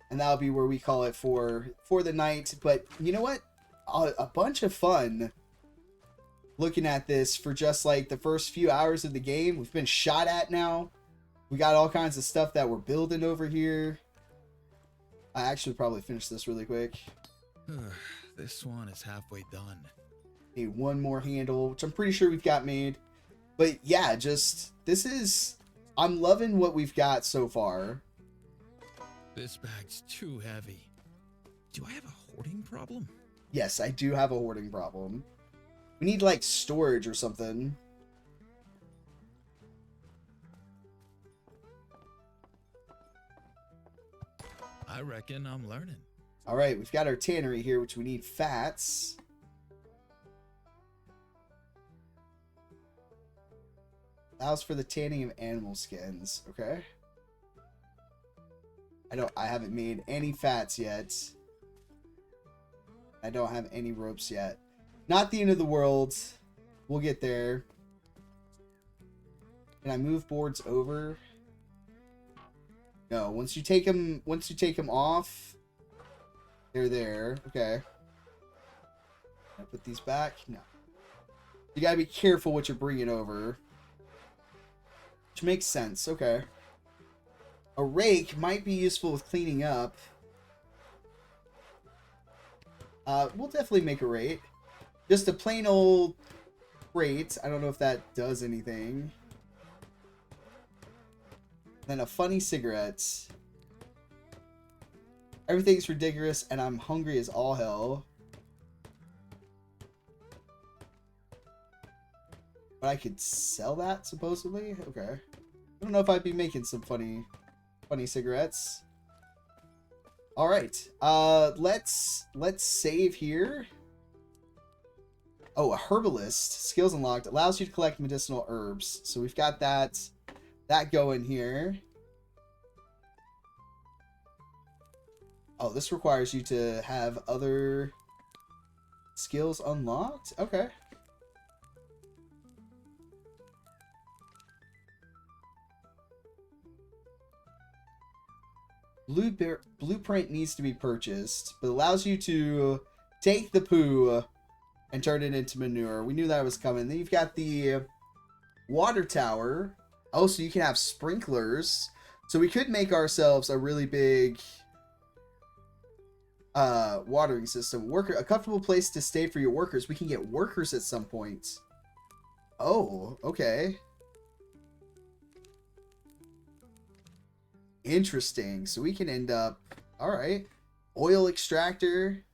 and that'll be where we call it for the night. But you know what? A bunch of fun looking at this for just like the first few hours of the game. We've been shot at now. We got all kinds of stuff that we're building over here. I actually probably finish this really quick. This one is halfway done. Need one more handle, which I'm pretty sure we've got made. But yeah, just this is... I'm loving what we've got so far. This bag's too heavy. Do I have a hoarding problem? Yes, I do have a hoarding problem. We need like storage or something. I reckon I'm learning. All right, we've got our tannery here, which we need fats. Allows for the tanning of animal skins. Okay. I haven't made any fats yet. I don't have any ropes yet. Not the end of the world. We'll get there. Can I move boards over? No, once you take them off, they're there. Okay. Can I put these back? No. You gotta be careful what you're bringing over. Which makes sense. Okay. A rake might be useful with cleaning up. We'll definitely make a rake. Just a plain old crate. I don't know if that does anything. Then a funny cigarette. Everything's ridiculous, and I'm hungry as all hell. But I could sell that, supposedly? Okay. I don't know if I'd be making some funny cigarettes. Alright. Let's save here. Oh, a herbalist. Skills unlocked. Allows you to collect medicinal herbs. So we've got that going here. Oh, this requires you to have other skills unlocked? Okay. Blueprint needs to be purchased, but allows you to take the poo and turn it into manure. We knew that was coming. Then you've got the water tower. Oh, so you can have sprinklers. So we could make ourselves a really big watering system. A comfortable place to stay for your workers. We can get workers at some point. Oh, okay. Interesting. So we can end up, all right, oil extractor,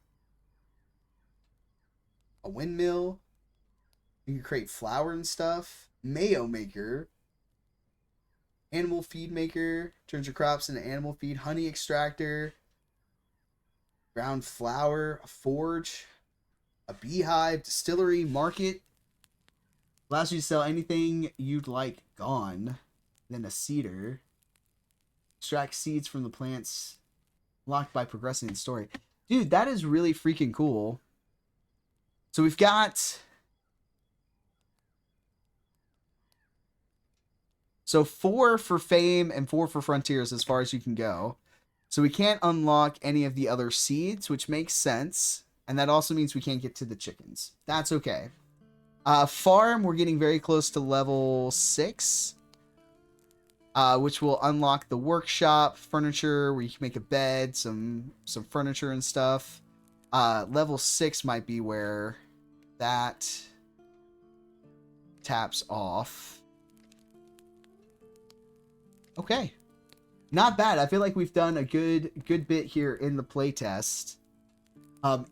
a windmill. You can create flour and stuff. Mayo maker, animal feed maker, turns your crops into animal feed. Honey extractor, ground flour, a forge, a beehive, distillery, market. Allows you to sell anything you'd like gone. Then a seeder. Extract seeds from the plants. Locked by progressing in story. Dude, that is really freaking cool. So we've got... So 4 for fame and 4 for frontiers as far as you can go. So we can't unlock any of the other seeds, which makes sense. And that also means we can't get to the chickens. That's okay. Farm, we're getting very close to level 6. Which will unlock the workshop, furniture, where you can make a bed, some furniture and stuff. Level 6 might be where that taps off. Okay. Not bad. I feel like we've done a good bit here in the playtest.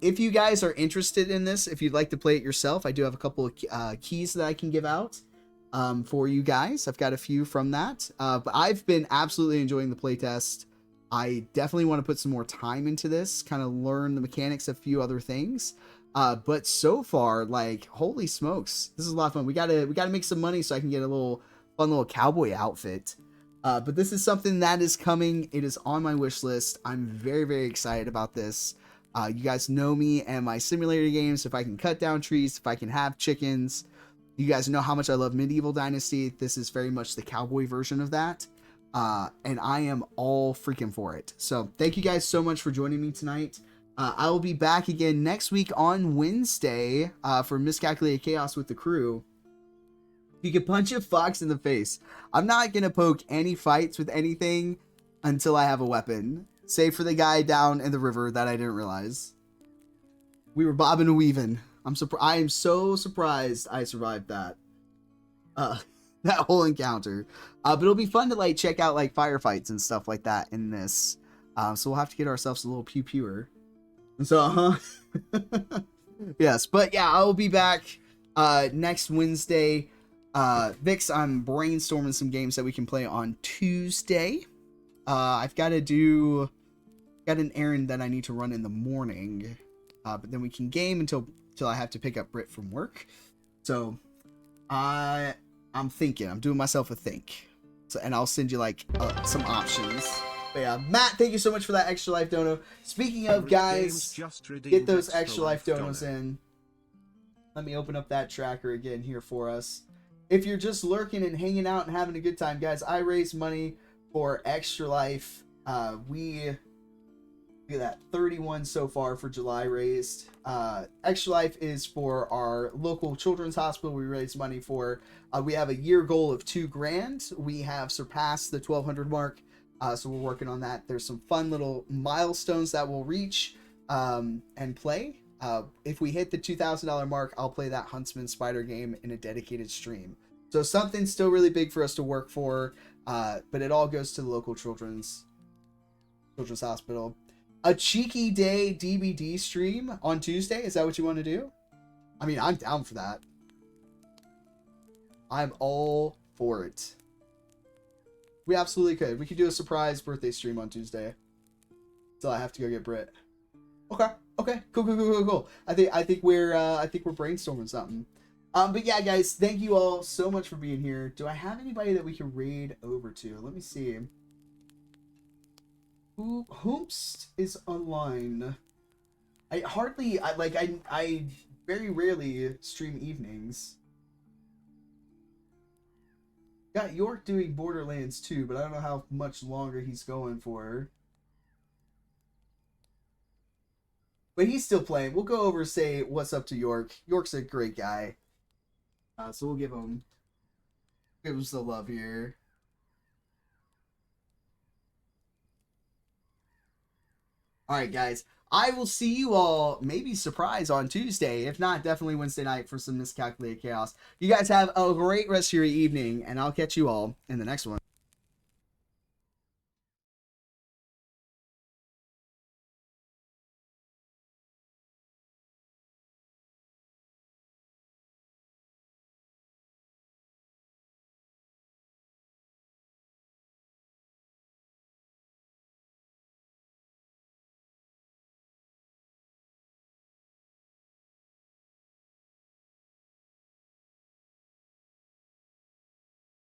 If you guys are interested in this, if you'd like to play it yourself, I do have a couple of keys that I can give out for you guys. I've got a few from that. But I've been absolutely enjoying the playtest. I definitely want to put some more time into this, kind of learn the mechanics of a few other things. But so far, like, holy smokes, this is a lot of fun. We gotta make some money so I can get a fun little cowboy outfit. But this is something that is coming. It is on my wish list. I'm very, very excited about this. You guys know me and my simulator games. If I can cut down trees, if I can have chickens, you guys know how much I love Medieval Dynasty. This is very much the cowboy version of that. And I am all freaking for it. So thank you guys so much for joining me tonight. I will be back again next week on Wednesday for Miscalculated Chaos with the crew. You can punch a fox in the face. I'm not going to poke any fights with anything until I have a weapon. Save for the guy down in the river that I didn't realize. We were bobbing and weaving. I am so surprised I survived that. That whole encounter. But it'll be fun to like check out like firefights and stuff like that in this. So we'll have to get ourselves a little pew-pewer. And so, yes, but yeah, I will be back next Wednesday. Vix, I'm brainstorming some games that we can play on Tuesday. I've got an errand that I need to run in the morning. But then we can game until I have to pick up Britt from work. So I'm doing myself a think. So, and I'll send you like some options. But yeah, Matt, thank you so much for that extra life dono. Speaking of, guys, get those extra life donos in. Let me open up that tracker again here for us. If you're just lurking and hanging out and having a good time, guys, I raise money for Extra Life. We get that 31 so far for July raised. Extra Life is for our local children's hospital. We raise money for. We have a year goal of $2,000. We have surpassed the 1,200 mark, so we're working on that. There's some fun little milestones that we'll reach and play. If we hit the $2,000 mark, I'll play that Huntsman Spider game in a dedicated stream. So something still really big for us to work for, but it all goes to the local children's hospital. A cheeky day DVD stream on Tuesday. Is that what you want to do? I mean, I'm down for that. I'm all for it. We absolutely could. We could do a surprise birthday stream on Tuesday. So I have to go get Britt. Okay. Okay. Cool. I think we're brainstorming something. But yeah, guys, thank you all so much for being here. Do I have anybody that we can raid over to? Let me see. Whomst is online. I very rarely stream evenings. Got York doing Borderlands 2, but I don't know how much longer he's going for. But he's still playing. We'll go over, say what's up to York. York's a great guy. So we'll give him some love here. Alright, guys. I will see you all, maybe surprise, on Tuesday. If not, definitely Wednesday night for some Miscalculated Chaos. You guys have a great rest of your evening, and I'll catch you all in the next one.